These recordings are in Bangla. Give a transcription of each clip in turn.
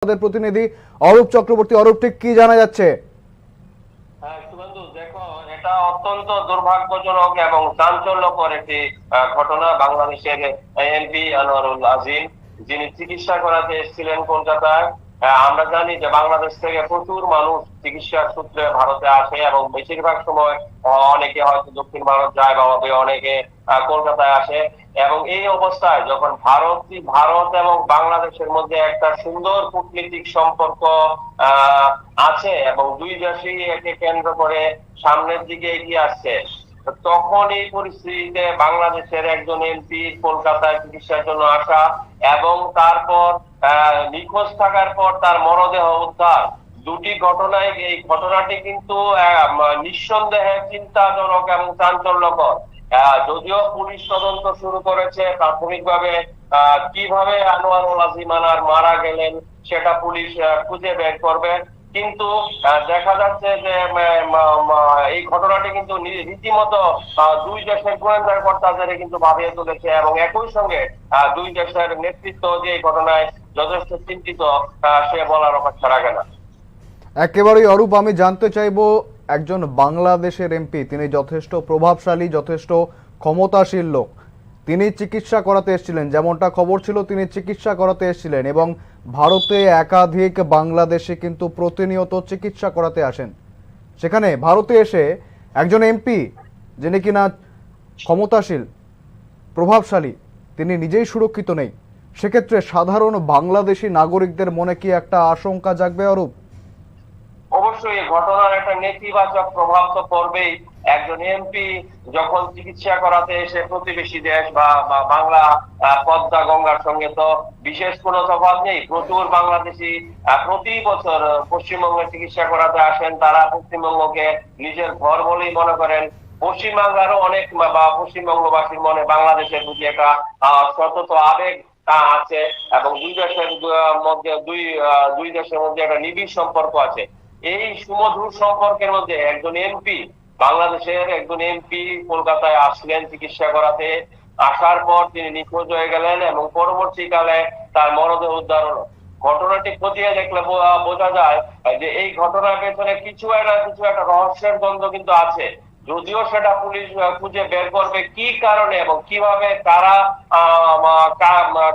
আমাদের প্রতিনিধি অরূপ চক্রবর্তী। অরূপ, ঠিক কি জানা যাচ্ছে? শুভেন্দু, দেখো, এটা অত্যন্ত দুর্ভাগ্যজনক এবং চাঞ্চল্যকর একটি ঘটনা। বাংলাদেশের এমপি আনোয়ারুল আজিম, যিনি চিকিৎসা করাতে এসেছিলেন কলকাতায়। আমরা জানি যে বাংলাদেশ থেকে প্রচুর মানুষ চিকিৎসার সূত্রে ভারতে আসে এবং বেশিরভাগ সময় অনেকে হয়তো দক্ষিণ ভারত যায় বা অনেকে কলকাতায় আসে। এবং এই অবস্থায় যখন ভারত এবং বাংলাদেশের মধ্যে একটা সুন্দর কূটনীতিক সম্পর্ক আছে এবং দুই দেশই একে কেন্দ্র করে সামনের দিকে এগিয়ে আসছে, তখন এই পরিস্থিতিতে বাংলাদেশের একজন এমপি কলকাতায় চিকিৎসার জন্য আসা এবং তারপর নিখোঁজ থাকার পর তার মরদেহ উদ্ধার, দুটি ঘটনায় এই ঘটনাটি কিন্তু নিঃসন্দেহে চিন্তাজনক এবং চাঞ্চল্যকর। যদিও পুলিশ তদন্ত শুরু করেছে, প্রাথমিকভাবে কিভাবে আনোয়ারুল আজিম মারা গেলেন সেটা পুলিশ খুঁজে বের করবে। কিন্তু দেখা যাচ্ছে যে এই ঘটনাটি কিন্তু রীতিমতো দুই দেশের গোয়েন্দা কর্তাদের কিন্তু ভাবিয়ে তুলেছে এবং একই সঙ্গে দুই দেশের নেতৃত্ব যে এই ঘটনায় যথেষ্ট চিন্তিত, সে বলার অপেক্ষা রাখে না। একেবারেই অরূপ, আমি জানতে চাইবো, একজন বাংলাদেশের এমপি, তিনি যথেষ্ট প্রভাবশালী, যথেষ্ট ক্ষমতাশীল লোক, তিনি চিকিৎসা করাতে এসেছিলেন, যেমনটা খবর ছিল তিনি চিকিৎসা করাতে এসেছিলেন এবং ভারতে একাধিক বাংলাদেশি কিন্তু প্রতিনিয়ত চিকিৎসা করাতে আসেন। সেখানে ভারতে এসে একজন এমপি, যিনি কিনা ক্ষমতাশীল, প্রভাবশালী, তিনি নিজেই সুরক্ষিত নেই, সেক্ষেত্রে সাধারণ বাংলাদেশি নাগরিকদের মনে কি একটা আশঙ্কা জাগবে অরূপ? অবশ্যই এই ঘটনার একটা নেতিবাচক প্রভাব তো পড়বেই। একজন এমপি যখন চিকিৎসা করাতে এসে প্রতিবেশী দেশ বা বাংলা পদ্মা গঙ্গার সঙ্গে তো বিশেষ কোনো তফাৎ নেই, প্রচুর বাংলাদেশি প্রতি বছর পশ্চিমবঙ্গে চিকিৎসা করাতে আসেন। তারা পশ্চিমবঙ্গকে নিজের ঘর বলেই মনে করেন। পশ্চিমবাংলারও অনেক বা পশ্চিমবঙ্গবাসীর মনে বাংলাদেশের প্রতি একটা সতত আবেগ আছে এবং দুই দেশের মধ্যে দুই দেশের মধ্যে একটা নিবিড় সম্পর্ক আছে। এই সুমধুর সম্পর্কের মধ্যে বাংলাদেশের একজন এমপি কলকাতায় আসলেন চিকিৎসা করাতে, আসার পর তিনি নিখোঁজ হয়ে গেলেন এবং পরবর্তীকালে তার মরদেহ উদ্ধার হলো। ঘটনাটি খতিয়ে দেখলে বোঝা যায় যে এই ঘটনার পেছনে কিছু একটা রহস্যের দ্বন্দ্ব কিন্তু আছে। যদিও সেটা পুলিশ খুঁজে বের করবে কি কারণে এবং কিভাবে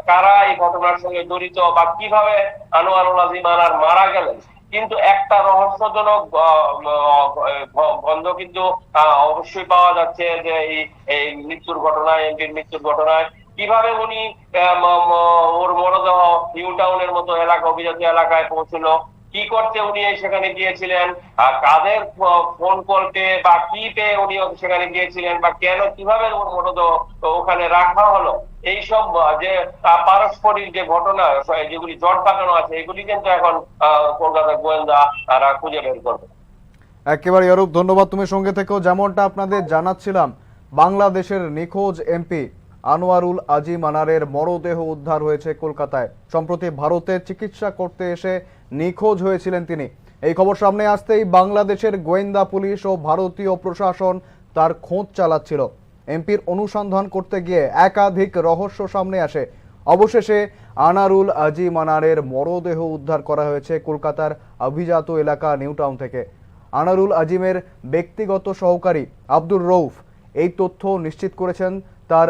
কারা এই ঘটনার সঙ্গে জড়িত বা কিভাবে আনোয়ারুল আজিম মারা গেলেন, কিন্তু একটা রহস্যজনক গন্ধ কিন্তু অবশ্যই পাওয়া যাচ্ছে যে এই এমপির মৃত্যুর ঘটনায় কিভাবে উনি ওর মরদেহ নিউ টাউনের মতো অভিজাত এলাকায় পৌঁছলো, কি করতে উনি সেখানে গিয়েছিলেন, কাদের ফোন কল পেয়ে বা কি পেয়ে উনি সেখানে গিয়েছিলেন বা কেন কিভাবে ওর মরদেহ ওখানে রাখা হলো, এইসব যে পারস্পরিক যে ঘটনা যেগুলি জট পাকানো আছে, এগুলি কিন্তু এখন কলকাতার গোয়েন্দা তারা খুঁজে বের করবে। একেবারে অরূপ, ধন্যবাদ তুমি সঙ্গে থেকেও। যেমনটা আপনাদের জানাচ্ছিলাম, বাংলাদেশের নিখোঁজ এমপি আনোয়ারুল আজিম মরদেহ উদ্ধার হয়েছে কলকাতায়। সম্প্রতি ভারতে চিকিৎসা করতে এসে নিখোঁজ হয়েছিলেন তিনি। এই খবর সামনে আসতেই বাংলাদেশের গোয়েন্দা পুলিশ ও ভারতীয় প্রশাসন তার খোঁজ চালাচ্ছিল। এমপির অনুসন্ধান করতে গিয়ে একাধিক রহস্য সামনে আসে। অবশেষে আনোয়ারুল আজিম মরদেহ উদ্ধার করা হয়েছে কলকাতার অভিজাত এলাকা নিউ টাউন থেকে। আনোয়ারুল আজিমের ব্যক্তিগত সহকারী আব্দুর রৌফ এই তথ্য নিশ্চিত করেছেন, তার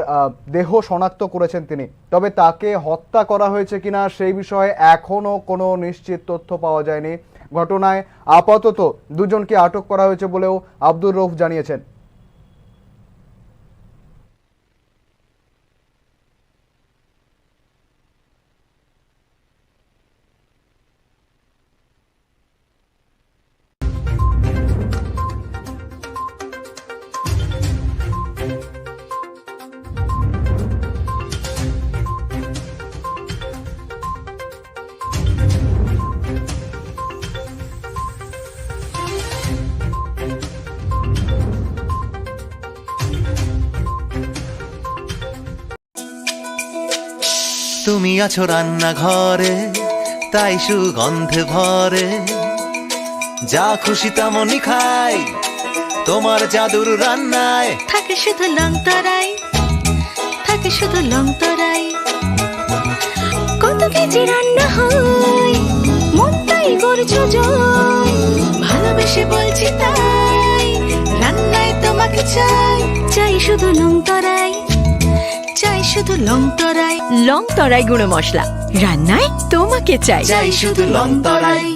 দেহ শনাক্ত করেছেন তিনি। তবে তাকে হত্যা করা হয়েছে কিনা সেই বিষয়ে এখনো কোনো নিশ্চিত তথ্য পাওয়া যায়নি। ঘটনায় আপাতত দুজনকে আটক করা হয়েছে বলেও আব্দুর রৌফ জানিয়েছেন। তুমি আছো রান্নাঘরে, তাই সুগন্ধে ভরে, যা খুশি তেমনই খাই, তোমার জাদুর রান্নায় থাকে শুধু লং তরাই, থাকে শুধু লং তরাই, কত কেজি রান্না হয়। কিছু জয়, ভালোবেসে বলছি তাই, রান্নায় তোমাকে চাই, চাই শুধু লং তরাই, চাই শুধু লং তরাই। লং তরাই গুঁড়ো মশলা, রান্নায় তোমাকে চাই, চাই শুধু লং তরাই।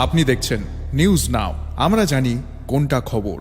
আপনি দেখছেন নিউজ নাও, আমরা জানি কোনটা খবর।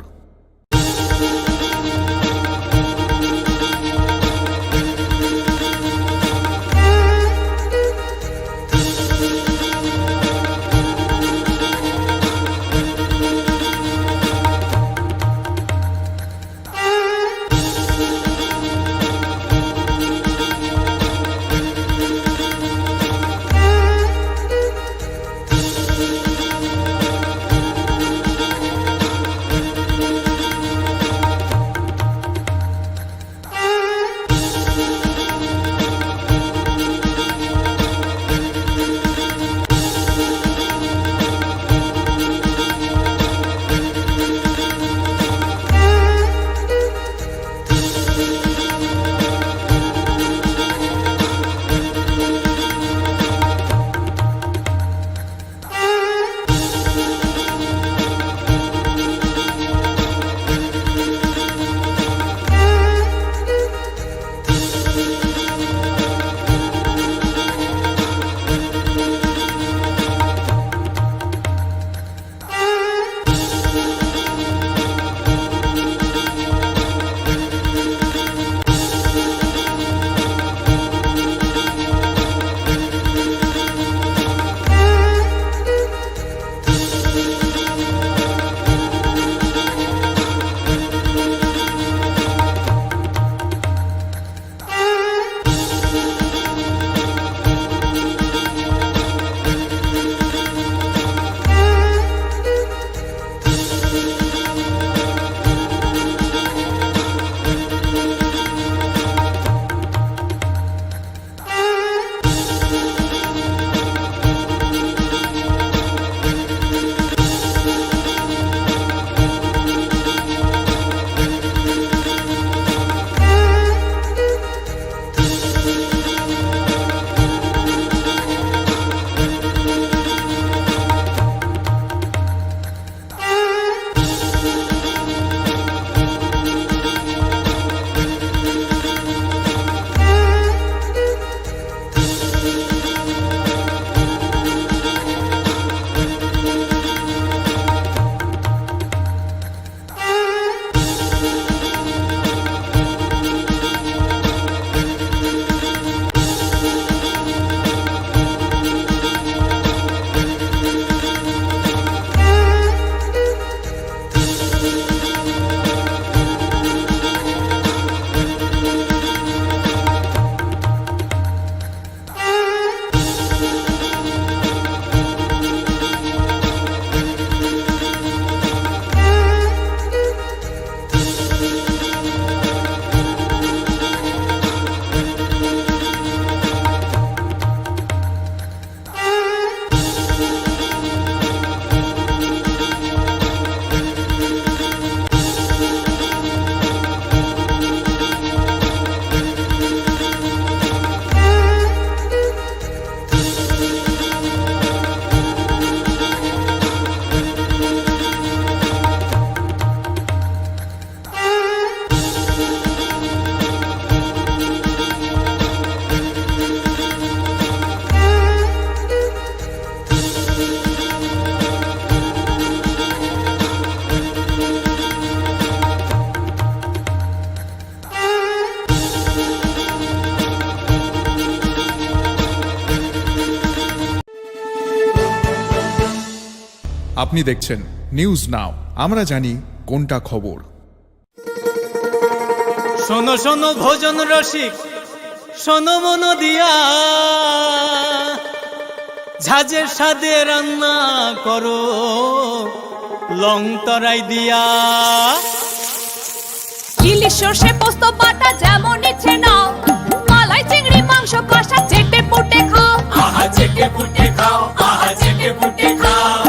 আপনি দেখছেন নিউজ নাও, আমরা জানি কোনটা খবর। শোনো শোনো ভোজন রসিক, শোনো মন দিয়া, ঝাঁঝের স্বাদে রান্না করো লং তরাই দিয়া। ইলিশ সর্ষে পোস্ত বাটা যেমন ইচ্ছে নাও, মালাই চিংড়ি মাংস কষা চেটে পুটে খাও। আহা চেটে পুটে খাও, আহা চেটে পুটে খাও।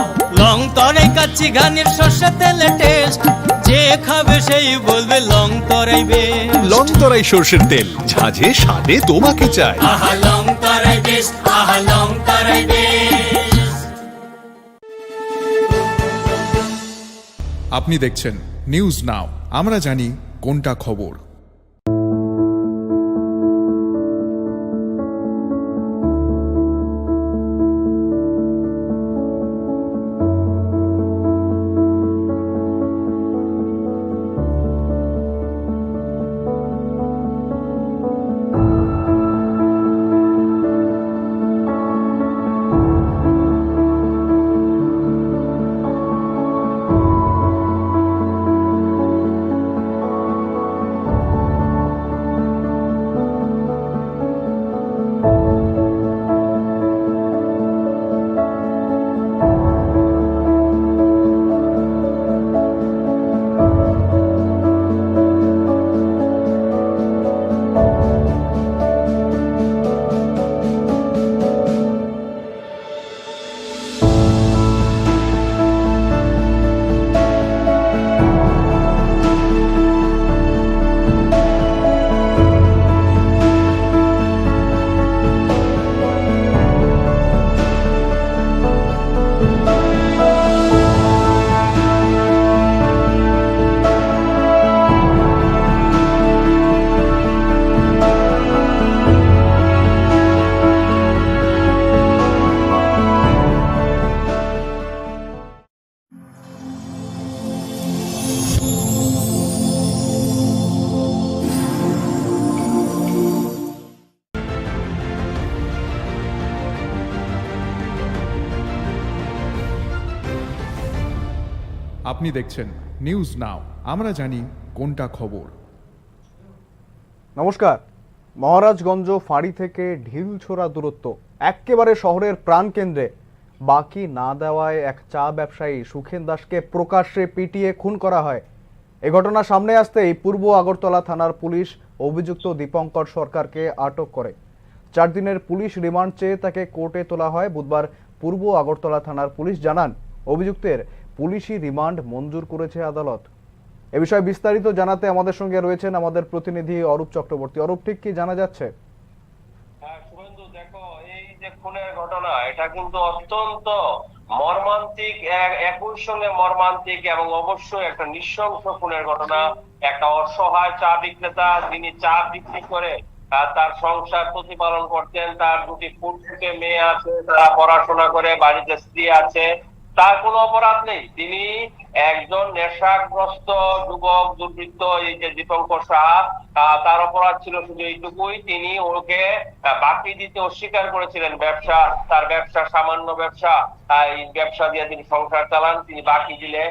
লং তরাই কাচ্চি ঘানির সর্ষে তেলে টেস্ট, যে খাবে সেই বলবে লং তরাই বেশ। লং তরাই সর্ষের তেল, ঝাঁঝে স্বাদে তোমাকে চাই। আহা লং তরাই বেশ, আহা লং তরাই বেশ। আপনি দেখছেন নিউজ নাও, আমরা জানি কোনটা খবর। আপনি দেখছেন নিউজ নাও, আমরা জানি কোনটা খবর। নমস্কার। মহারাজগঞ্জ ফাঁড়ি থেকে ঢিলছোড়া দূরত্ব, একেবারে শহরের প্রাণকেন্দ্রে বাকি না দেওয়ায় এক চা ব্যবসায়ী সুখেন দাসকে প্রকাশ্যে পিটিয়ে খুন করা হয়। এ ঘটনা সামনে আসতেই পূর্ব আগরতলা থানার পুলিশ অভিযুক্ত দীপঙ্কর সরকারকে আটক করে। 4 দিনের পুলিশ রিমান্ড চেয়ে তাকে কোর্টে তোলা হয়। বুধবার পূর্ব আগরতলা থানার পুলিশ জানান, অভিযুক্তের পুলিশি রিমান্ড মঞ্জুর করেছে আদালত। এ বিষয়ে বিস্তারিত জানাতে আমাদের সঙ্গে রয়েছেন আমাদের প্রতিনিধি অরূপ চক্রবর্তী। অরূপ, ঠিক কি জানা যাচ্ছে? শুভেন্দু, দেখো, এই যে খুনের ঘটনা, এটা কিন্তু অত্যন্ত মর্মান্তিক, একই সঙ্গে মর্মান্তিক এবং অবশ্যই একটা নৃশংস খুনের ঘটনা। একটা অসহায় চা বিক্রেতা, যিনি চা বিক্রি করে তার সংসার প্রতিপালন করতেন, তার 2টি ফুটফুটে মেয়ে আছে, তারা পড়াশোনা করে, বাড়িতে স্ত্রী আছে, তার কোনো অপরাধ নেই। তিনি একজন নেশাগ্রস্ত যুবক দুর্বৃত্ত, এই যে দীপঙ্কর সাহা, তার অপরাধ ছিল শুধু এইটুকুই, তিনি ওকে বাকি দিতে অস্বীকার করেছিলেন। ব্যবসা, তার ব্যবসা সামান্য ব্যবসা, এই ব্যবসা দিয়ে তিনি সংসার চালান, তিনি বাকি দিলে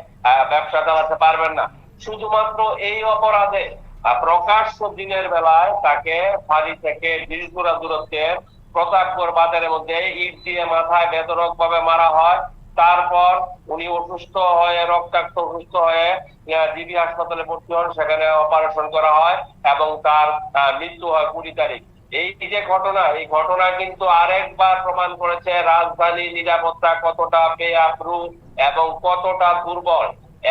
ব্যবসা চালাতে পারবেন না। শুধুমাত্র এই অপরাধে প্রকাশ্য দিনের বেলায় তাকে ফাঁড়ি থেকে ঢিলছোড়া দূরত্বের প্রতাপগড় বাজারের মধ্যে ইট দিয়ে মাথায় বেধড়ক ভাবে মারা হয়। তারপর উনি অসুস্থ হয়ে, রক্তাক্ত অসুস্থ হয়ে জিবি হাসপাতালে ভর্তি হন, সেখানে অপারেশন করা হয় এবং তার মৃত্যু হয় 20 তারিখ। এই যে ঘটনা, এই ঘটনা কিন্তু আরেকবার প্রমাণ করেছে রাজধানী নিরাপত্তা কতটা বেআপ্রু এবং কতটা দুর্বল।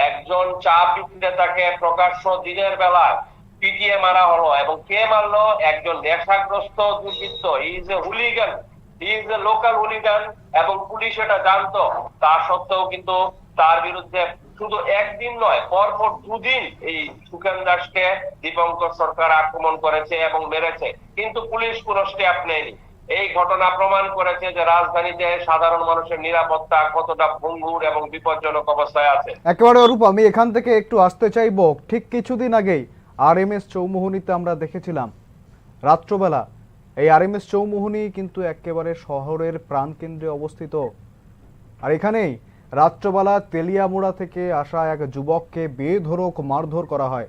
একজন চা বিক্রেতাকে প্রকাশ্য দিনের বেলায় পিটিয়ে মারা হলো, এবং কে মারলো? একজন নেশাগ্রস্ত দুর্বৃত্ত। He is a hooligan, he is a local hooligan, এবং পুলিশ এটা জানতো। তা সত্ত্বেও কিন্তু তার বিরুদ্ধে শুধু একদিন নয়, পরপর 2 দিন এই সুখেন দাসকে দীপঙ্কর সরকার আক্রমণ করেছে এবং মেরেছে, কিন্তু পুলিশ কোনো স্টেপ নেয়নি। এই ঘটনা প্রমাণ করেছে যে রাজধানীতে সাধারণ মানুষের নিরাপত্তা কতটা ভঙ্গুর এবং বিপজ্জনক অবস্থায় আছে। একেবারে অরূপ, আমি এখান থেকে একটু আসতে চাইবো, ঠিক কিছুদিন আগেই RMS চৌমুহনীতে আমরা দেখেছিলাম রাত্রবেলা। এই RMS চৌমুহনী কিন্তু একেবারে শহরের প্রাণকেন্দ্রে অবস্থিত, আর এখানেই রাত্রবেলা তেলিয়ামুড়া থেকে আসা এক যুবককে বেধড়ক মারধর করা হয়।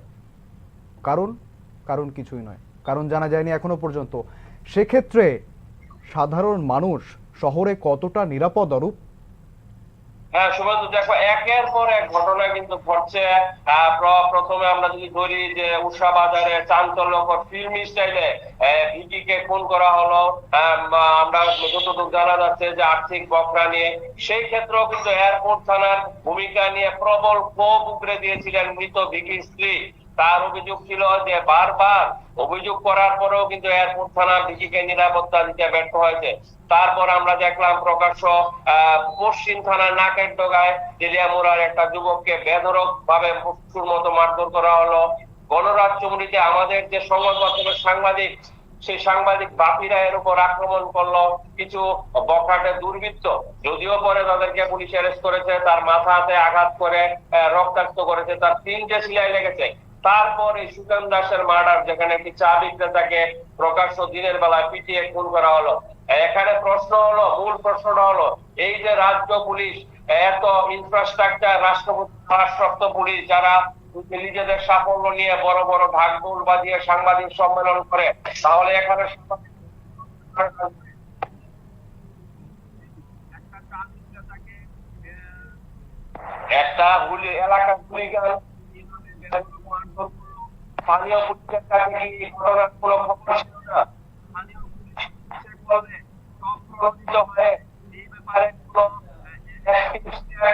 কারণ কিছুই নয়, কারণ জানা যায়নি এখনো পর্যন্ত। সেক্ষেত্রে সাধারণ মানুষ শহরে কতটা নিরাপদ? অরূপ, হ্যাঁ শুভেন্দু, দেখো একের পর এক ঘটনা কিন্তু ঘটছে। প্রথমে আমরা যদি ধরি যে উষা বাজারে চাঞ্চল্যকর ফিল্মি স্টাইলে ভিকিকে খুন করা হলো। আমরা যতটুকু জানা যাচ্ছে যে আর্থিক বকরা নিয়ে, সেই ক্ষেত্রেও কিন্তু এয়ারপোর্ট থানার ভূমিকা নিয়ে প্রবল ক্ষোভ উগরে দিয়েছিলেন মৃত ভিকির স্ত্রী। তার অভিযোগ ছিল যে বারবার অভিযোগ করার পরেও কিন্তু এয়ারপোর্ট থানা ভিকিকে নিরাপত্তা দিতে ব্যর্থ হয়েছে। তারপর আমরা দেখলাম প্রকাশ্য পশ্চিম থানার নাকের ডগায় তেলিয়ামুড়ার একটা যুবককে বেধড়ক ভাবে পশুর মতো মারধর করা হলো। গণরাজ্যমুড়িতে আমাদের যে সংবাদ মাধ্যমের সাংবাদিক, সেই সাংবাদিক বাপিরা এর উপর আক্রমণ করলো কিছু বখাটে দুর্বৃত্ত। যদিও পরে তাদেরকে পুলিশ অ্যারেস্ট করেছে, তার মাথাতে আঘাত করে রক্তাক্ত করেছে, তার 3টে সেলাই লেগেছে। তারপর এই সুকান দাসের মার্ডার, যেখানে একটি চা বিক্রেতাকে প্রকাশ্য দিনের বেলায় পিটিয়ে খুন করা হলো। এখানে মূল প্রশ্নটা হলো, এই যে রাজ্য পুলিশ এত ইনফ্রাস্ট্রাকচার, রাষ্ট্রপ্রাপ্ত পুলিশ যারা নিজেদের সাফল্য নিয়ে বড় বড় ঢাকঢোল বাজিয়ে সাংবাদিক সম্মেলন করে, তাহলে এখানে একটা এলাকার হুলিগান স্থানীয় পুলিশের কাছে কি এই ঘটনার কোনো খবর ছিল না? স্থানীয় পুলিশ এই ব্যাপারে কোনো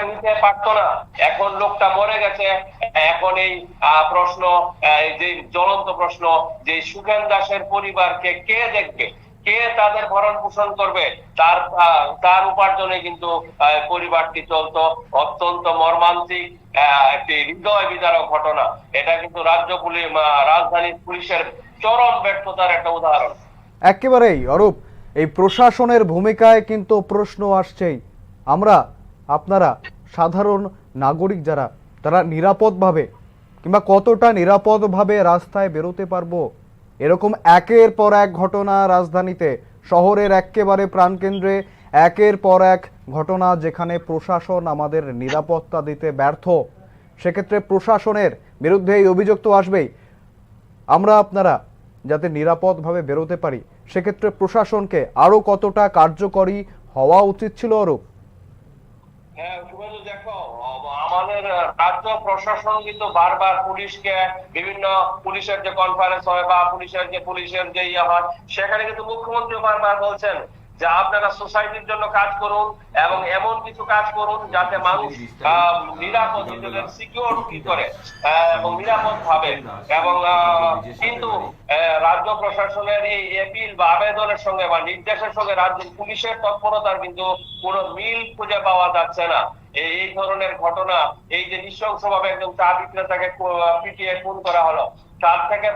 নিতে পারতো না। এখন লোকটা মরে গেছে। এখন এই প্রশ্ন, যে জ্বলন্ত প্রশ্ন, যে সুখেন দাসের পরিবারকে কে দেখবে, কে তাদের ভরণ পোষণ করবে? তার উপার্জনে কিন্তু পরিবারটি চলতো। অত্যন্ত মর্মান্তিক একটি হৃদয় বিদারক ঘটনা। এটা কিন্তু রাজধানীর পুলিশের চরম ব্যর্থতার একটা উদাহরণ। একেবারেই অরূপ, এই প্রশাসনের ভূমিকায় কিন্তু প্রশ্ন আসছেই। আপনারা সাধারণ নাগরিক যারা, তারা নিরাপদভাবে কিংবা কতটা নিরাপদভাবে রাস্তায় বেরোতে পারবো? এরকম একের পর এক ঘটনা রাজধানীতে, শহরের একেবারে প্রাণকেন্দ্রে একের পর এক ঘটনা, যেখানে প্রশাসন আমাদের নিরাপত্তা দিতে ব্যর্থ। সেক্ষেত্রে প্রশাসনের বিরুদ্ধে এই অভিযোগ তো আসবেই। আপনারা যাতে নিরাপদভাবে বেরোতে পারি, সেক্ষেত্রে প্রশাসনকে আরো কতটা কার্যকরী হওয়া উচিত ছিল? অরূপ, হ্যাঁ শুভেন্দু, দেখো আমাদের রাজ্য প্রশাসন কিন্তু বারবার পুলিশকে, বিভিন্ন পুলিশের যে কনফারেন্স হয় বা পুলিশের যে ইয়ে হয়, সেখানে কিন্তু মুখ্যমন্ত্রী বারবার বলছেন যে আপনারা সোসাইটির জন্য কাজ করুন এবং এমন কিছু কাজ করুন যাতে মানুষ নিরাপদ, নিজেদের সিকিউর করে এবং নিরাপদ ভাবে। এবং কিন্তু রাজ্য প্রশাসনের এই এপিল বা আবেদনের সঙ্গে বা নির্দেশের সঙ্গে রাজ্য পুলিশের তৎপরতার কিন্তু কোনো মিল খুঁজে পাওয়া যাচ্ছে না। এই ধরনের ঘটনা, এই যে নৃশংসভাবে একদম চা বিক্রেতাকে পিটিয়ে খুন করা হলো, তার থেকে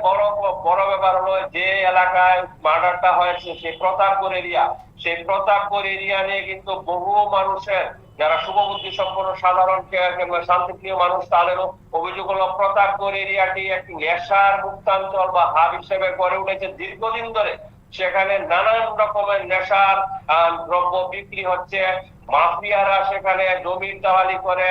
বড় ব্যাপার হলো যে এলাকায় মার্ডারটা হয়েছে সেই প্রতাপগড় এরিয়া। সেই প্রতাপগড় এরিয়া নিয়ে কিন্তু বহু মানুষের, যারা শুভবুদ্ধি সম্পন্ন সাধারণ শান্তিপ্রিয় মানুষ, তাদেরও অভিযোগ হলো প্রতাপগড় এরিয়াটি একটি নেশার মুক্তাঞ্চল বা হাব হিসেবে গড়ে উঠেছে দীর্ঘদিন ধরে। সেখানে নানান রকমের নেশার দ্রব্য বিক্রি হচ্ছে। মাফিয়ারা সেখানে জমির দালালি করে,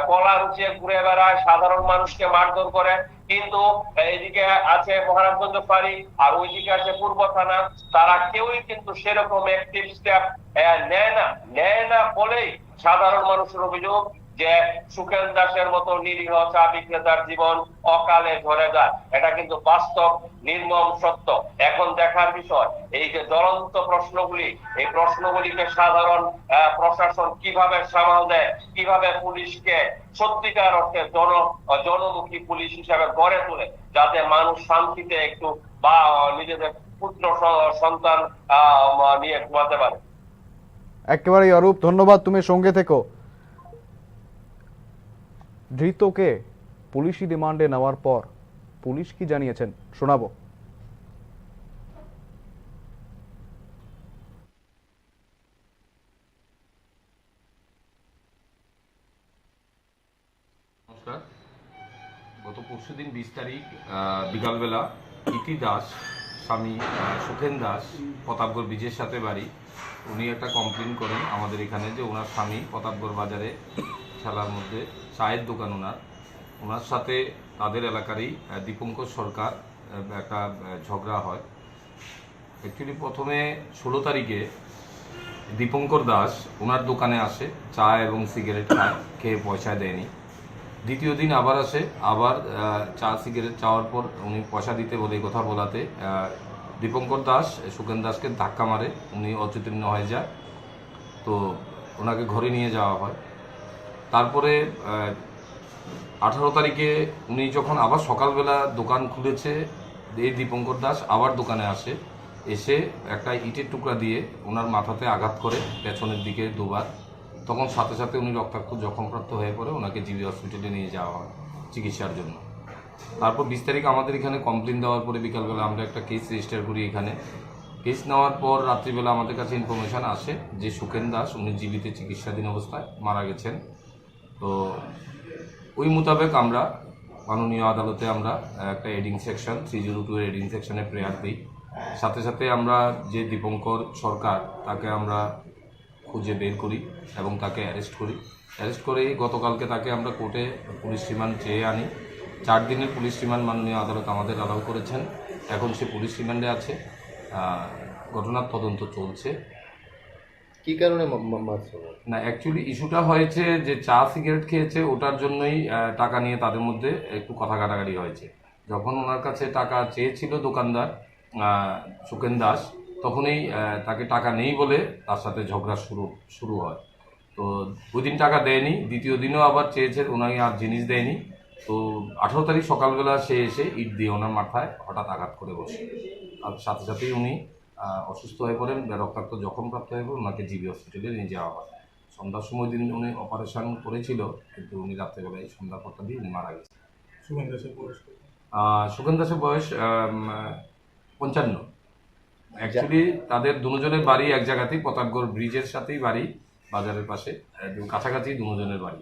কলা রুচিয়ে ঘুরে বেড়ায়, সাধারণ মানুষকে মারধর করে। কিন্তু এইদিকে আছে মহারাজগঞ্জ ফাঁড়ি আর ওইদিকে আছে পূর্ব থানা, তারা কেউই কিন্তু সেরকম অ্যাক্টিভ স্টেপ নেয় না বলেই সাধারণ মানুষের অভিযোগ যে সুখেন দাসের মতো নিরীহ চা বিক্রেতার জীবন অকালে ঝরে যায়। এটা কিন্তু বাস্তব, নির্মম সত্য। এখন দেখার বিষয়, এই যে জ্বলন্ত প্রশ্নগুলি, এই প্রশ্নগুলিকে সাধারণ প্রশাসন কিভাবে সামাল দেয়, কিভাবে পুলিশকে সত্যিকার অর্থে জনমুখী পুলিশ হিসাবে গড়ে তোলে, যাতে মানুষ শান্তিতে একটু বা নিজেদের পুত্র সন্তান নিয়ে ঘুমাতে পারে। একেবারেই অরূপ, ধন্যবাদ, তুমি সঙ্গে থেকো। ধৃতকে পুলিশি রিমান্ডে নেওয়ার পর পুলিশ কি জানিয়েছেন শোনাবো। নমস্কার। গত পরশুদিন 20 তারিখ বিকালবেলা ইতি দাস স্বামী সুখেন দাস, প্রতাপগড় ব্রিজের সাথে বাড়ি। উনি একটা কমপ্লেন করেন আমাদের এখানে যে ওনার স্বামী প্রতাপগড় বাজারে ঠেলার মধ্যে চায়ের দোকান ওনার সাথে তাদের এলাকারই দীপঙ্কর সরকার একটা ঝগড়া হয়। অ্যাকচুয়ালি প্রথমে 16 তারিখে দীপঙ্কর দাস ওনার দোকানে আসে, চা এবং সিগারেট খায়, খেয়ে পয়সা দেয়নি। দ্বিতীয় দিন আবার আসে, আবার চা সিগারেট চাওয়ার পর উনি পয়সা দিতে বলে কথা বলাতে দীপঙ্কর দাস সুখেন দাসকে ধাক্কা মারে, উনি অচেতন্য হয়ে যায়। তো ওনাকে ঘরে নিয়ে যাওয়া হয়। তারপরে 18 তারিখে উনি যখন আবার সকালবেলা দোকান খুলেছে, এই দীপঙ্কর দাস আবার দোকানে আসে, এসে একটা ইটের টুকরা দিয়ে ওনার মাথাতে আঘাত করে পেছনের দিকে দুবার। তখন সাথে সাথে উনি রক্তাক্ত জখমপ্রাপ্ত হয়ে পড়ে, ওনাকে জিবি হসপিটালে নিয়ে যাওয়া হয় চিকিৎসার জন্য। তারপর 20 তারিখ আমাদের এখানে কমপ্লেন দেওয়ার পরে বিকালবেলা আমরা একটা কেস রেজিস্টার করি এখানে। কেস নেওয়ার পর রাত্রিবেলা আমাদের কাছে ইনফরমেশান আসে যে সুখেন দাস উনি জীবিত চিকিৎসাধীন অবস্থায় মারা গেছেন। তো ওই মোতাবেক আমরা মাননীয় আদালতে আমরা একটা এডিং সেকশন 302 এর এডিং সেকশনে প্রেয়ার দিই। সাথে সাথে আমরা যে দীপঙ্কর সরকার তাকে আমরা খুঁজে বের করি এবং তাকে অ্যারেস্ট করেই গতকালকে তাকে আমরা কোর্টে পুলিশ রিমান্ড চেয়ে আনি। 4 দিনের পুলিশ রিমান্ড মাননীয় আদালত আমাদের অ্যালাউ করেছেন। এখন সে পুলিশ রিমান্ডে আছে, ঘটনার তদন্ত চলছে। কি কারণে মারছে না, অ্যাকচুয়ালি ইস্যুটা হয়েছে যে চা সিগারেট খেয়েছে, ওটার জন্যই টাকা নিয়ে তাদের মধ্যে একটু কথা কাটাকাটি হয়েছে। যখন ওনার কাছে টাকা চেয়েছিল দোকানদার সুখেন দাস, তখনই তাকে টাকা নেই বলে তার সাথে ঝগড়া শুরু হয়। তো ওই দিন টাকা দেয়নি, দ্বিতীয় দিনও আবার চেয়েছে, ওনাকে আর জিনিস দেয়নি। তো 18 তারিখ সকালবেলা সে এসে ইট দিয়ে ওনার মাথায় হঠাৎ আঘাত করে বসে, আর সাথে সাথেই উনি অসুস্থ হয়ে পড়েন, রক্তাক্ত জখমপ্রাপ্ত হয়ে পড়েন, ওনাকে জিবি হসপিটালে নিয়ে যাওয়া হয়। সন্ধ্যার সময় দিন উনি অপারেশন করেছিল, কিন্তু উনি রাত্রেবেলায় সন্ধ্যা 4টা দিয়ে উনি মারা গেছেন। সুখেন দাসের বয়স 55। অ্যাকচুয়ালি তাদের দুজনের বাড়ি এক জায়গাতেই, প্রতাপগড় ব্রিজের সাথেই বাড়ি, বাজারের পাশে, কাছাকাছি দুজনের বাড়ি।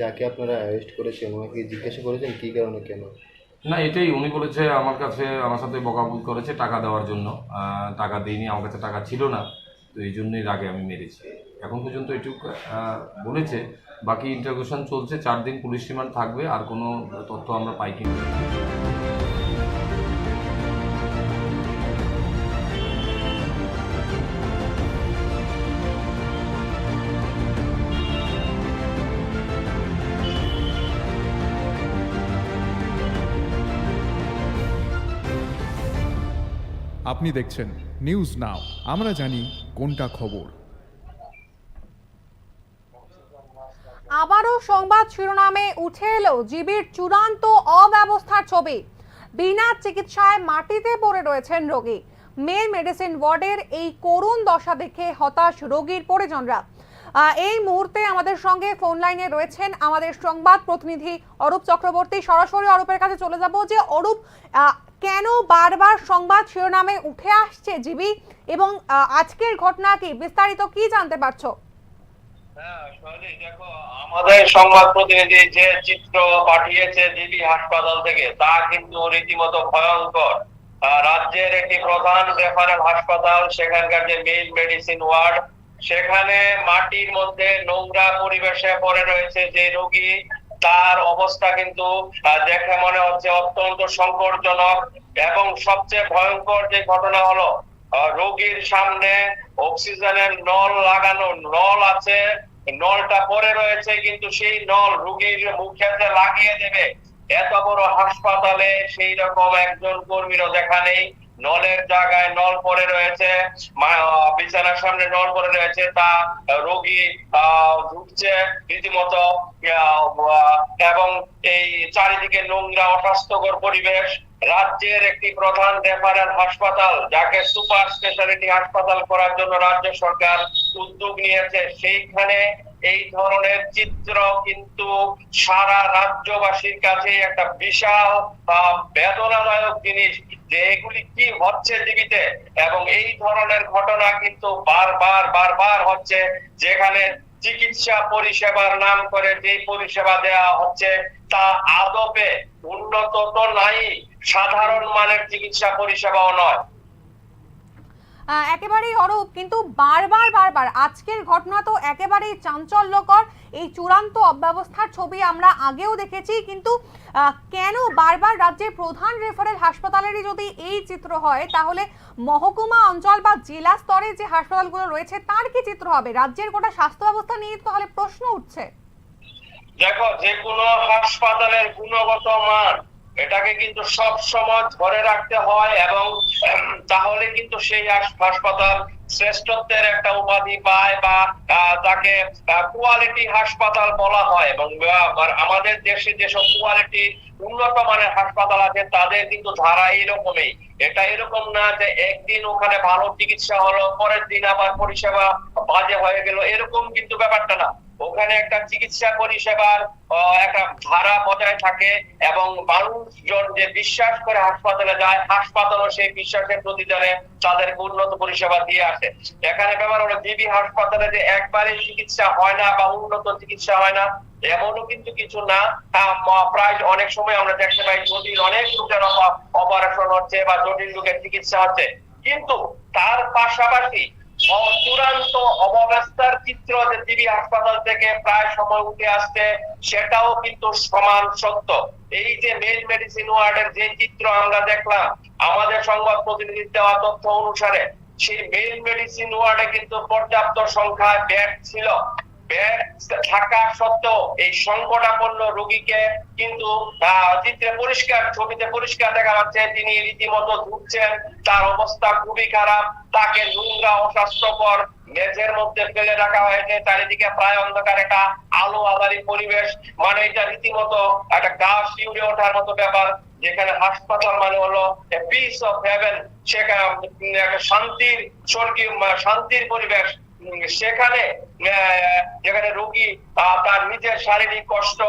যাকে আপনারা অ্যারেস্ট করেছেন ওনাকে জিজ্ঞাসা করেছেন কি কারণে, কেন? না, এটাই উনি বলেছে আমার সাথে বকাবকি করেছে টাকা দেওয়ার জন্য। টাকা দিইনি, আমার কাছে টাকা ছিল না, তো এই জন্যই রাগে আমি মেরেছি। এখন পর্যন্ত এটুকু বলেছে, বাকি ইন্টারোগেশন চলছে। 4 দিন পুলিশ রিমান্ড থাকবে, আর কোনো তথ্য আমরা পাই কিনা। আপনি দেখছেন নিউজ নাও, আমরা জানি কোনটা খবর। আবারও সংবাদ শিরোনামে উঠে এলো জিবির চূড়ান্ত অব্যবস্থার ছবি। বিনা চিকিৎসায় মাটিতে পড়ে রয়েছেন রোগী। মেল মেডিসিন ওয়ার্ডের এই করুণ দশা দেখে হতাশ রোগীর পরিজনরা। এই মুহূর্তে আমাদের সঙ্গে ফোন লাইনে রয়েছেন আমাদের সংবাদ প্রতিনিধি অরূপ চক্রবর্তী। সরাসরি অরূপের কাছে চলে যাব যে অরূপ, কেন বারবার সংবাদ শিরোনামে উঠে আসছে জিবি, এবং আজকের ঘটনা কি, বিস্তারিত কি জানতে পারছো? দেখো, আমাদের সংবাদ প্রতিনিধি যে চিত্র পাঠিয়েছে জিবি হাসপাতাল থেকে, তা কিন্তু রীতিমতো ভয়ঙ্কর। রাজ্যের একটি প্রধান রেফারেল হাসপাতাল, সেখানকার যে মেইন মেডিসিন ওয়ার্ড, সেখানে মাটির মধ্যে নোংরা পরিবেশে পড়ে রয়েছে যে রোগী, তার অবস্থা কিন্তু দেখে মনে হচ্ছে অত্যন্ত সংকটজনক। এবং সবচেয়ে ভয়ঙ্কর যে ঘটনা হলো, রোগীর সামনে অক্সিজেনের নল লাগানো, নল আছে, নলটা পড়ে রয়েছে, কিন্তু সেই নল রোগীর মুখে যে লাগিয়ে দেবে, এত বড় হাসপাতালে সেই রকম একজন কর্মীরও দেখা নেই। নলের জায়গায় নল পড়ে রয়েছে, বিছানার সামনে নল পড়ে রয়েছে, তা রোগী ঢুকছে রীতিমতো, এবং এই চারিদিকে নোংরা অস্বাস্থ্যকর পরিবেশ। রাজ্যের একটি প্রধান রেফারেল হাসপাতাল, যাকে সুপার স্পেশালিটি হাসপাতাল করার জন্য রাজ্য সরকার উদ্যোগ নিয়েছে, সেইখানে এই ধরনের চিত্র কিন্তু সারা রাজ্যবাসীর কাছে একটা বিশাল বেদনাদায়ক জিনিস, যে এগুলি কি হচ্ছে জীবিতে। এবং এই ধরনের ঘটনা কিন্তু বারবার হচ্ছে, যেখানে চিকিৎসা পরিষেবার নাম করে যে পরিষেবা দেওয়া হচ্ছে তা আদপে উন্নত তো নাই, সাধারণ মানের চিকিৎসা পরিষেবাও নয়। একেবারেই অরূপ, কিন্তু বারবার আজকের ঘটনা তো একেবারেই চাঞ্চল্যকর। এই চূড়ান্ত অব্যবস্থার ছবি আমরা আগেও দেখেছি, কিন্তু কেন বারবার রাজ্যের প্রধান রেফারেল হাসপাতালেরই যদি এই চিত্র হয়, তাহলে মহকুমা অঞ্চল বা জেলা স্তরে যে হাসপাতালগুলো রয়েছে তার কি চিত্র হবে? রাজ্যের গোটা স্বাস্থ্য ব্যবস্থা নিয়ে তাহলে প্রশ্ন উঠছে। দেখো, যে কোনো হাসপাতালের গুণগত মান এটাকে কিন্তু সব সময় ধরে রাখতে হয়, এবং তাহলে কিন্তু সেই হাসপাতাল শ্রেষ্ঠত্বের একটা উপাধি পায় বা তাকে কোয়ালিটি হাসপাতাল বলা হয়। এবং আমাদের দেশে যেসব কোয়ালিটি উন্নত মানের হাসপাতাল আছে তাদের কিন্তু ধারা এইরকমই। এটা এরকম না যে একদিন ওখানে ভালো চিকিৎসা হলো, পরের দিন আবার পরিষেবা বাজে হয়ে গেল, এরকম কিন্তু ব্যাপারটা না। ওখানে একটা চিকিৎসা পরিষেবার একটা ধারা বজায় থাকে, এবং মানুষজন যে বিশ্বাস করে হাসপাতালে যায়, হাসপাতালও সেই বিশ্বাসের প্রতিদানে তাদেরকে উন্নত পরিষেবা দিয়ে আসে। এখানে ব্যাপার হলো জিবি হাসপাতালে যে একবারে চিকিৎসা হয় না বা উন্নত চিকিৎসা হয় না এমনও কিন্তু কিছু না। প্রায় অনেক সময় আমরা দেখতে পাই জটিল অনেক রোগের অপারেশন হচ্ছে বা জটিল রোগের চিকিৎসা হচ্ছে, কিন্তু তার পাশাপাশি চূড়ান্ত অব্যবস্থার চিত্র যে জিবি হাসপাতাল থেকে প্রায় সময় উঠে আসছে সেটাও কিন্তু সমান সত্য। এই যে মেল মেডিসিন ওয়ার্ডের যে চিত্র আমরা দেখলাম, আমাদের সংবাদ প্রতিনিধির দেওয়া তথ্য অনুসারে সেই মেল মেডিসিন ওয়ার্ডে কিন্তু পর্যাপ্ত সংখ্যায় বেড ছিল। বেড থাকা সত্ত্বেও এই সংকটাপন্ন রোগীকে কিন্তু চিত্রে পরিষ্কার, ছবিতে পরিষ্কার দেখা যাচ্ছে তিনি রীতিমতো ধুঁকছেন, তার অবস্থা খুবই খারাপ, তাকে নোংরা অস্বাস্থ্যকর মেঝের মধ্যে ফেলে রাখা হয়েছে, চারিদিকে প্রায় অন্ধকার একটা আলো আধারী পরিবেশ। মানে এটা রীতিমতো একটা গা শিউরে ওঠার মতো ব্যাপার, যেখানে হাসপাতাল মানে হলো পিস অফ হেভেন, সেখানে একটা শান্তির স্বর্গীয় শান্তির পরিবেশ। সেখানে যেখানে রোগী তার নিজের শারীরিক কষ্ট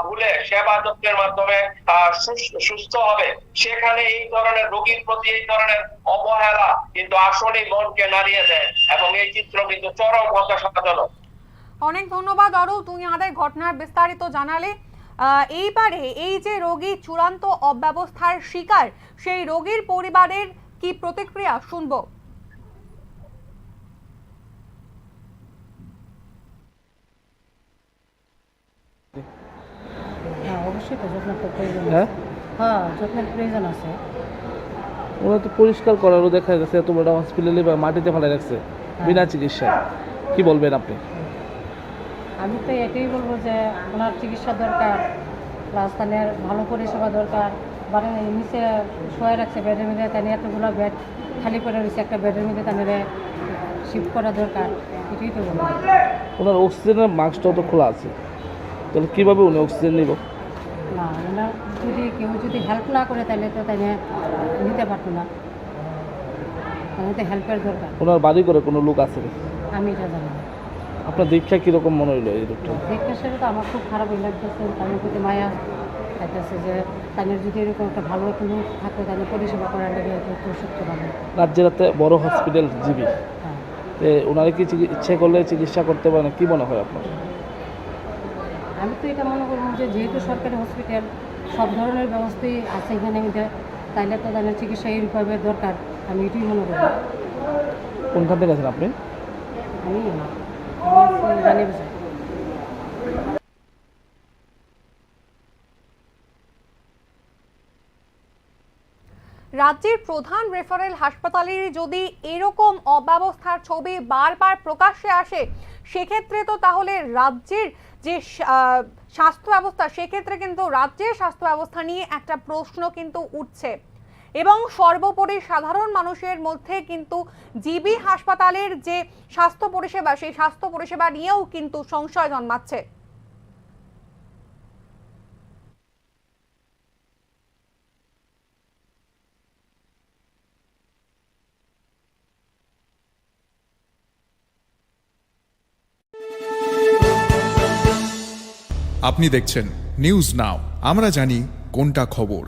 ভুলে সেবা যত্নের মাধ্যমে সুস্থ হবে, সেখানে এই ধরনের রোগীর প্রতি এই ধরনের অবহেলা কিন্তু আসলেই মনকে নাড়িয়ে দেয়, এবং এই চিত্র কিন্তু চরম হতাশাজনক। অনেক ধন্যবাদ অরূপ, তুমি আমাদের ঘটনার বিস্তারিত জানালে। এইবারে এই যে রোগী চূড়ান্ত অব্যবস্থার শিকার, সেই রোগীর পরিবারের কি প্রতিক্রিয়া শুনবো। অবশ্যই তো যত্নের তো প্রয়োজন আছে। হ্যাঁ, যত্নের প্রয়োজন আছে। ওরা তো পরিষ্কার করারও দেখা গেছে এত বড় হসপিটালে বা মাটিতে ফেলে রাখছে বিনা চিকিৎসায়। কি বলবেন আপনি? আমি তো এটাই বলবো যে ওনার চিকিৎসা দরকার, প্লাস তাদের ভালো পরিষেবা দরকার। মানে নিচে শোয়া রাখছে বেডের মধ্যে, তাই এতগুলো বেড খালি করে রয়েছে, একটা বেডের মধ্যে তাদের শিফট করা দরকার। এটাই তো বলবো। ওনার অক্সিজেনের মাস্কটাও তো খোলা আছে, তাহলে কীভাবে উনি অক্সিজেন নিব? না, ওনার যদি কেউ যদি হেল্প না করে তাহলে তো তাই নিতে পারতো না, তাহলে তো হেল্পের দরকার। ওনার বাড়ি করে কোনো লোক আছে? আমি এটা জানি না। আপনার দীক্ষা কীরকম মনে হইলো এই লোকটা? দীক্ষা সেটা তো আমার খুব খারাপই লাগতেছে, তাদের প্রতি মায়া লাগতেছে যে তাদের যদি এরকম একটা ভালো একটা লোক থাকে তাদের পরিষেবা করার লেগে একটু সত্যি পাবে। রাজ্যের হাতে বড় হসপিটাল জিবি, ওনারা কি ইচ্ছে করলে চিকিৎসা করতে পারে না, কী মনে হয় আপনার? আমি তো এটা মনে করবো যে যেহেতু সরকারি হসপিটাল সব ধরনের ব্যবস্থাই আছে এখানে, তাইলে তো তাদের চিকিৎসা এইভাবে দরকার, আমি এটাই মনে করি। কোনখান থেকে আছেন আপনি? আমি জানি। রাজ্যের প্রধান রেফারেল হাসপাতালের যদি এরকম অব্যবস্থার ছবি বারবার প্রকাশ্যে আসে, সেক্ষেত্রে তো তাহলে রাজ্যের যে স্বাস্থ্য ব্যবস্থা, সেক্ষেত্রে কিন্তু রাজ্যের স্বাস্থ্য ব্যবস্থা নিয়ে একটা প্রশ্ন কিন্তু উঠছে, এবং সর্বোপরি সাধারণ মানুষের মধ্যে কিন্তু জিবি হাসপাতালের যে স্বাস্থ্য পরিষেবা, সেই স্বাস্থ্য পরিষেবা নিয়েও কিন্তু সংশয় জন্মাচ্ছে। আপনি দেখছেন নিউজ নাও, আমরা জানি কোনটা খবর।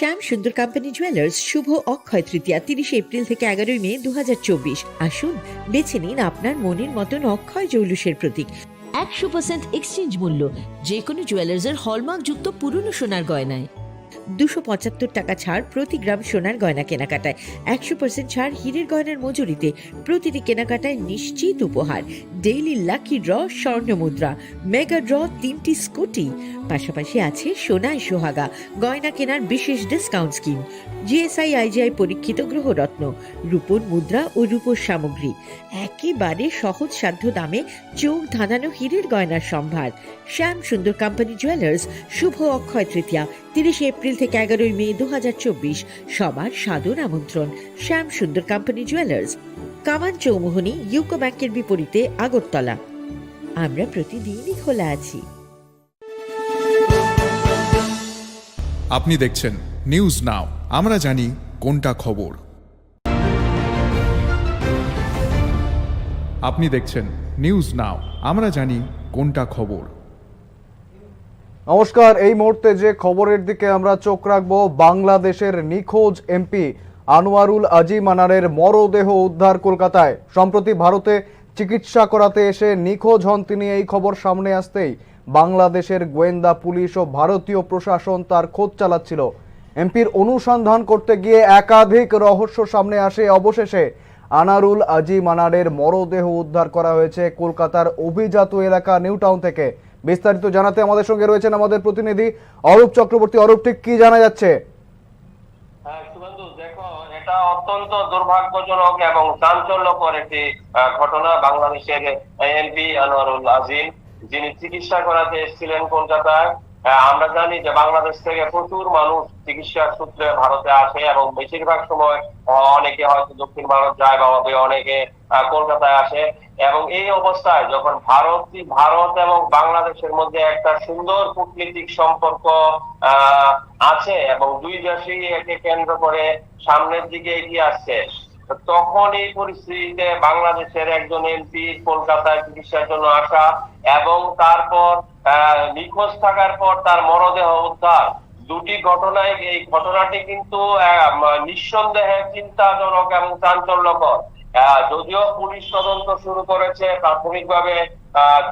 শ্যাম সুন্দর কোম্পানি জুয়েলার্স শুভ অক্ষয় তৃতীয়া 30 এপ্রিল থেকে 11 মে 2024। আসুন বেছে নিন আপনার মনের মতন অক্ষয় জৌলুসের প্রতীক। 100% এক্সচেঞ্জ মূল্য যে কোনো জুয়েলার্সের হলমার্কযুক্ত পুরনো সোনার গয়নায়। 275 টাকা ছাড় প্রতি গ্রাম সোনার গয়না কেনাকাটায়। 100% ছাড় হীরের গয়নার মজুরিতে। প্রতিটি কেনাকাটায় নিশ্চিত উপহার। ডেইলি লাকি ড্র স্বর্ণ মুদ্রা, মেগা ড্র 3টি স্কুটি। পাশাপাশি আছে সোনায় সোহাগা গয়না কেনার বিশেষ ডিসকাউন্ট স্কিম। জিএসআই আইজিআই পরীক্ষিত গ্রহরত্ন, রূপোর মুদ্রা ও রূপোর সামগ্রী। একেবারে সহজ সাধ্য দামে চোখ ধাঁধানো হীরের গয়নার সম্ভার। শ্যাম সুন্দর কোম্পানি জুয়েলার্স শুভ অক্ষয় তৃতীয়া 30 এপ্রিল থেকে 11 মে 2024। সবার সাদর আমন্ত্রণ। শ্যাম সুন্দর কোম্পানি জুয়েলার্স, কামান চৌমুহনী, ইউকো ব্যাংকের বিপরীতে, আগরতলা। আমরা প্রতিদিনই খোলা আছি। আপনি দেখছেন নিউজ নাও, আমরা জানি কোনটা খবর। আপনি দেখছেন নিউজ নাও, আমরা জানি কোনটা খবর। নমস্কার, এই মুহূর্তে যে খবরের দিকে আমরা চোখ রাখবো, বাংলাদেশের নিখোঁজ এমপি আনোয়ারুল আজিম আনারের মরদেহ উদ্ধার কলকাতায়। সম্প্রতি ভারতে চিকিৎসা করাতে এসে নিখোঁজ হন তিনি। এই খবর সামনে আসতেই বাংলাদেশের গোয়েন্দা পুলিশ ও ভারতীয় প্রশাসন তার খোঁজ চালাচ্ছিল। এমপির অনুসন্ধান করতে গিয়ে একাধিক রহস্য সামনে আসে। অবশেষে আনারুল আজিম আনারের মরদেহ উদ্ধার করা হয়েছে কলকাতার অভিজাত এলাকা নিউ টাউন থেকে। বিস্তারিত জানাতে আমাদের সঙ্গে রয়েছেন আমাদের প্রতিনিধি অরূপ চক্রবর্তী। অরূপ, ঠিক কি জানা যাচ্ছে? শুভেন্দু, দেখো, এটা অত্যন্ত দুর্ভাগ্যজনক এবং চাঞ্চল্যকর একটি ঘটনা। বাংলাদেশের এমপি আনোয়ারুল আজিম, যিনি চিকিৎসা করাতে এসেছিলেন কলকাতায়। আমরা জানি যে বাংলাদেশ থেকে প্রচুর মানুষ চিকিৎসার সূত্রে ভারতে আসে এবং বেশিরভাগ সময় অনেকে হয়তো দক্ষিণ ভারত যায় বা অনেকে কলকাতায় আসে। এবং এই অবস্থায় যখন ভারত এবং বাংলাদেশের মধ্যে একটা সুন্দর কূটনীতিক সম্পর্ক আছে এবং দুই দেশই একে কেন্দ্র করে সামনের দিকে এগিয়ে আসছে, তখন এই পরিস্থিতিতে বাংলাদেশের একজন এমপি কলকাতায় চিকিৎসার জন্য আসা এবং তারপর নিখোঁজ থাকার পর তার মরদেহ উদ্ধার, দুটি ঘটনায় এই ঘটনাটি কিন্তু নিঃসন্দেহে চিন্তাজনক এবং চাঞ্চল্যকর। যদিও পুলিশ তদন্ত শুরু করেছে, প্রাথমিকভাবে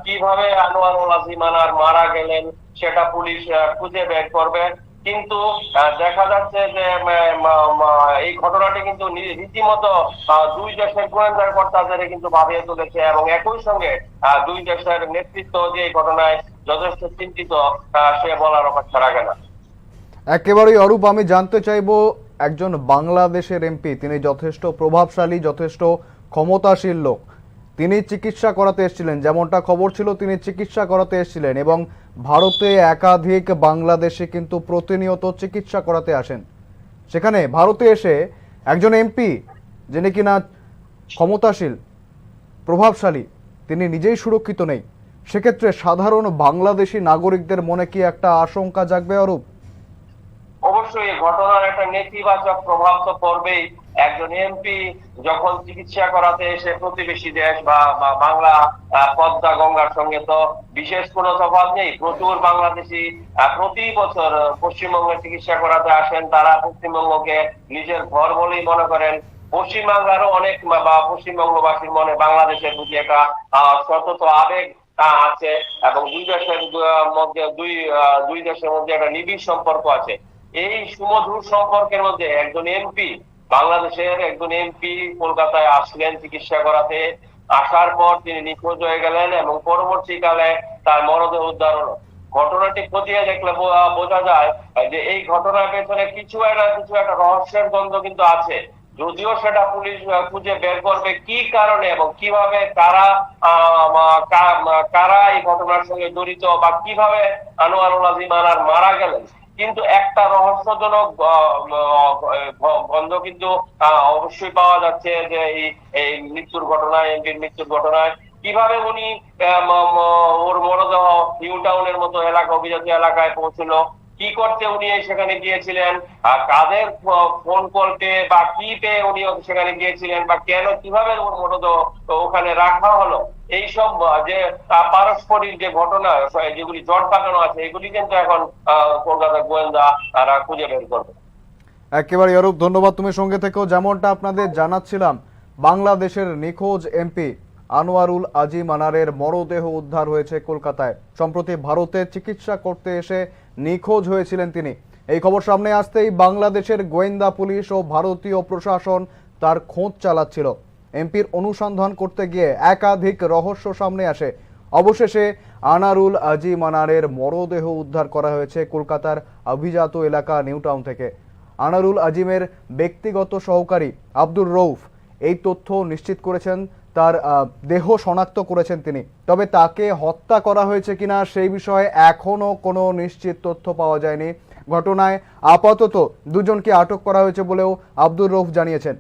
কিভাবে আনোয়ারুল আজিম আনার মারা গেলেন সেটা পুলিশ খুঁজে বের করবে। কিন্তু দেখা যাচ্ছে যে এই ঘটনাটি কিন্তু রীতিমতো দুই দেশের গোয়েন্দা কর্তাদের কিন্তু ভাবিয়ে তুলেছে এবং একই সঙ্গে দুই দেশের নেতৃত্ব যে এই ঘটনায় যথেষ্ট চিন্তিত, সে বলার অপেক্ষা রাখে না। একেবারেই অরূপ, আমি জানতে চাইবো, একজন বাংলাদেশের এমপি, তিনি যথেষ্ট প্রভাবশালী, যথেষ্ট ক্ষমতাশীল লোক। তিনি চিকিৎসা করাতে এসেছিলেন, যেমনটা খবর ছিল তিনি চিকিৎসা করাতে এসেছিলেন এবং ভারতে একাধিক বাংলাদেশি কিন্তু প্রতিনিয়ত চিকিৎসা করাতে আসেন। সেখানে ভারতে এসে একজন এমপি, যিনি কিনা ক্ষমতাশীল, প্রভাবশালী, তিনি নিজেই সুরক্ষিত নেই। সেক্ষেত্রে সাধারণ বাংলাদেশি নাগরিকদের মনে কি একটা আশঙ্কা জাগবে অরূপ? অবশ্যই এই ঘটনার একটা নেতিবাচক প্রভাব তো পড়বেই। একজন এমপি যখন চিকিৎসা করাতে এসে প্রতিবেশী দেশ বা বাংলা পদ্মা গঙ্গার সঙ্গে তো বিশেষ কোনো তফাৎ নেই। প্রচুর বাংলাদেশি প্রতি বছর পশ্চিমবঙ্গে চিকিৎসা করাতে আসেন। তারা পশ্চিমবঙ্গকে নিজের ঘর বলেই মনে করেন। পশ্চিমবাংলারও অনেক বা পশ্চিমবঙ্গবাসীর মনে বাংলাদেশের প্রতি একটা সতত আবেগ আছে এবং দুই দেশের মধ্যে একটা নিবিড় সম্পর্ক আছে। এই সুমধুর সম্পর্কের মধ্যে একজন এমপি, বাংলাদেশের একজন এমপি কলকাতায় আসলেন চিকিৎসা করাতে। আসার পর তিনি নিখোঁজ হয়ে গেলেন এবং পরবর্তীকালে তার মরদেহ উদ্ধার হলো। ঘটনাটি খতিয়ে দেখলে বোঝা যায় যে এই ঘটনার পেছনে কিছু একটা রহস্যের দ্বন্দ্ব কিন্তু আছে। যদিও সেটা পুলিশ খুঁজে বের করবে কি কারণে এবং কিভাবে কারা এই ঘটনার সঙ্গে জড়িত বা কিভাবে আনোয়ারুল আজিম আনার মারা গেলেন। কিন্তু একটা রহস্যজনক গন্ধ কিন্তু অবশ্যই পাওয়া যাচ্ছে যে এই মৃত্যুর ঘটনায়, এমপির মৃত্যুর ঘটনায় কিভাবে উনি ওর মরদেহ নিউ টাউনের মতো এলাকা, অভিজাত এলাকায় পৌঁছলো, কি করতে উনি সেখানে গিয়েছিলেন, কাদের ফোন কল পেয়ে বা কি পেয়ে উনি সেখানে গিয়েছিলেন বা কেন কিভাবে ওর মরদেহ ওখানে রাখা হলো, এইসব যে পারস্পরিক যে ঘটনা যেগুলি জট পাকানো আছে, এগুলি কিন্তু এখন কলকাতা গোয়েন্দা তারা খুঁজে বের করবে। একেবারে অরূপ, ধন্যবাদ তুমি সঙ্গে থেকেও। যেমনটা আপনাদের জানাচ্ছিলাম, বাংলাদেশের নিখোঁজ এমপি আনোয়ারুল আজিম আনারের মরদেহ উদ্ধার হয়েছে কলকাতায়। সম্প্রতি ভারতে চিকিৎসা করতে এসে নিখোঁজ হয়েছিলেন তিনি। এই খবর সামনে আসতেই বাংলাদেশের গোয়েন্দা পুলিশ ও ভারতীয় প্রশাসন তার খোঁজ চালাচ্ছিল। এমপির অনুসন্ধান করতে গিয়ে একাধিক রহস্য সামনে আসে। অবশেষে আনারুল আজিম আনারের মরদেহ উদ্ধার করা হয়েছে কলকাতার অভিজাত এলাকা নিউ টাউন থেকে। আনারুল আজিমের ব্যক্তিগত সহকারী আব্দুর রৌফ এই তথ্য নিশ্চিত করেছেন, তার দেহ শনাক্ত করেছেন তিনি। তবে তাকে হত্যা করা হয়েছে কিনা সেই বিষয়ে এখনো কোনো নিশ্চিত তথ্য পাওয়া যায়নি। ঘটনায় আপাতত দুজনকে আটক করা হয়েছে বলেও আব্দুর রৌফ জানিয়েছেন।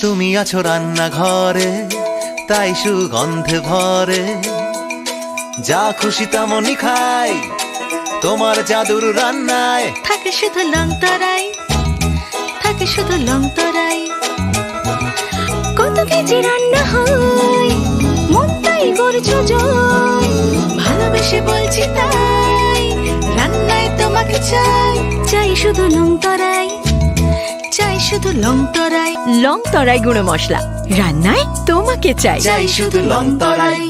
তুমি আছো রান্নাঘরে, তাই সুগন্ধে ভরে, যা খুশি তেমনই খাই, তোমার জাদুর রান্নায় থাকে শুধু লং তরাই, থাকে শুধু লং তরাই। কত কেজি রান্না হয়, মন তাই করছো জয়। ভালোবেসে বলছি তাই, রান্নায় তোমাকে চাই, চাই শুধু লং তরাই, চাই শুধু লং তরাই। লং তরাই গুঁড়ো মশলা, রান্নায় তোমাকে চাই, চাই শুধু লং তরাই।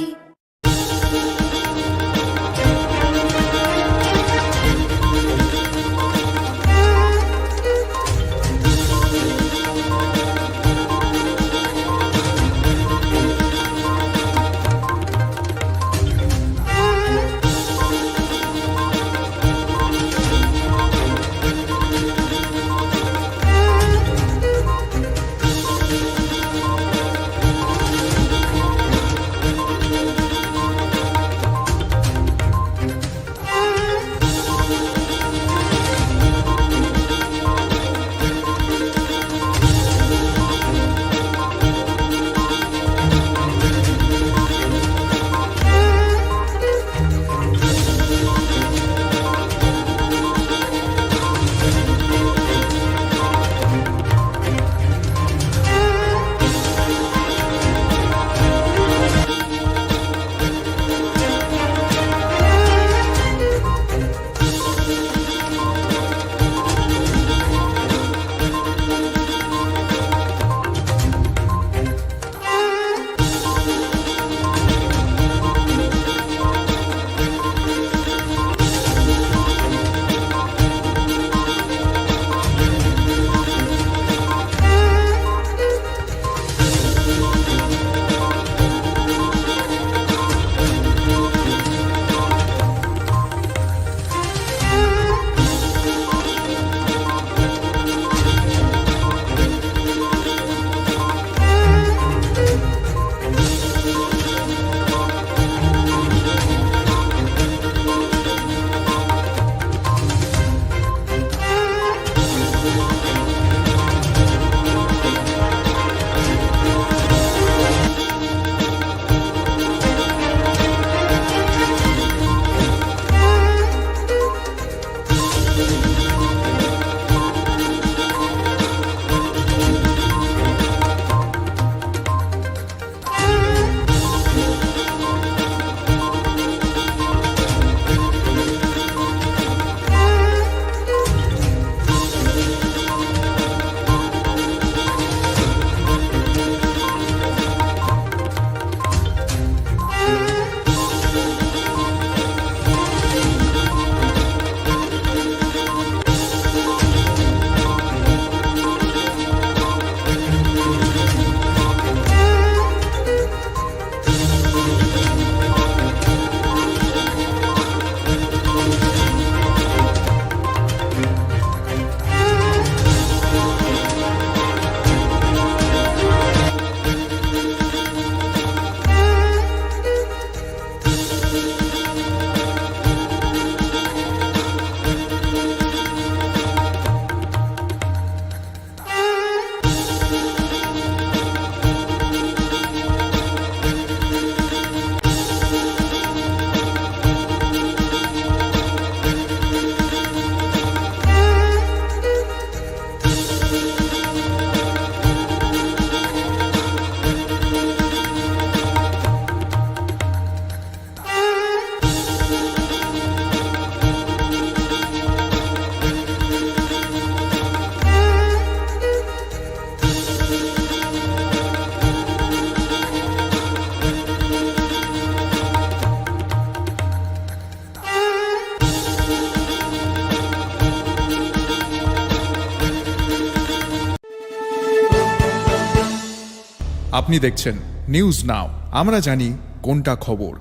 আপনি দেখছেন নিউজ নাও, আমরা জানি কোনটা খবর।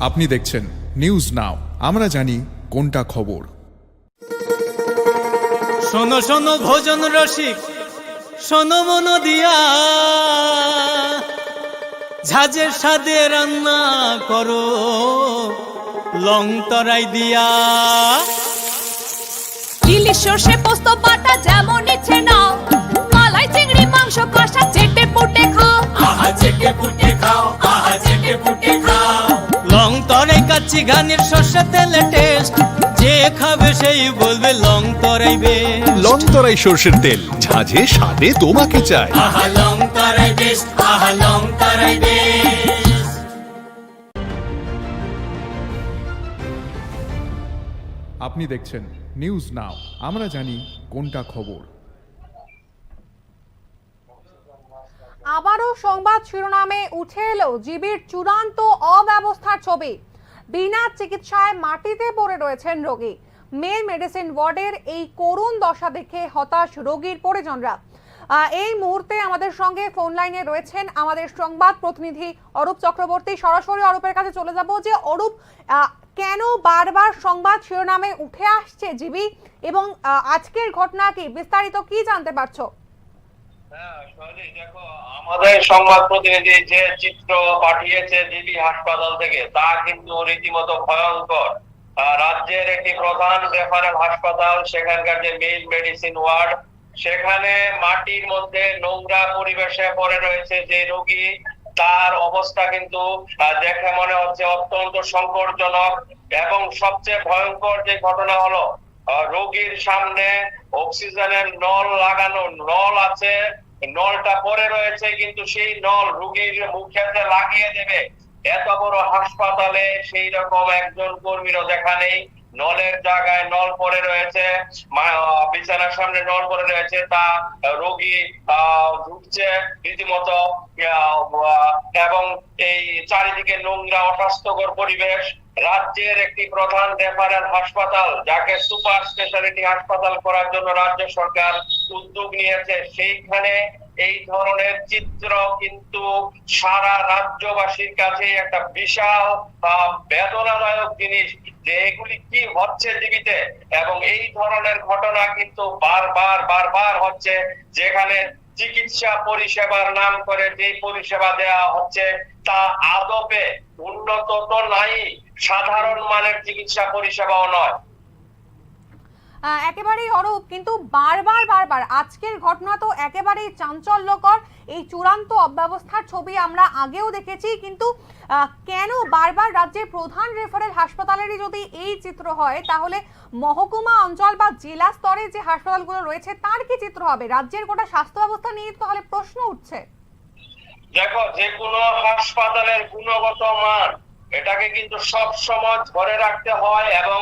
আপনি দেখছেন নিউজ নাও, আমরা জানি কোনটা খবর। শোনো শোনো ভোজন রসিক, শোনো মন দিয়া, ঝাঁঝের স্বাদে রান্না করো লং তরাই দিয়া। ইলিশ সর্ষে পোস্ত বাটা যেমন ইচ্ছে নাও, মালাই চিংড়ি মাংস কষা চেটে পুটে খাও। আহা চেটে পুটে খাও, আহা চেটে পুটে খাও। লং তরাই কাচ্চি ঘানির সর্ষে তেলে টেস্ট, যে খাবে সেই বলবে লং তরাই বেশ। লং তরাই সর্ষের তেল, ঝাঁঝে স্বাদে তোমাকে চাই। আহা লং তরাই বেশ, আহা লং তরাই বেশ। আপনি দেখছেন নিউজ নাও, আমরা জানি কোনটা খবর। আবারও সংবাদ শিরোনামে উঠে এলো জিবির চূড়ান্ত অব্যবস্থার ছবি। বিনা চিকিৎসায় মাটিতে পড়ে রয়েছেন রোগী। মেল মেডিসিন ওয়ার্ডের এই করুণ দশা দেখে হতাশ রোগীর পরিজনরা। এই মুহূর্তে আমাদের সঙ্গে ফোন লাইনে রয়েছেন আমাদের সংবাদ প্রতিনিধি অরূপ চক্রবর্তী। সরাসরি অরূপের কাছে চলে যাব যে অরূপ, কেন বারবার সংবাদ শিরোনামে উঠে আসছে জিবি এবং আজকের ঘটনা কি, বিস্তারিত কি জানতে পারছো? দেখো, আমাদের সংবাদ প্রতিনিধি যে চিত্র পাঠিয়েছে জিবি হাসপাতাল থেকে তা কিন্তু রীতিমতো ভয়ঙ্কর। রাজ্যের একটি প্রধান রেফারেল হাসপাতাল, সেখানকার যে মেইন মেডিসিন ওয়ার্ড, সেখানে মাটির মধ্যে নোংরা পরিবেশে পড়ে রয়েছে যে রোগী, তার অবস্থা কিন্তু দেখে মনে হচ্ছে অত্যন্ত সংকটজনক। এবং সবচেয়ে ভয়ঙ্কর যে ঘটনা হলো, রোগীর সামনে অক্সিজেনের নল লাগানো, নল আছে, নলটা পড়ে রয়েছে, কিন্তু সেই নল রোগীর মুখে লাগিয়ে দেবে এত বড় হাসপাতালে সেই রকম একজন কর্মীরও দেখা নেই। নলের জায়গায় নল পড়ে রয়েছে, বিছানার সামনে নল পড়ে রয়েছে, তা রোগী ঢুকছে রীতিমতো। এবং এই চারিদিকে নোংরা অস্বাস্থ্যকর পরিবেশ। রাজ্যের একটি প্রধান রেফারেল হাসপাতাল, যাকে সুপার স্পেশালিটি হাসপাতাল করার জন্য রাজ্য সরকার উদ্যোগ নিয়েছে, সেইখানে এই ধরনের চিত্র কিন্তু সারা রাজ্যবাসীর কাছে একটা বিশাল বেদনাদায়ক জিনিস যে এগুলি কি হচ্ছে জীবিতে। এবং এই ধরনের ঘটনা কিন্তু বারবার হচ্ছে, যেখানে চিকিৎসা পরিষেবার নাম করে যে পরিষেবা দেওয়া হচ্ছে তা আদপে উন্নত তো নাই, সাধারণ মানের চিকিৎসা পরিষেবাও নয়। একেবারেই অরূপ, কিন্তু বারবার আজকের ঘটনা তো একেবারেই চাঞ্চল্যকর। এই চূড়ান্ত অব্যবস্থার ছবি আমরা আগেও দেখেছি, কিন্তু কেন বারবার রাজ্যের প্রধান রেফারেল হাসপাতালেরই যদি এই চিত্র হয়, তাহলে মহকুমা অঞ্চল বা জেলা স্তরে যে হাসপাতালগুলো রয়েছে তার কি চিত্র হবে? রাজ্যের গোটা স্বাস্থ্য ব্যবস্থা নিয়ে তাহলে প্রশ্ন উঠছে। দেখো, যে কোনো হাসপাতালের গুণগত মান এটাকে কিন্তু সব সময় ধরে রাখতে হয়, এবং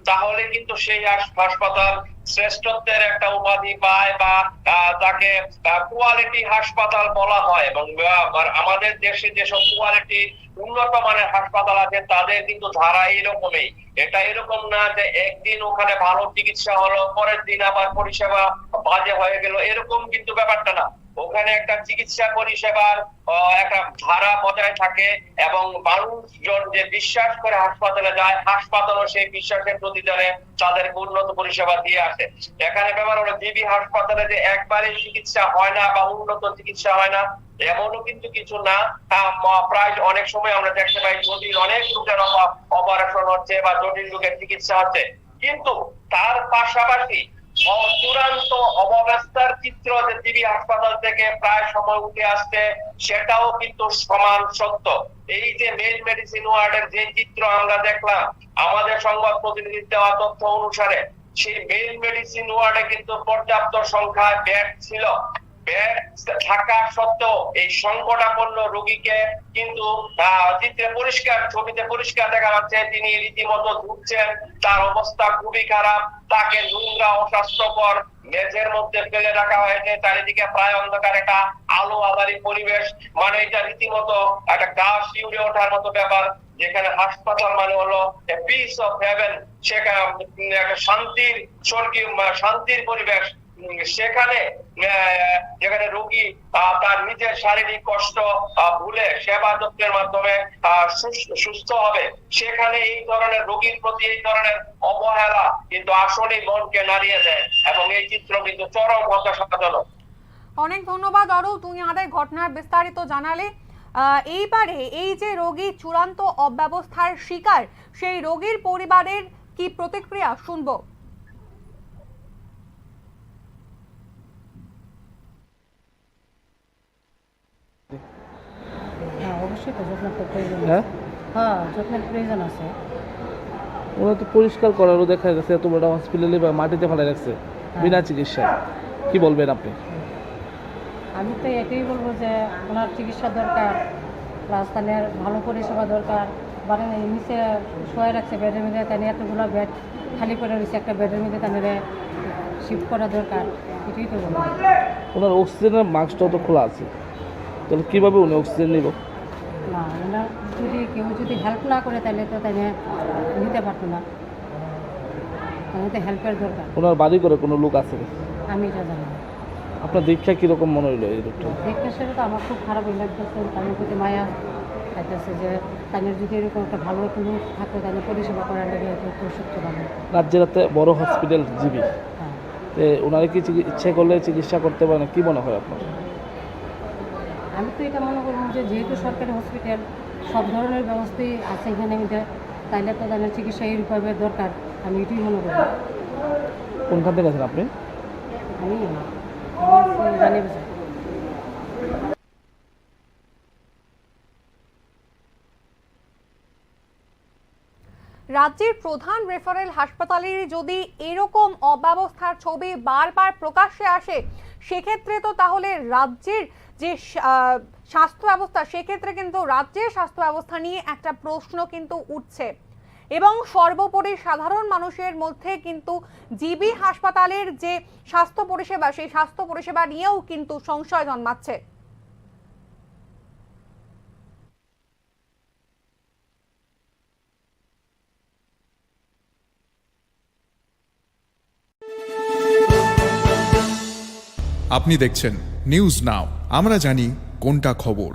তাহলে কিন্তু সেই হাসপাতাল শ্রেষ্ঠত্বের একটা উপাধি পায় বা তাকে কোয়ালিটি হাসপাতাল বলা হয়। এবং আমাদের দেশে যেসব কোয়ালিটি উন্নত মানের হাসপাতাল আছে তাদের কিন্তু ধারা এরকমই। এটা এরকম না যে একদিন ওখানে ভালো চিকিৎসা হলো, পরের দিন আবার পরিষেবা বাজে হয়ে গেল, এরকম কিন্তু ব্যাপারটা না। ওখানে একটা চিকিৎসা পরিষেবার একটা ধারা বজায় থাকে, এবং মানুষজন যে বিশ্বাস করে হাসপাতালে যায়, হাসপাতালও সেই বিশ্বাসের প্রতিদানে তাদেরকে উন্নত পরিষেবা দিয়ে আসে। এখানে ব্যাপার হলো, জিবি হাসপাতালে যে একবারে চিকিৎসা হয় না বা উন্নত চিকিৎসা হয় না এমনও কিন্তু কিছু না। প্রায় অনেক সময় আমরা দেখতে পাই জটিল অনেক রোগের অপারেশন হচ্ছে বা জটিল রোগের চিকিৎসা হচ্ছে, কিন্তু তার পাশাপাশি চূড়ান্ত অব্যবস্থার চিত্র যে জিবি হাসপাতাল থেকে প্রায় সময় উঠে আসছে সেটাও কিন্তু সমান সত্য। এই যে মেইন মেডিসিন ওয়ার্ডের যে চিত্র আমরা দেখলাম, আমাদের সংবাদ প্রতিনিধির দেওয়া তথ্য অনুসারে সেই মেইন মেডিসিন ওয়ার্ডে কিন্তু পর্যাপ্ত সংখ্যায় বেড ছিল। বেড থাকা সত্ত্বেও এই সংকটাপন্ন রোগীকে কিন্তু চিত্রে পরিষ্কার, ছবিতে পরিষ্কার দেখা যাচ্ছে তিনি রীতিমতো ধুঁকছেন, তার অবস্থা খুবই খারাপ, তাকে নোংরা অস্বাস্থ্যকর মেঝের মধ্যে ফেলে রাখা হয়েছে, চারিদিকে প্রায় অন্ধকার, একটা আলো আধারী পরিবেশ। মানে এটা রীতিমতো একটা গা শিউরে ওঠার মতো ব্যাপার, যেখানে হাসপাতাল মানে হলো পিস অফ হেভেন, সেখানে একটা শান্তির স্বর্গীয় শান্তির পরিবেশ। সেখানে যেখানে রোগী তার নিজের শারীরিক কষ্ট ভুলে সেবা যত্নের মাধ্যমে সুস্থ হবে, সেখানে এই ধরনের রোগীর প্রতি এই ধরনের অবহেলা কিন্তু আসলেই মনকে নাড়িয়ে দেয়, এবং এই চিত্র কিন্তু চরম হতাশাজনক। অনেক ধন্যবাদ অরূপ, তুমি আমাদের ঘটনার বিস্তারিত জানালে। এইবারে এই যে রোগী চূড়ান্ত অব্যবস্থার শিকার, সেই রোগীর পরিবারের কি প্রতিক্রিয়া শুনবো। অবশ্যই তো যত্নের তো প্রয়োজন। হ্যাঁ, যত্নের প্রয়োজন আছে। ওরা তো পরিষ্কার করারও দেখা গেছে এত বড় হসপিটালে বা মাটিতে ফেলে রাখছে বিনা চিকিৎসায়। কি বলবেন আপনি? আমি তো এটাই বলবো যে ওনার চিকিৎসা দরকার, প্লাস তাদের ভালো পরিষেবা দরকার। বাড়ি নিচে শোয়া রাখছে বেডের মধ্যে, তাই এতগুলো বেড খালি করে রয়েছে, একটা বেডের মধ্যে তাদের শিফট করা দরকার, এটাই তো বলবো। ওনার অক্সিজেনের মাস্কটাও তো খোলা আছে, তাহলে কীভাবে উনি অক্সিজেন নিব? না ওনার কেউ যদি হেল্প না করে তাহলে তো তাই নিতে পারতো না, তাহলে তো হেল্পের দরকার। ওনার বাড়ি করে কোনো লোক আছে? আমি এটা জানি না। আপনার দীক্ষা কীরকম মনে হইলো এই লোকটা? দেখতে সেটা তো আমার খুব খারাপ লাগতেছে, তাদের প্রতি মায়া লাগতেছে যে তাদের যদি এরকম একটা ভালো একটা লোক থাকতো তাদের পরিষেবা করার লাগে একটু সত্যি ভালো। রাজ্যের হাতে বড় হসপিটাল জিবি, হ্যাঁ ওনারা কি ইচ্ছে করলে চিকিৎসা করতে পারে না, কী মনে হয় আপনার? আমি তো এটা মনে করবো যে যেহেতু সরকারি হসপিটাল সব ধরনের ব্যবস্থাই আছে এখানে, তাইলে তো তাদের চিকিৎসা এইভাবে দরকার, আমি এটাই মনে করি। কোনখান থেকে আছেন আপনি? আমি জানি বুঝি। রাজ্যের প্রধান রেফারেল হাসপাতালের যদি এরকম অব্যবস্থার ছবি বারবার প্রকাশ্যে আসে, সেক্ষেত্রে তো তাহলে রাজ্যের যে স্বাস্থ্য ব্যবস্থা, সেক্ষেত্রে কিন্তু রাজ্যের স্বাস্থ্য ব্যবস্থা নিয়ে একটা প্রশ্ন কিন্তু উঠছে এবং সর্বোপরি সাধারণ মানুষের মধ্যে কিন্তু জিবি হাসপাতালের যে স্বাস্থ্য পরিষেবা, সেই স্বাস্থ্য পরিষেবা নিয়েও কিন্তু সংশয় জন্মাচ্ছে। আপনি দেখছেন নিউজ নাও, আমরা জানি কোনটা খবর।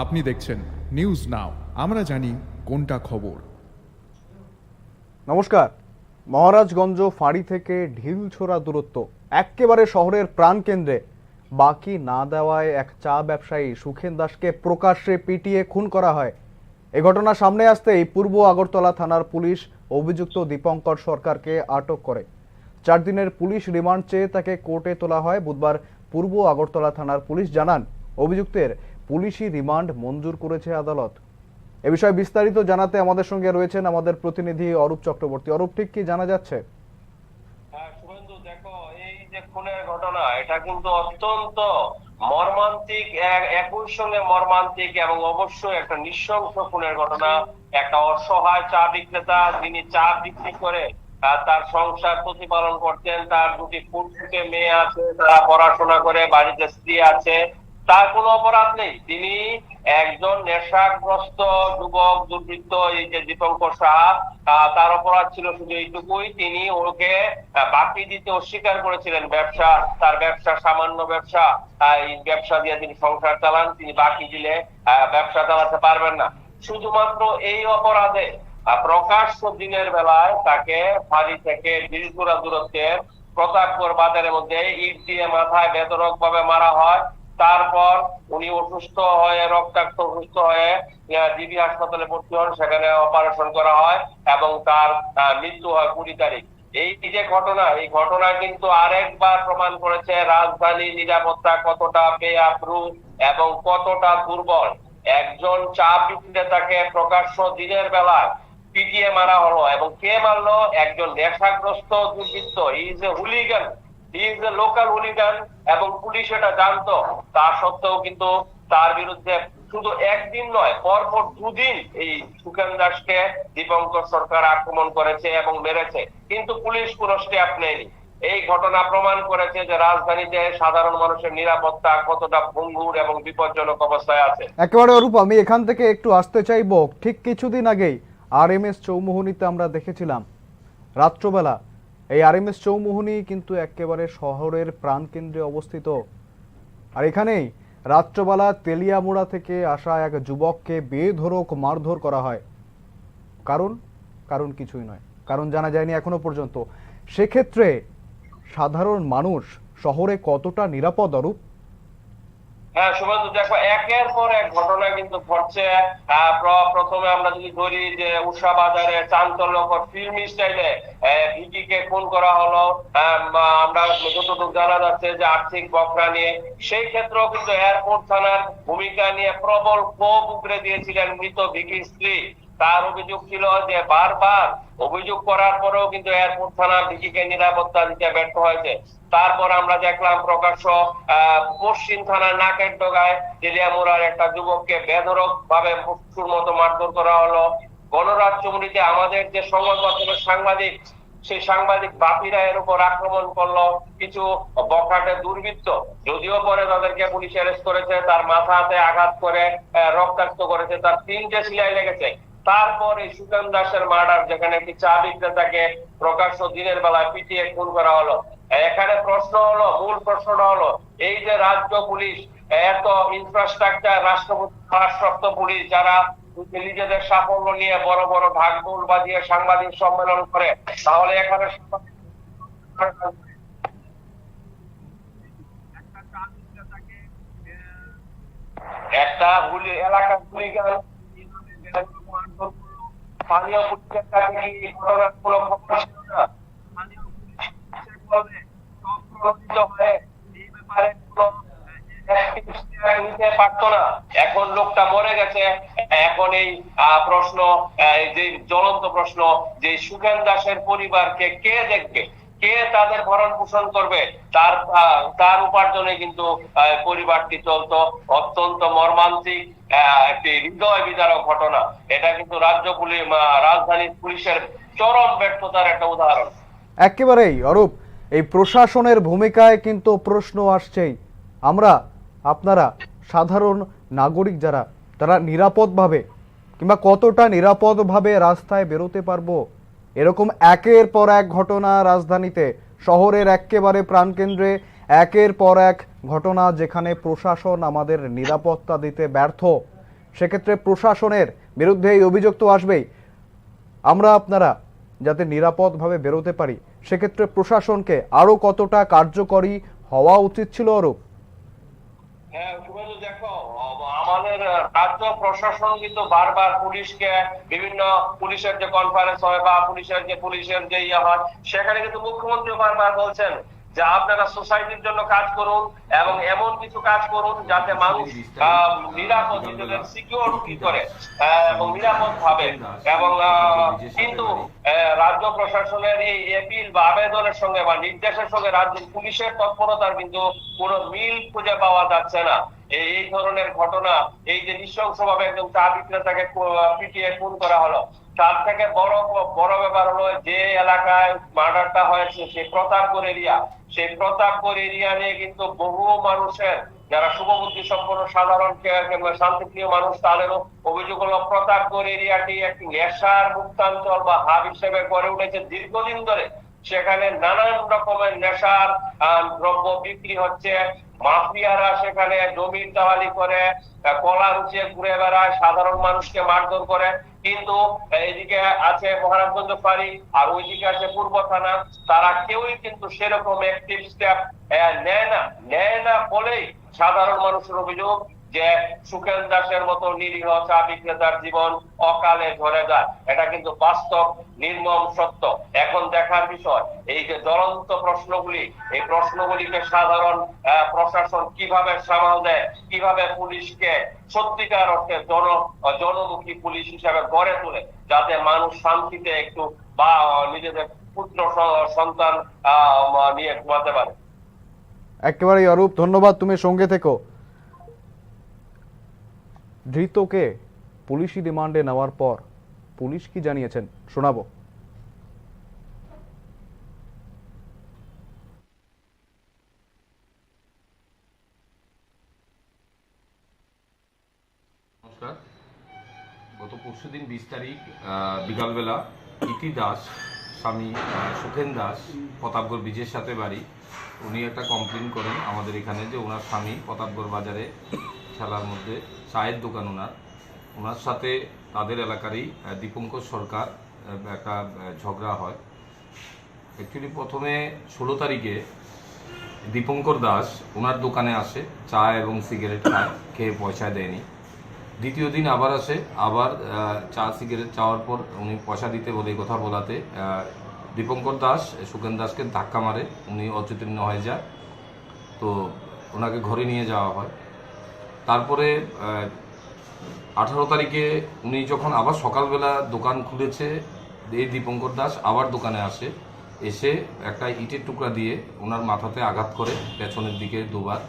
আপনি দেখছেন নিউজ নাও, আমরা জানি কোনটা খবর। নমস্কার। মহারাজগঞ্জ ফাঁড়ি থেকে ঢিলছোড়া দূরত্ব, একেবারে শহরের প্রাণকেন্দ্রে। বাকি না দেওয়ায় এক চা ব্যবসায়ী সুখেন দাসকে প্রকাশ্যে পিটিয়ে খুন করা হয়। এ ঘটনা সামনে আসতেই পূর্ব আগরতলা থানার পুলিশ অভিযুক্ত দীপঙ্কর সরকারকে আটক করে। 4 দিনের পুলিশ রিমান্ড চেয়ে তাকে কোর্টে তোলা হয়। বুধবার পূর্ব আগরতলা থানার পুলিশ জানান, অভিযুক্তের পুলিশি রিমান্ড মঞ্জুর করেছে আদালত। এ বিষয়ে বিস্তারিত জানাতে আমাদের সঙ্গে রয়েছেন আমাদের প্রতিনিধি অরূপ চক্রবর্তী। অরূপ, ঠিক কি জানা যাচ্ছে? শুভেন্দু, দেখো এই যে খুনের ঘটনা, এটা কিন্তু অত্যন্ত মর্মান্তিক, একই সঙ্গে মর্মান্তিক এবং অবশ্যই একটা নৃশংস খুনের ঘটনা। একটা অসহায় চা বিক্রেতা, যিনি চা বিক্রি করে তার সংসার প্রতিপালন করতেন, তার 2টি ফুটফুটে মেয়ে আছে, তারা পড়াশোনা করে, বাড়িতে স্ত্রী আছে, তার কোনো অপরাধ নেই। তিনি একজন নেশাগ্রস্ত যুবক দুর্বৃত্ত, এই যে দীপঙ্কর সাহা, তার অপরাধ ছিল শুধু এইটুকুই, তিনি ওকে বাকি দিতে অস্বীকার করেছিলেন। তার ব্যবসা সামান্য ব্যবসা, এই ব্যবসা দিয়ে তিনি সংসার চালান, তিনি বাকি দিলে ব্যবসা চালাতে পারবেন না। শুধুমাত্র এই অপরাধে প্রকাশ্য দিনের বেলায় তাকে ফাঁড়ি থেকে ঢিলছোড়া দূরত্বের প্রতাপগড় বাজারের মধ্যে ইট দিয়ে মাথায় বেধড়ক ভাবে মারা হয়। তারপর উনি অসুস্থ হয়ে, রক্তাক্ত অসুস্থ হয়ে জিবি হাসপাতালে ভর্তি হন, সেখানে অপারেশন করা হয় এবং তার মৃত্যু হয় 20 তারিখ। এই যে ঘটনা, এই ঘটনা কিন্তু আরেকবার প্রমাণ করেছে রাজধানী নিরাপত্তা কতটা বেআব্রু এবং কতটা দুর্বল। একজন চা বিক্রেতাকে প্রকাশ্য দিনের বেলায় পিটিয়ে মারা হলো, এবং কে মারলো? একজন নেশাগ্রস্ত দুর্বৃত্ত। He is a hooligan, he is a local hooligan, এবং পুলিশ এটা জানতো। তা সত্ত্বেও কিন্তু তার বিরুদ্ধে শুধু একদিন নয়, পরপর দুদিন এই সুখেন দাসকে দীপঙ্কর সরকার আক্রমণ করেছে এবং মেরেছে, কিন্তু পুলিশ কোনো স্টেপ নেয়নি। এই ঘটনা প্রমাণ করেছে যে রাজধানীতে সাধারণ মানুষের নিরাপত্তা কতটা ভঙ্গুর এবং বিপজ্জনক অবস্থায় আছে। একেবারে অরূপ, আমি এখান থেকে একটু আসতে চাইবো, ঠিক কিছুদিন আগেই RMS চৌমুহনীতে আমরা দেখেছিলাম রাত্রবেলা, এই RMS চৌমুহনী কিন্তু একেবারে শহরের প্রাণকেন্দ্রে অবস্থিত, আর এখানেই রাত্রবেলা তেলিয়ামুড়া থেকে আসা এক যুবককে বেধড়ক মারধর করা হয়। কারণ কিছুই নয়, কারণ জানা যায়নি এখনো পর্যন্ত। সেক্ষেত্রে সাধারণ মানুষ শহরে কতটা নিরাপদ অরূপ? হ্যাঁ শুভেন্দু, দেখো একের পর এক ঘটনা কিন্তু ঘটছে। প্রথমে আমরা যদি ধরি যে উষা বাজারে চাঞ্চল্যকর ফিল্মি স্টাইলে ভিকিকে খুন করা হলো। আমরা যতটুকু জানা যাচ্ছে যে আর্থিক বকরা নিয়ে, সেই ক্ষেত্রেও কিন্তু এয়ারপোর্ট থানার ভূমিকা নিয়ে প্রবল ক্ষোভ উগরে দিয়েছিলেন মৃত ভিকির স্ত্রী। তার অভিযোগ ছিল যে বারবার অভিযোগ করার পরেও কিন্তু এয়ারপোর্ট থানা ভিকিকে নিরাপত্তা দিতে ব্যর্থ হয়েছে। তারপর আমরা দেখলাম প্রকাশ্য পশ্চিম থানার নাকের ডগায় তেলিয়ামুড়ার একটা যুবককে বেধড়ক ভাবে মৃত্যুর মতো মারধর করা হলো। গণরাজ্যমুড়িতে আমাদের যে সংবাদ মাধ্যমের সাংবাদিক, সেই সাংবাদিক বাপিরা এর উপর আক্রমণ করলো কিছু বখাটে দুর্বৃত্ত। যদিও পরে তাদেরকে পুলিশ অ্যারেস্ট করেছে, তার মাথাতে আঘাত করে রক্তাক্ত করেছে, তার 3টে সেলাই লেগেছে। তারপর এই সুখেন দাসের মার্ডার, যেখানে একটি চা বিক্রেতাকে প্রকাশ্য দিনের বেলায় পিটিয়ে খুন করা হলো। এখানে মূল প্রশ্নটা হলো, এই যে রাজ্য পুলিশ এত ইনফ্রাস্ট্রাকচার, রাষ্ট্রপ্রাপ্ত পুলিশ যারা নিজেদের সাফল্য নিয়ে বড় বড় ঢাকঢোল বাজিয়ে সাংবাদিক সম্মেলন করে, তাহলে এখানে একটা এলাকার হুলিগান স্থানীয় পুলিশের কাছে কি ঘটনার কোনো খবর ছিল না? স্থানীয় নিতে পারতো না। এখন লোকটা মরে গেছে। এখন এই প্রশ্ন, যে জ্বলন্ত প্রশ্ন, যে সুখেন দাসের পরিবারকে কে দেখবে, কে তাদের ভরণ পোষণ করবে, তার উপার্জনে কিন্তু পরিবারটি চলতো। অত্যন্ত মর্মান্তিক একটি হৃদয় বিদারক ঘটনা। এটা কিন্তু রাজধানীর পুলিশের চরম ব্যর্থতার একটা উদাহরণ। একেবারেই অরূপ, এই প্রশাসনের ভূমিকায় কিন্তু প্রশ্ন আসছেই। আপনারা সাধারণ নাগরিক যারা, তারা নিরাপদভাবে কিংবা কতটা নিরাপদভাবে রাস্তায় বেরোতে পারবো? এরকম একের পর এক ঘটনা রাজধানীতে, শহরের একেবারে প্রাণকেন্দ্রে একের পর এক ঘটনা, যেখানে প্রশাসন আমাদের নিরাপত্তা দিতে ব্যর্থ। সেক্ষেত্রে প্রশাসনের বিরুদ্ধে এই অভিযোগ তো আসবেই। আপনারা যাতে নিরাপদভাবে বেরোতে পারি, সেক্ষেত্রে প্রশাসনকে আরো কতটা কার্যকরী হওয়া উচিত ছিল অরূপ? হ্যাঁ শুভেন্দু, দেখো আমাদের রাজ্য প্রশাসন কিন্তু বারবার পুলিশকে, বিভিন্ন পুলিশের যে কনফারেন্স হয় বা পুলিশের যে ইয়ে হয়, সেখানে কিন্তু মুখ্যমন্ত্রী বারবার বলছেন যে আপনারা সোসাইটির জন্য কাজ করুন এবং এমন কিছু কাজ করুন যাতে মানুষ নিরাপদ, নিজেদের সিকিউরিটি করে এবং নিরাপদ ভাবে। এবং কিন্তু রাজ্য প্রশাসনের এই এপিল বা আবেদনের সঙ্গে বা নির্দেশের সঙ্গে রাজ্য পুলিশের তৎপরতার কিন্তু কোনো মিল খুঁজে পাওয়া যাচ্ছে না। এই ধরনের ঘটনা, এই যে নৃশংসভাবে একদম চা বিক্রেতাকে পিটিয়ে খুন করা হলো, তার থেকে বড় ব্যাপার হলো যে এলাকায় মার্ডারটা হয়েছে সেই প্রতাপগড় এরিয়া। সেই প্রতাপগড় এরিয়া নিয়ে কিন্তু বহু মানুষের, যারা শুভবুদ্ধি সম্পন্ন সাধারণ শান্তিপ্রিয় মানুষ, তাদেরও অভিযোগ হলো প্রতাপগড় এরিয়াটি একটি নেশার মুক্তাঞ্চল বা হাব হিসেবে গড়ে উঠেছে দীর্ঘদিন ধরে। সেখানে নানান রকমের নেশার দ্রব্য বিক্রি হচ্ছে। মাফিয়ারা সেখানে জমির দালালি করে, কলা রুচিয়ে ঘুরে বেড়ায়, সাধারণ মানুষকে মারধর করে। কিন্তু এদিকে আছে মহারাজগঞ্জ ফাঁড়ি আর ওইদিকে আছে পূর্ব থানা, তারা কেউই কিন্তু সেরকম অ্যাক্টিভ স্টেপ নেয় না বলেই সাধারণ মানুষের অভিযোগ যে সুখেন দাসের মতো নিরীহ চা বিক্রেতার জীবন অকালে ঝরে যায়। এটা কিন্তু বাস্তব নির্মম সত্য। এখন দেখার বিষয় এই যে জ্বলন্ত প্রশ্নগুলি, এই প্রশ্নগুলিকে সাধারণ প্রশাসন কিভাবে সামাল দেয়, কিভাবে পুলিশকে সত্যিকার অর্থে জনমুখী পুলিশ হিসাবে গড়ে তোলে, যাতে মানুষ শান্তিতে একটু বা নিজেদের পুত্র সন্তান নিয়ে ঘুমাতে পারে। একেবারেই অরূপ, ধন্যবাদ, তুমি সঙ্গে থেকো। ধৃতকে পুলিশি রিমান্ডে নেওয়ার পর পুলিশ কি জানিয়েছেন শোনাবো। নমস্কার। গত পরশুদিন 20 তারিখ বিকালবেলা ইতি দাস, স্বামী সুখেন দাস, প্রতাপগড় ব্রিজের সাথে বাড়ি, উনি একটা কমপ্লেন করেন আমাদের এখানে যে ওনার স্বামী প্রতাপগড় বাজারে ঠেলার মধ্যে চায়ের দোকান ওনার সাথে তাদের এলাকারই দীপঙ্কর সরকার একটা ঝগড়া হয়। অ্যাকচুয়ালি প্রথমে 16 তারিখে দীপঙ্কর দাস ওনার দোকানে আসে, চা এবং সিগারেট খায়, খেয়ে পয়সা দেয়নি। দ্বিতীয় দিন আবার আসে, আবার চা সিগারেট চাওয়ার পর উনি পয়সা দিতে বলে কথা বলাতে দীপঙ্কর দাস সুখেন দাসকে ধাক্কা মারে, উনি অচেতন্য হয়ে যায়। তো ওনাকে ঘরে নিয়ে যাওয়া হয়। তারপরে 18 তারিখে উনি যখন আবার সকালবেলা দোকান খুলেছে, এই দীপঙ্কর দাস আবার দোকানে আসে, এসে একটা ইটের টুকরা দিয়ে ওনার মাথাতে আঘাত করে পেছনের দিকে দুবার।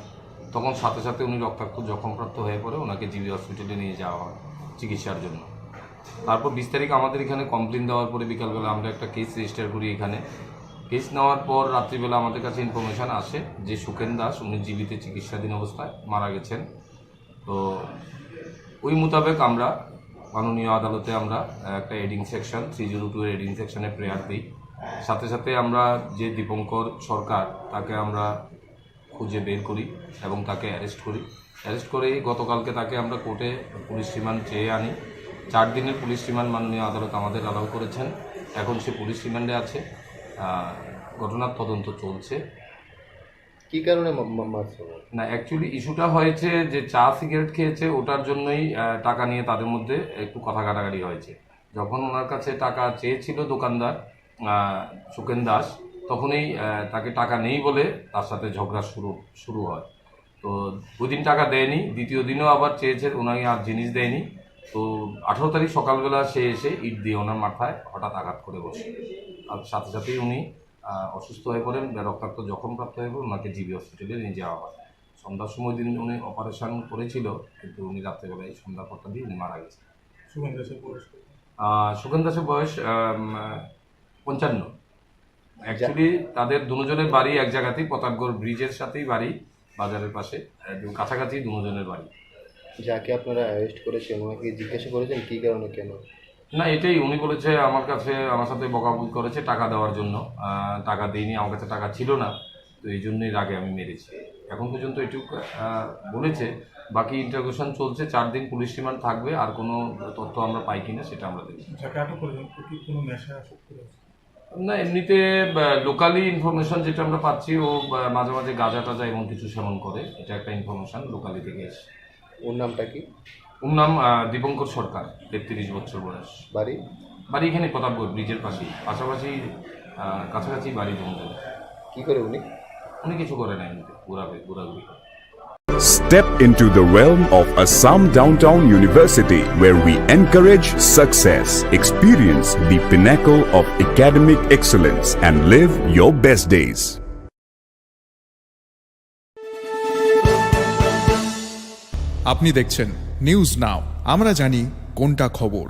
তখন সাথে সাথে উনি রক্তাক্ত জখমপ্রাপ্ত হয়ে পড়ে, ওনাকে জিবি হসপিটালে নিয়ে যাওয়া হয় চিকিৎসার জন্য। তারপর 20 তারিখ আমাদের এখানে কমপ্লেন দেওয়ার পরে বিকালবেলা আমরা একটা কেস রেজিস্টার করি। এখানে কেস নেওয়ার পর রাত্রিবেলা আমাদের কাছে ইনফরমেশান আসে যে সুখেন দাস উনি জীবিতে চিকিৎসাধীন অবস্থায় মারা গেছেন। তো ওই মোতাবেক আমরা মাননীয় আদালতে আমরা একটা এডিং সেকশন 302 এডিং সেকশনে প্রেয়ার দিই। সাথে সাথে আমরা যে দীপঙ্কর সরকার তাকে আমরা খুঁজে বের করি এবং তাকে অ্যারেস্ট করি। অ্যারেস্ট করে গতকালকে তাকে আমরা কোর্টে পুলিশ রিমান্ড চেয়ে আনি। 4 দিনের পুলিশ রিমান্ড মাননীয় আদালত আমাদের অ্যালাউ করেছেন। এখন সে পুলিশ রিমান্ডে আছে, ঘটনার তদন্ত চলছে। কি কারণে না, অ্যাকচুয়ালি ইস্যুটা হয়েছে যে চা সিগারেট খেয়েছে, ওটার জন্যই টাকা নিয়ে তাদের মধ্যে একটু কথা কাটাকাটি হয়েছে। যখন ওনার কাছে টাকা চেয়েছিল দোকানদার সুখেন দাস, তখনই তাকে টাকা নেই বলে তার সাথে ঝগড়া শুরু হয়। তো দুদিন টাকা দেয়নি, দ্বিতীয় দিনও আবার চেয়েছে, ওনাকে আর জিনিস দেয়নি। তো 18 তারিখ সকালবেলা সে এসে ইট দিয়ে ওনার মাথায় হঠাৎ আঘাত করে বসে, আর সাথে সাথেই উনি অসুস্থ হয়ে পড়েন, রক্তাক্ত জখমপ্রাপ্ত হয়ে পড়ে, ওনাকে জিবি হসপিটালে নিয়ে যাওয়া হয়। সন্ধ্যার সময় দিন উনি অপারেশন করেছিল, কিন্তু উনি রাত্রেবেলায় সন্ধ্যার পরটা দিয়ে উনি মারা গেছেন। সুখেন দাসের বয়স 55। অ্যাকচুয়ালি তাদের দুজনের বাড়ি এক জায়গাতেই, প্রতাপগড় ব্রিজের সাথেই বাড়ি, বাজারের পাশে, কাছাকাছি দুজনের বাড়ি। যাকে আপনারা অ্যারেস্ট করেছেন ওনাকে জিজ্ঞাসা করেছেন কি কারণে, কেন? না, এটাই উনি বলেছে আমার সাথে বকাবকি করেছে টাকা দেওয়ার জন্য। টাকা দিইনি, আমার কাছে টাকা ছিল না, তো এই জন্যই রাগে আমি মেরেছি। এখন পর্যন্ত এটুকু বলেছে, বাকি ইন্টারোগেশন চলছে। 4 দিন পুলিশ রিমান্ড থাকবে, আর কোনো তথ্য আমরা পাই কিনা সেটা আমরা দেখি। না, এমনিতে লোকালি ইনফরমেশন যেটা আমরা পাচ্ছি, ও মাঝে মাঝে গাঁজা টাজা এমন কিছু সেবন করে, এটা একটা ইনফরমেশন লোকালি থেকে এসে। ওর নামটা কি? ওর নাম দীপঙ্কর সরকার, 33 বছর বয়স। বাড়ি এখানে প্রতাপগড় ব্রিজের পাশেই, পাশাপাশি কাছাকাছি বাড়ি জমজম। কি করে উনি? উনি কিছু করে না, এমনিতে ঘোরাঘুরি। Step into the realm of Assam Downtown University, where we encourage success. Experience the pinnacle of academic excellence and live your best days. আপনি দেখছেন নিউজ নাও, আমরা জানি কোনটা খবর।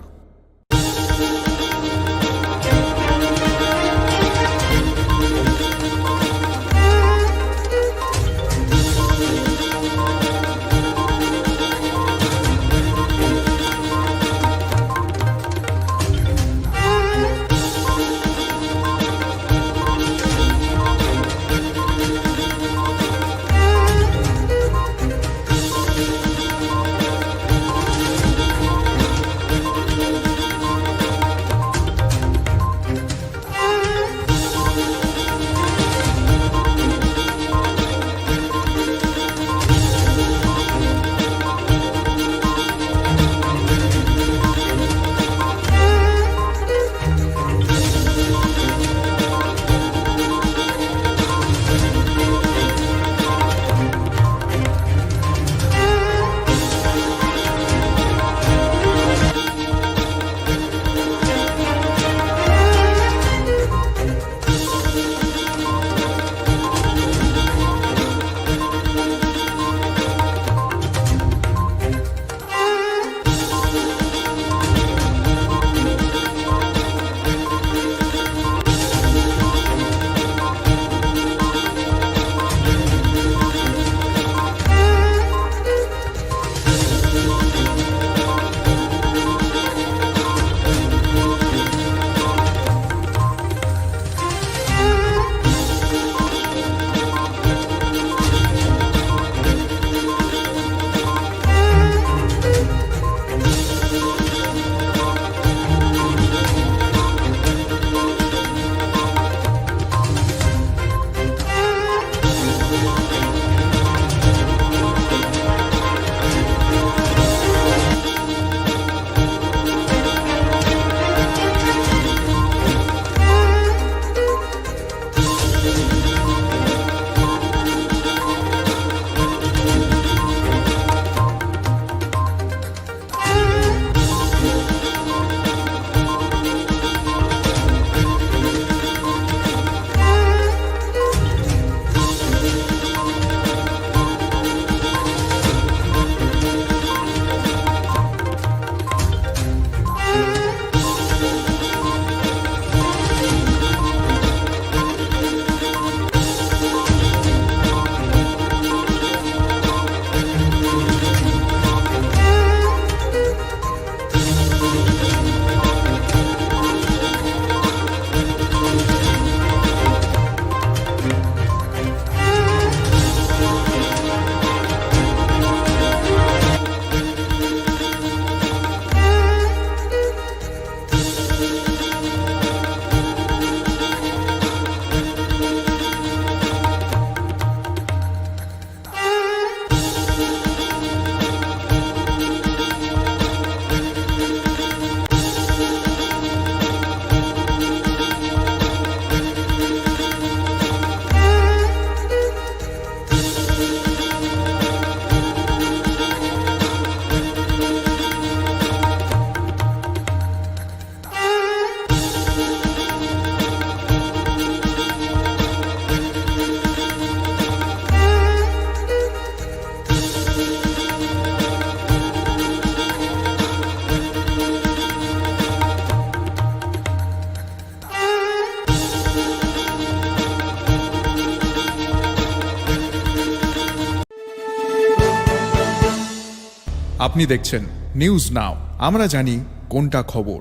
আপনি দেখছেন নিউজ নাও, আমরা জানি কোনটা খবর।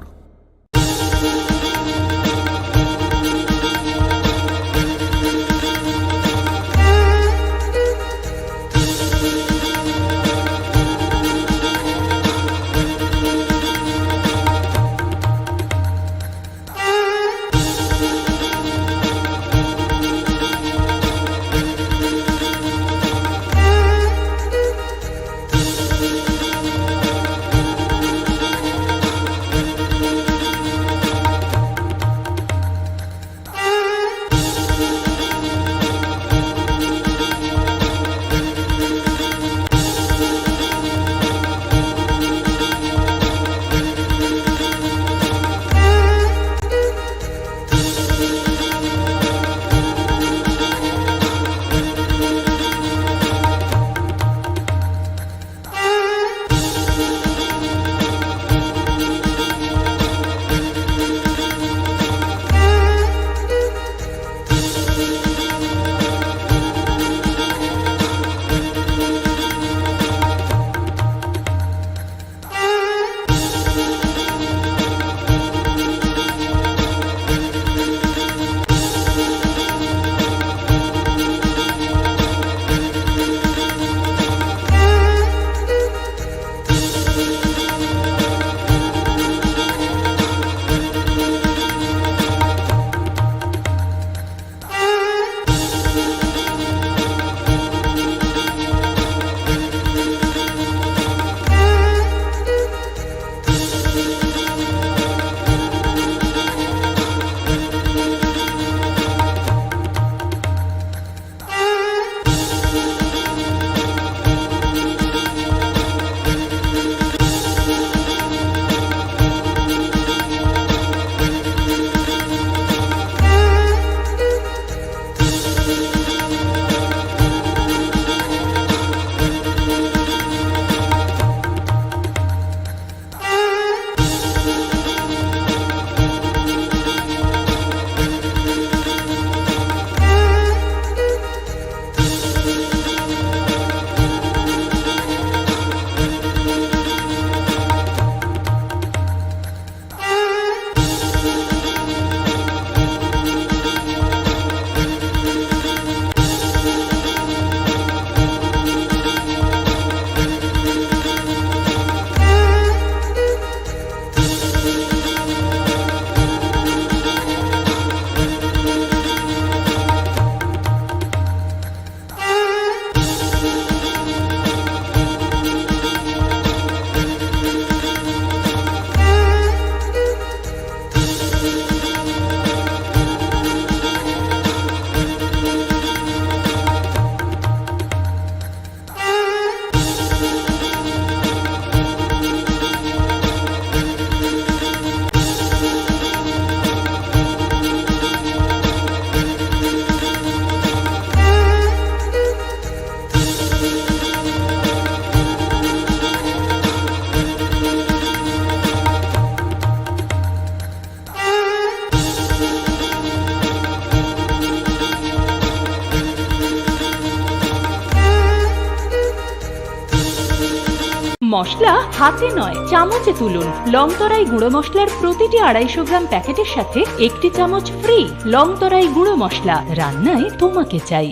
মশলা হাতে নয় চামচে তুলুন। লংতরাই গুঁড়ো মশলার প্রতিটি 250 গ্রাম প্যাকেটের সাথে 1টি চামচ ফ্রি। লংতরাই গুঁড়ো মশলা, রান্নায় তোমাকে চাই।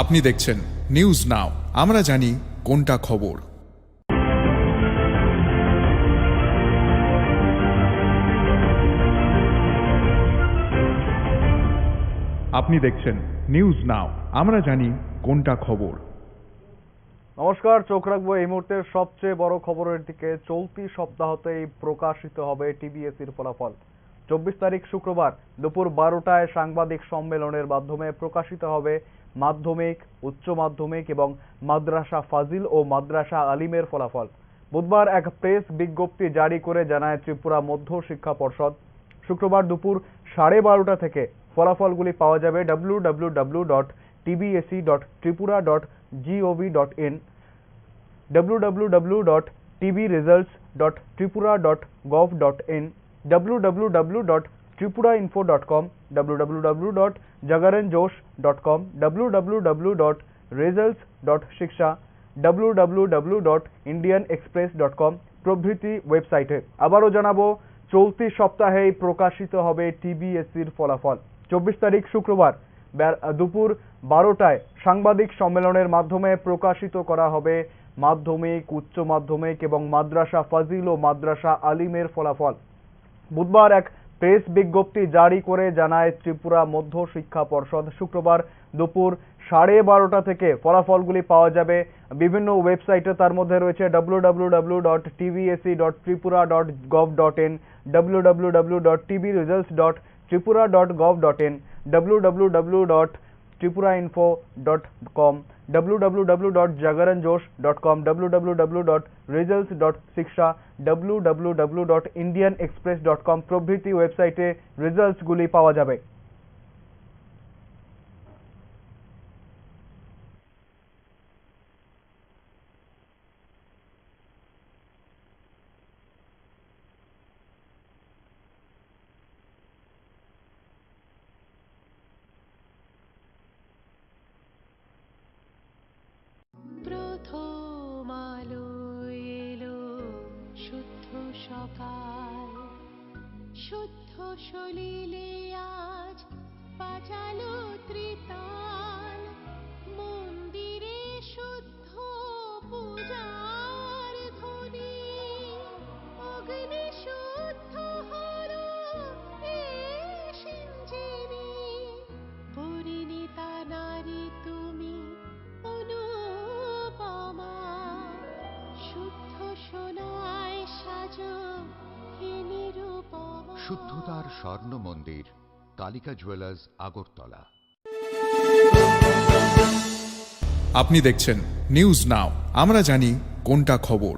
আপনি দেখছেন নিউজ নাও, আমরা জানি কোনটা খবর। আপনি দেখছেন নিউজ নাও, আমরা জানি কোনটা খবর। নমস্কার, চোখ রাখবো এই মুহূর্তের সবচেয়ে বড় খবরের দিকে। চলতি সপ্তাহতেই প্রকাশিত হবে টিবিএসসির ফলাফল। 24 তারিখ শুক্রবার দুপুর 12টায় সাংবাদিক সম্মেলনের মাধ্যমে প্রকাশিত হবে মাধ্যমিক, উচ্চ মাধ্যমিক এবং মাদ্রাসা ফাজিল ও মাদ্রাসা আলিমের ফলাফল। বুধবার এক প্রেস বিজ্ঞপ্তি জারি করে জানায় ত্রিপুরা মধ্য শিক্ষা পর্ষদ। শুক্রবার দুপুর 12:30 থেকে ফলাফলগুলি পাওয়া যাবে www.tbsc.tripura.gov.in, www.tbresults.tripura.gov.in, www.tripurainfo.com, www.jagaranjosh.com, www.results.shiksha, www.indianexpress.com প্রভৃতি ওয়েবসাইটে। আবারও জানাবো, চলতি সপ্তাহেই প্রকাশিত হবে টিবিএসসির ফলাফল। 24 তারিখ শুক্রবার দুপুর 12টায় সাংবাদিক সম্মেলনের মাধ্যমে প্রকাশিত করা হবে মাধ্যমিক, উচ্চ মাধ্যমিক এবং মাদ্রাসা ফাজিল ও মাদ্রাসা আলিমের ফলাফল। বুধবার এক প্রেস বিজ্ঞপ্তি জারি করে জানায় ত্রিপুরা মধ্য শিক্ষা পর্ষদ, শুক্রবার দুপুর 12:30 থেকে ফলাফলগুলি পাওয়া যাবে বিভিন্ন ওয়েবসাইটে। তার মধ্যে রয়েছে www.tvsc.tripura.gov.in, www.tbresults.tripura.gov.in, www.tripurainfo.com, www.jagaranjosh.com, www.results.shiksha, www.indianexpress.com প্রভৃতি ওয়েবসাইটে রেজাল্টসগুলি পাওয়া যাবে। প্রথম আলো এলো শুদ্ধ সকাল, শুদ্ধ সলিলে আজ বাজালো ত্রিতাল, মন্দিরে শুদ্ধ পূজার ধ্বনি, অগ্নি শুদ্ধ হর এ সিঞ্জিনী, পরিণীতা নারী তুমি অনুপমা, শুদ্ধ সোনায় সাজো হে নিরুপমা। শুদ্ধতার স্বর্ণ মন্দির, কালিকা জুয়েলার্স, আগরতলা। আপনি দেখছেন নিউজ নাও, আমরা জানি কোনটা খবর।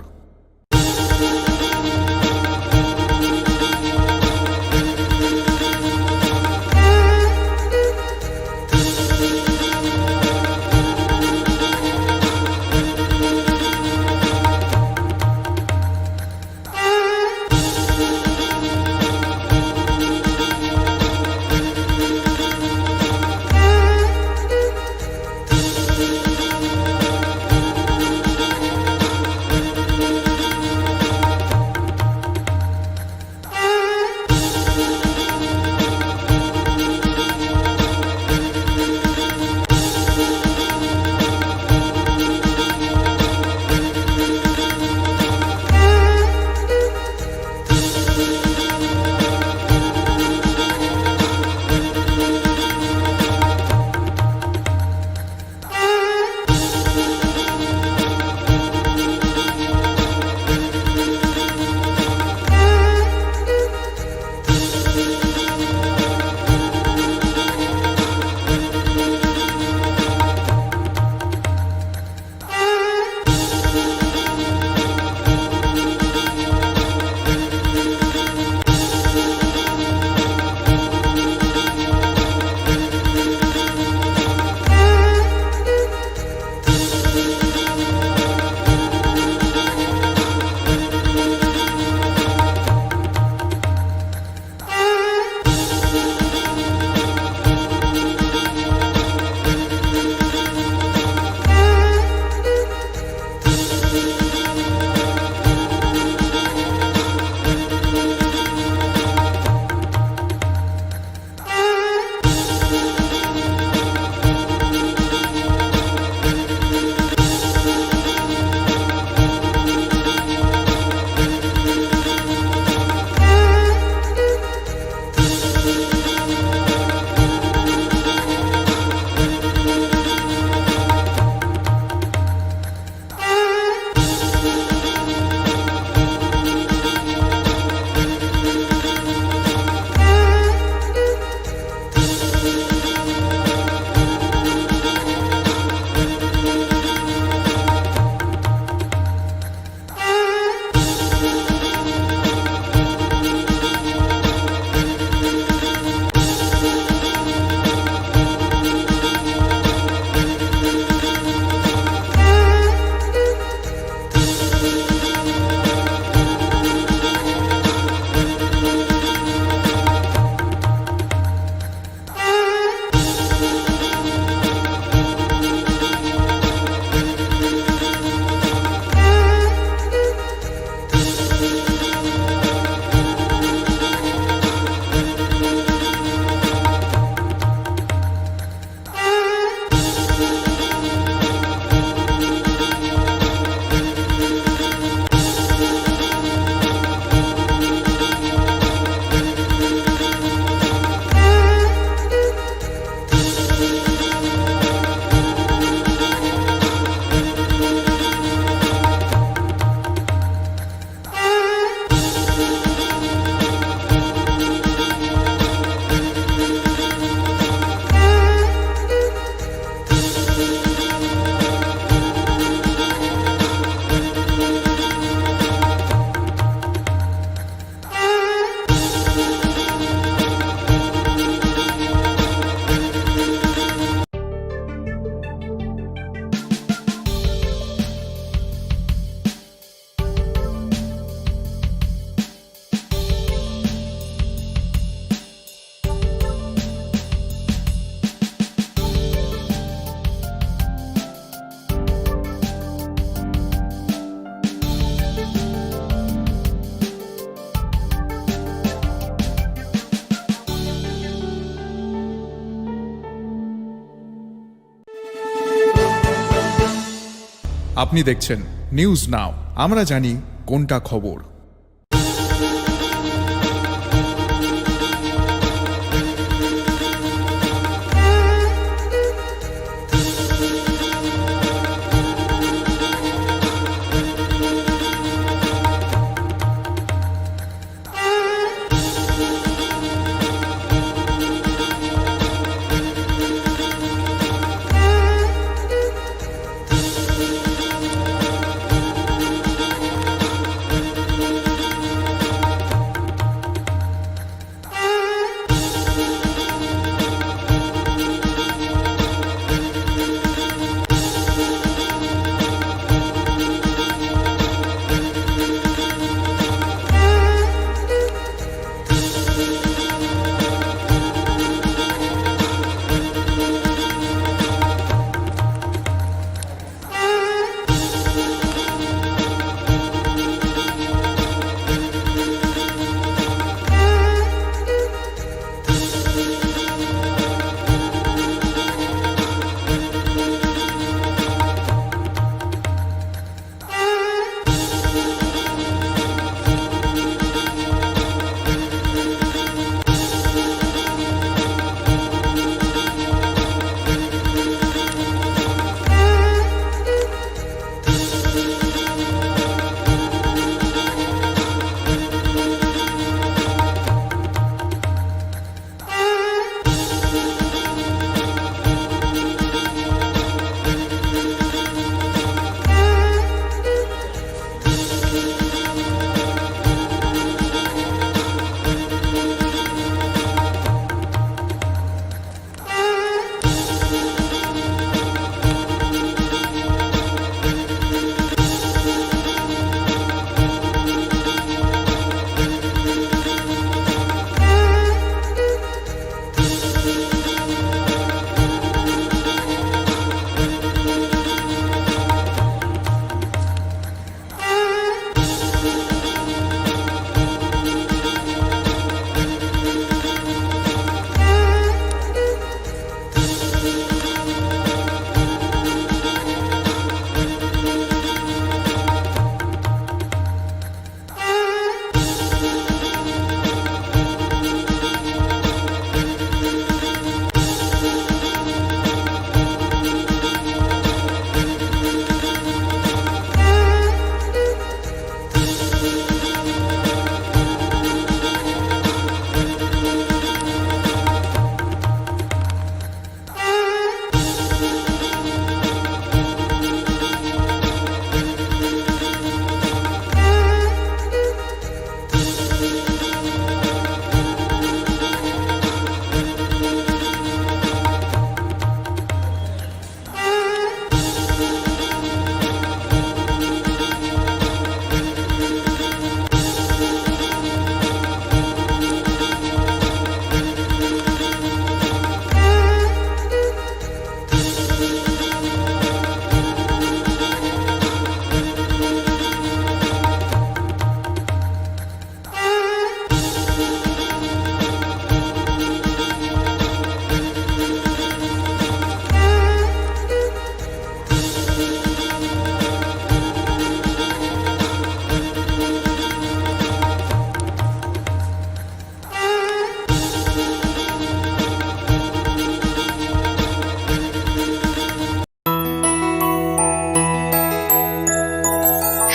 আপনি দেখছেন নিউজ নাও, আমরা জানি কোনটা খবর।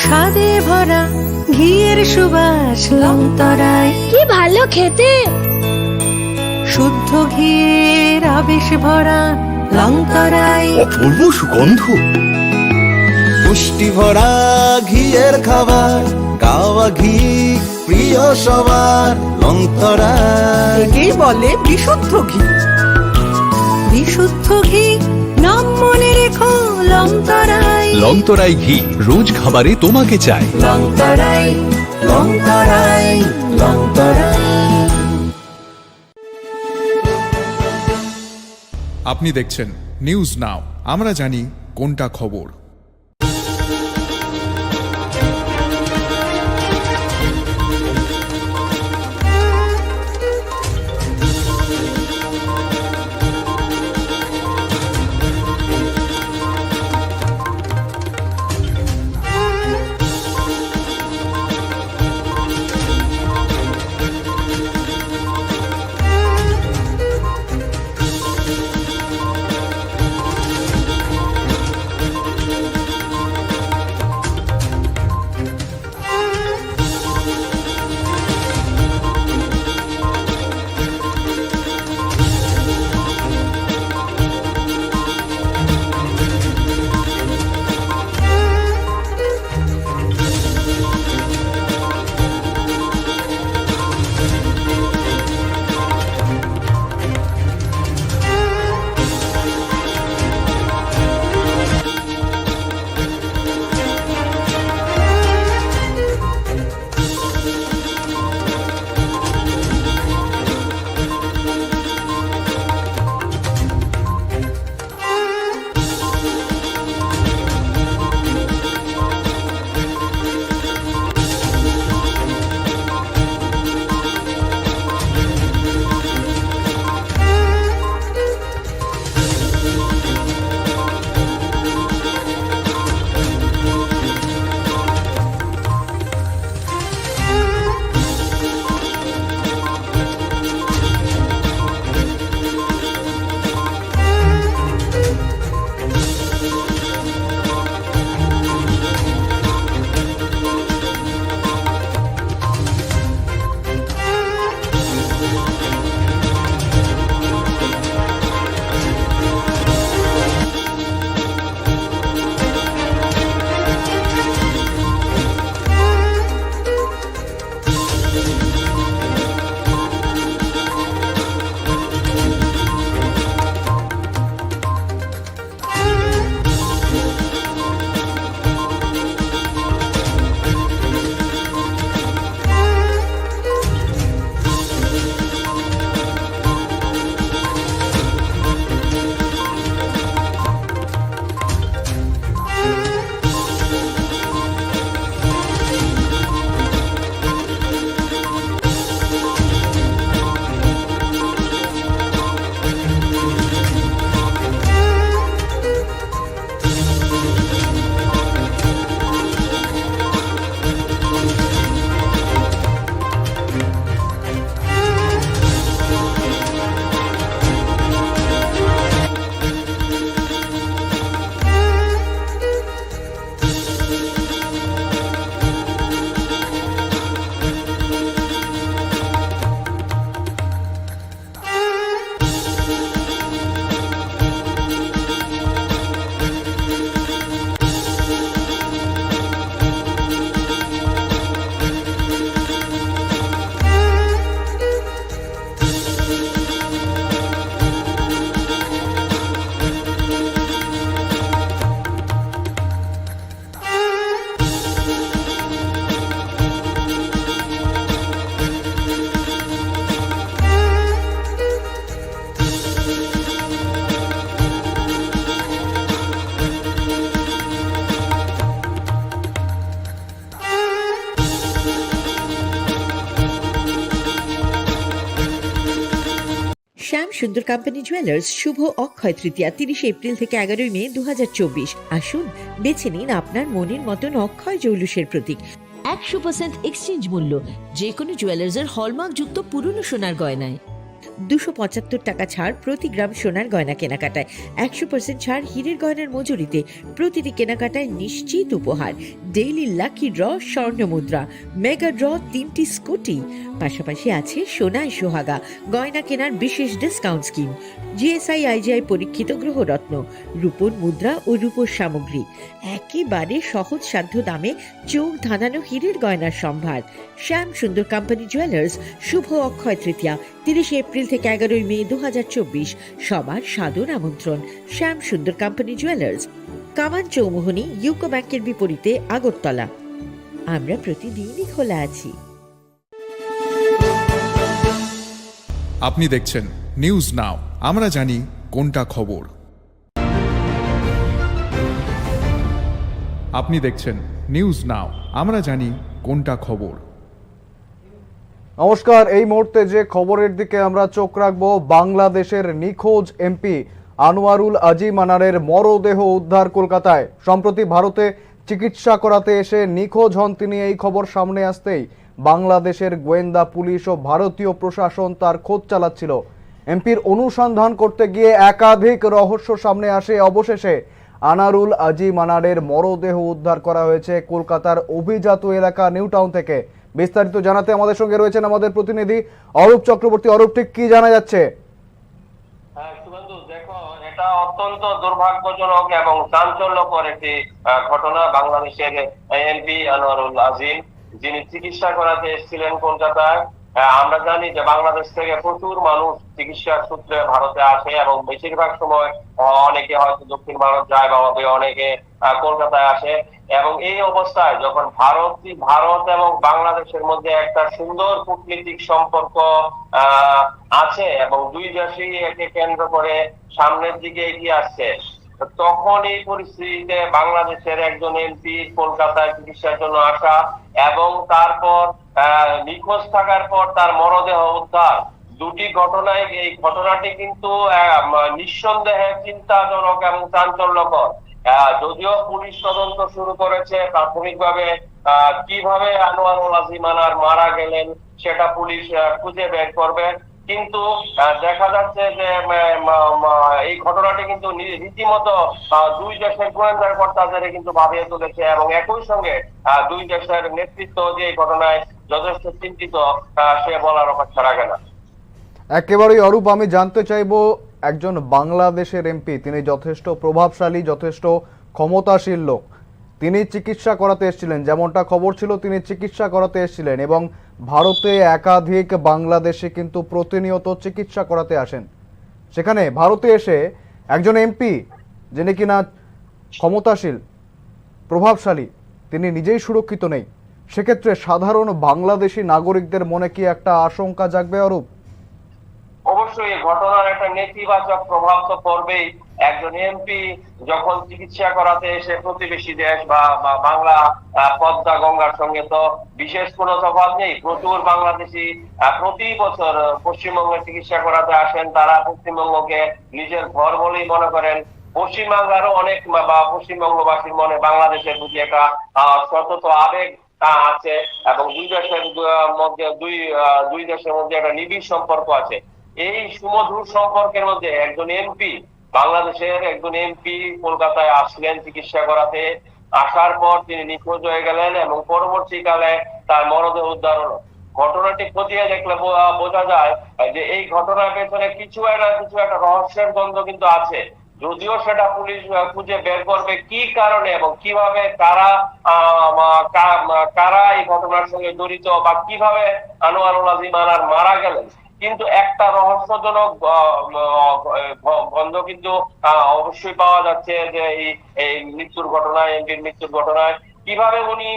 স্বাদে ভরা ঘিয়ের সুবাস লংতরায়, কি ভালো খেতে। শুদ্ধ ঘিয়ের আবেশ ভরা লংতরায়, অপূর্ব সুগন্ধ, পুষ্টি ভরা ঘিয়ের খাবার, গাওয়া ঘি প্রিয় সবার লংতরায়। একেই বলে বিশুদ্ধ ঘি। বিশুদ্ধ ঘি নাম মনে রেখো লংতরায়। লংতরাই ঘি রোজ খাবারে তোমাকে চাই। লংতরায়, লংতরায়, লংতরায়। আপনি দেখছেন নিউজ নাও, আমরা জানি কোনটা খবর। সুন্দর কোম্পানি জুয়েলার্স শুভ অক্ষয় তৃতীয়া 30 এপ্রিল থেকে 11 মে 2024। আসুন বেছে নিন আপনার মনের মতন অক্ষয় জৌলুসের প্রতীক। 100% এক্সচেঞ্জ মূল্য যে কোনো জুয়েলার্সের হলমার্কযুক্ত পুরনো সোনার গয়নায়। 275 টাকা ছাড় প্রতি গ্রাম সোনার গয়না কেনাকাটায়। 100% ছাড় হীরের গয়নার মজুরিতে। প্রতিটি কেনাকাটায় নিশ্চিত উপহার। ডেইলি লাকি ড্র স্বর্ণ মুদ্রা, মেগা ড্র 3টি স্কুটি। পাশাপাশি আছে সোনায় সোহাগা গয়না কেনার বিশেষ ডিসকাউন্ট স্কিম। জিএসআই আইজিআই পরীক্ষিত গ্রহরত্ন, রূপোর মুদ্রা ও রূপোর সামগ্রী। একেবারে সহজ সাধ্য দামে চোখ ধাঁধানো হীরের গয়নার সম্ভার। শ্যাম সুন্দর কোম্পানি জুয়েলার্স শুভ অক্ষয় তৃতীয়া 30 এপ্রিল থেকে 11 মে 2024। সবার সাদর আমন্ত্রণ। শ্যাম সুন্দর কোম্পানি জুয়েলার্স, কামান চৌমুহনী, ইউকো ব্যাংকের বিপরীতে, আগরতলা। আমরা প্রতিদিনই খোলা আছি। আপনি দেখছেন নিউজ নাও, আমরা জানি কোনটা খবর। আপনি দেখছেন নিউজ নাও, আমরা জানি কোনটা খবর। নমস্কার, এই মুহূর্তে যে খবরের দিকে আমরা চোখ রাখবো, বাংলাদেশের নিখোঁজ এমপি আনোয়ারুল আজি মানারের মরদেহ উদ্ধার কলকাতায়। সম্প্রতি ভারতে চিকিৎসা করাতে এসে নিখোঁজ হন তিনি। এই খবর সামনে আসতেই বাংলাদেশের গোয়েন্দা পুলিশ ও ভারতীয় প্রশাসন তার খোঁজ চালাচ্ছিল। এমপির অনুসন্ধান করতে গিয়ে একাধিক রহস্য সামনে আসে। অবশেষে আনোয়ারুল আজি মানারের মরদেহ উদ্ধার করা হয়েছে কলকাতার অভিজাত এলাকা নিউ টাউন থেকে। বিস্তারিত জানাতে আমাদের সঙ্গে রয়েছেন আমাদের প্রতিনিধি অরূপ চক্রবর্তী। অরূপ, ঠিক কি জানা যাচ্ছে? দেখো, এটা অত্যন্ত দুর্ভাগ্যজনক এবং চাঞ্চল্যকর একটি ঘটনা। বাংলাদেশের এমপি আনোয়ারুল আজিম, যিনি চিকিৎসা করাতে এসেছিলেন কলকাতায়। আমরা জানি যে বাংলাদেশ থেকে প্রচুর মানুষ চিকিৎসার সূত্রে ভারতে আসে এবং বেশিরভাগ সময় অনেকে হয়তো দক্ষিণ ভারত যায় বা অনেকে কলকাতায় আসে। এবং এই অবস্থায় যখন ভারত এবং বাংলাদেশের মধ্যে একটা সুন্দর কূটনীতিক সম্পর্ক আছে এবং দুই দেশই একে কেন্দ্র করে সামনের দিকে এগিয়ে আসছে, তখন এই পরিস্থিতিতে বাংলাদেশের একজন এমপি কলকাতায় চিকিৎসার জন্য আসা এবং তারপর নিখোঁজ থাকার পর তার মরদেহ উদ্ধার, দুটি ঘটনায় এই ঘটনাটি কিন্তু নিঃসন্দেহে চিন্তাজনক এবং চাঞ্চল্যকর। যদিও পুলিশ তদন্ত শুরু করেছে, প্রাথমিকভাবে কিভাবে আনোয়ারুল আজি মানার মারা গেলেন সেটা পুলিশ খুঁজে বের করবে। কিন্তু দেখা যাচ্ছে যে এই ঘটনাটি কিন্তু রীতিমতো দুই দেশের গোয়েন্দা কর্তাদের কিন্তু ভাবিয়ে তুলেছে এবং একই সঙ্গে দুই দেশের নেতৃত্ব যে এই ঘটনায় যথেষ্ট চিন্তিত, সে বলার অপেক্ষা রাখে না। একেবারেই অরূপ, আমি জানতে চাইবো, একজন বাংলাদেশের এমপি, তিনি যথেষ্ট প্রভাবশালী, যথেষ্ট ক্ষমতাশীল লোক। তিনি চিকিৎসা করাতে এসেছিলেন, যেমনটা খবর ছিল তিনি চিকিৎসা করাতে এসেছিলেন এবং ভারতে একাধিক বাংলাদেশি কিন্তু প্রতিনিয়ত চিকিৎসা করাতে আসেন। সেখানে ভারতে এসে একজন এমপি, যিনি কিনা ক্ষমতাশীল, প্রভাবশালী, তিনি নিজেই সুরক্ষিত নেই। সেক্ষেত্রে সাধারণ বাংলাদেশি নাগরিকদের মনে কি একটা আশঙ্কা জাগবে অরূপ? অবশ্যই এই ঘটনার একটা নেতিবাচক প্রভাব তো পড়বেই। একজন এমপি যখন চিকিৎসা করাতে এসে প্রতিবেশী দেশ বা বাংলা পদ্মা গঙ্গার সঙ্গে তো বিশেষ কোনো তফাৎ নেই। প্রচুর বাংলাদেশি প্রতি বছর পশ্চিমবঙ্গে চিকিৎসা করাতে আসেন। তারা পশ্চিমবঙ্গকে নিজের ঘর বলেই মনে করেন। পশ্চিমবাংলারও অনেক বা পশ্চিমবঙ্গবাসীর মনে বাংলাদেশের প্রতি একটা সতত আবেগ আছে এবং দুই দেশের মধ্যে একটা নিবিড় সম্পর্ক আছে। এই সুমধুর সম্পর্কের মধ্যে একজন এমপি, বাংলাদেশের একজন এমপি কলকাতায় আসলেন চিকিৎসা করাতে। আসার পর তিনি নিখোঁজ হয়ে গেলেন এবং পরবর্তীকালে তার মরদেহ উদ্ধার হলো। ঘটনাটি খতিয়ে দেখলে বোঝা যায় যে এই ঘটনার পেছনে কিছু একটা রহস্যের দ্বন্দ্ব কিন্তু আছে। যদিও সেটা পুলিশ খুঁজে বের করবে কি কারণে এবং কিভাবে কারা এই ঘটনার সঙ্গে জড়িত বা কিভাবে আনোয়ারুল আজি মানার মারা গেলেন। কিন্তু একটা রহস্যজনক গন্ধ কিন্তু অবশ্যই পাওয়া যাচ্ছে যে এই মৃত্যুর ঘটনায়, এমপির মৃত্যুর ঘটনায় কিভাবে উনি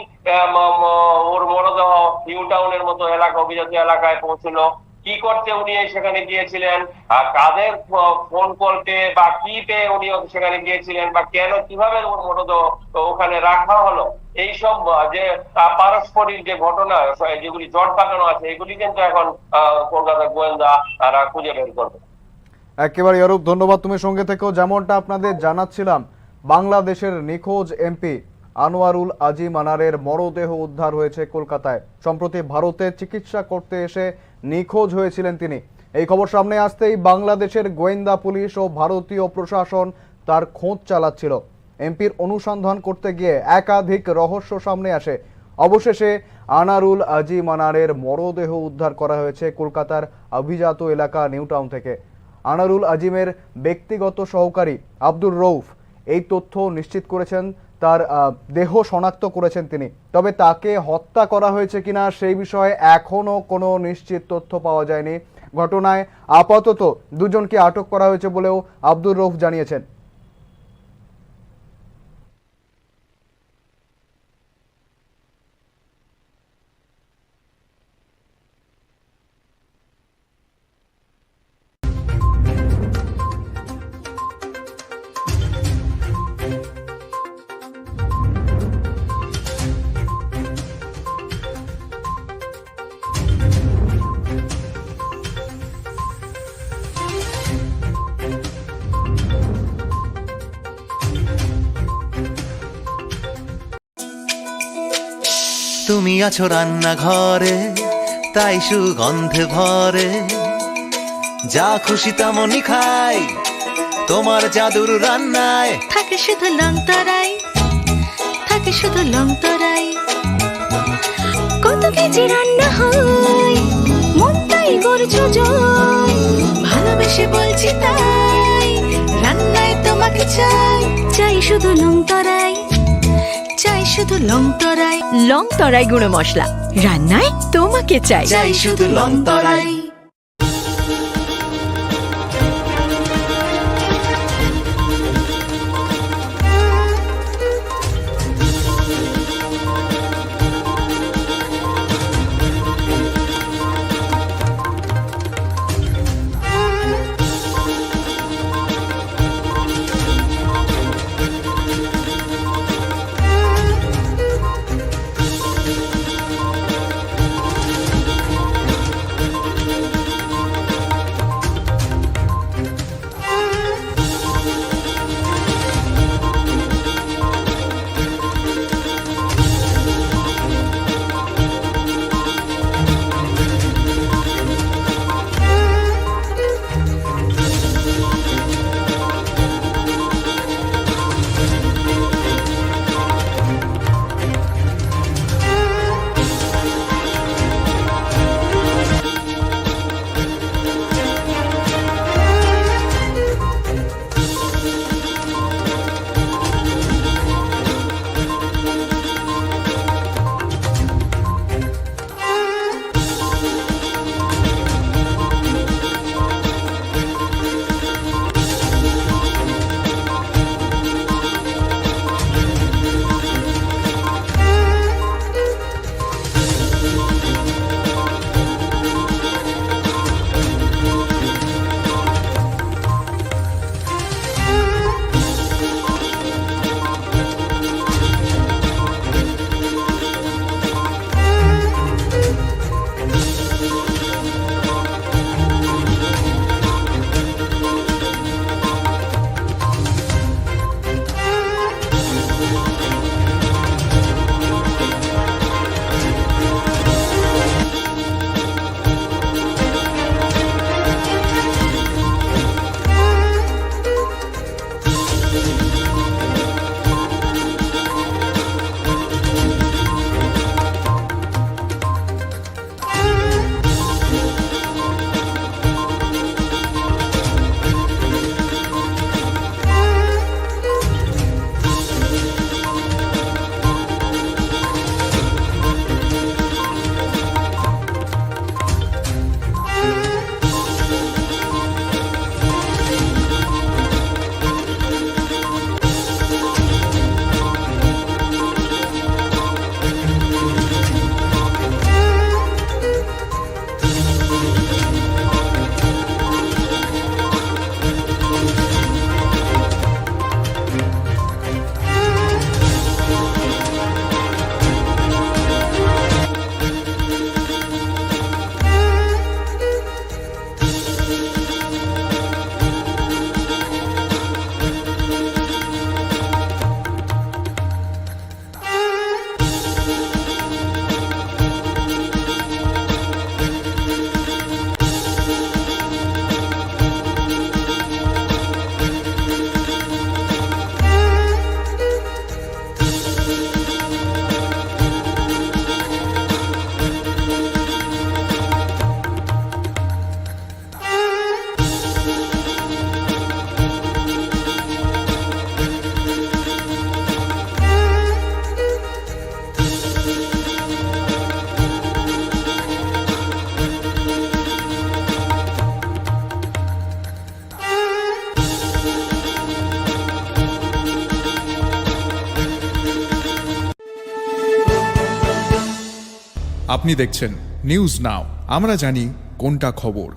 ওর মরদেহ নিউ টাউনের মতো এলাকা, অভিজাত এলাকায় পৌঁছলো, কি করতে উনি সেখানে গিয়েছিলেন, কাদের ফোন কল পেয়ে বা কি পেয়ে উনি সেখানে গিয়েছিলেন বা কেন কিভাবে ওর মরদেহ ওখানে রাখা হলো, এইসব যে পারস্পরিক যে ঘটনা যেগুলি জট পাকানো আছে, এগুলি কিন্তু এখন কলকাতা গোয়েন্দা তারা খুঁজে বের করবে। একেবারে অরূপ, ধন্যবাদ তুমি সঙ্গে থেকেও। যেমনটা আপনাদের জানাচ্ছিলাম, বাংলাদেশের নিখোঁজ এমপি আনোয়ারুল আজিম আনারের মরদেহ উদ্ধার হয়েছে কলকাতায়। সম্প্রতি ভারতে চিকিৎসা করতে এসে নিখোঁজ হয়েছিলেন তিনি। এই খবর সামনে আসতেই বাংলাদেশের গোয়েন্দা পুলিশ ও ভারতীয় প্রশাসন তার খোঁজ চালাচ্ছিল। এমপির অনুসন্ধান করতে গিয়ে একাধিক রহস্য সামনে আসে। অবশেষে আনারুল আজিম আনারের মরদেহ উদ্ধার করা হয়েছে কলকাতার অভিজাত এলাকা নিউ টাউন থেকে। আনারুল আজিমের ব্যক্তিগত সহকারী আব্দুর রৌফ এই তথ্য নিশ্চিত করেছেন, তার দেহ শনাক্ত করেছেন তিনি। তবে তাকে হত্যা করা হয়েছে কিনা সেই বিষয়ে এখনো কোনো নিশ্চিত তথ্য পাওয়া যায়নি। ঘটনায় আপাতত দুজনকে আটক করা হয়েছে বলেও আব্দুর রৌফ জানিয়েছেন। তুমি আছো রান্নাঘরে, তাই সুগন্ধে ভরে, যা খুশি তেমনই খাই তোমার জাদুর রান্নায়। থাকে শুধু লং তরাই, থাকে শুধু লং তরাই। কত কেজি রান্না হয়, মনটাই করছো জয়। ভালোবেসে বলছি তাই, রান্নায় তোমাকে চাই, চাই শুধু লং তরাই, চাই শুধু লং তরাই। লং তরাই গুঁড়ো মশলা, রান্নায় তোমাকে চাই। চাই শুধু লং তরাই। আপনি দেখছেন নিউজ নাও, আমরা জানি কোনটা খবর।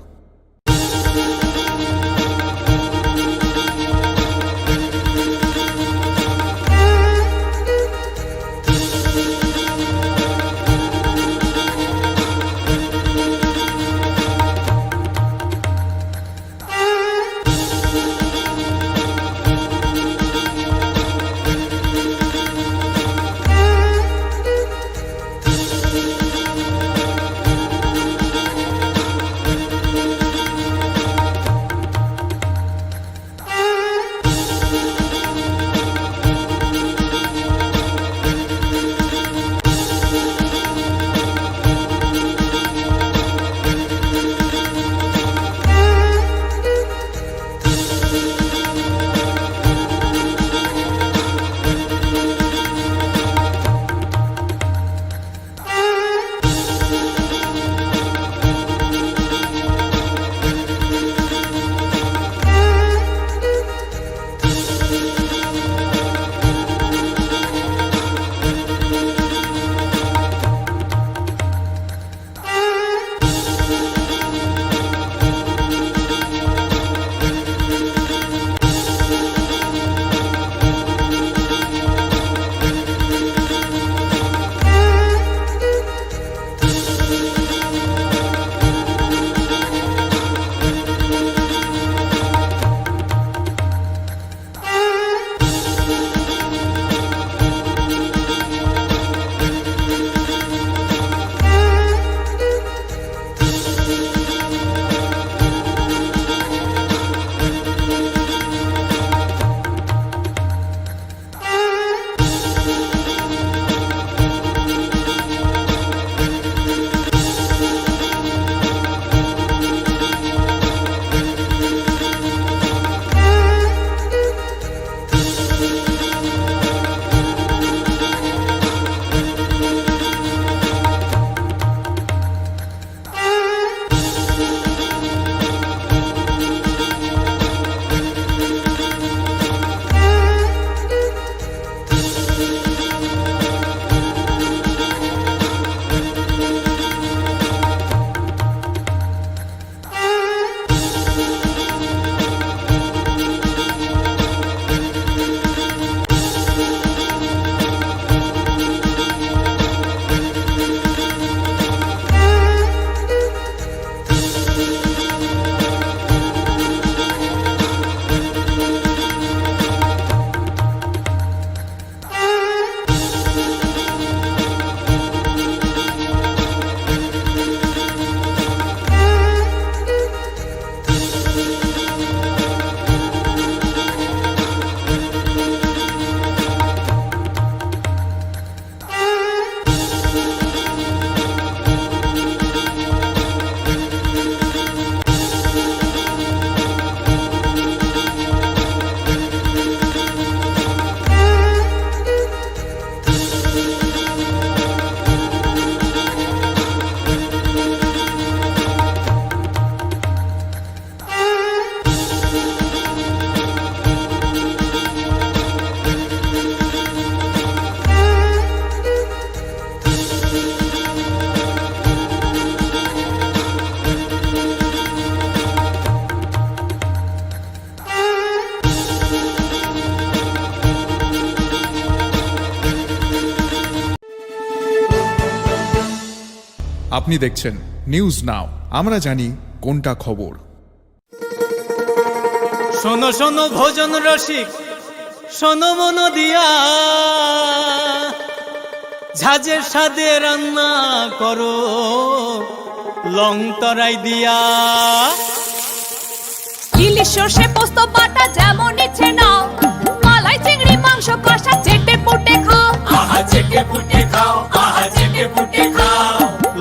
আপনি দেখছেন নিউজ নাও, আমরা জানি কোনটা খবর। শোনো শোনো ভোজন রসিক, শোনো মন দিয়া, ঝাঁঝের স্বাদে রান্না করো লং তরাই দিয়া। ইলিশ সর্ষে পোস্ত বাটা যেমন ইচ্ছে নাও, মালাই চিংড়ি মাংস কষা চেটে পুটে খাও। আহা চেটে পুটে খাও, আহা চেটে পুটে খাও।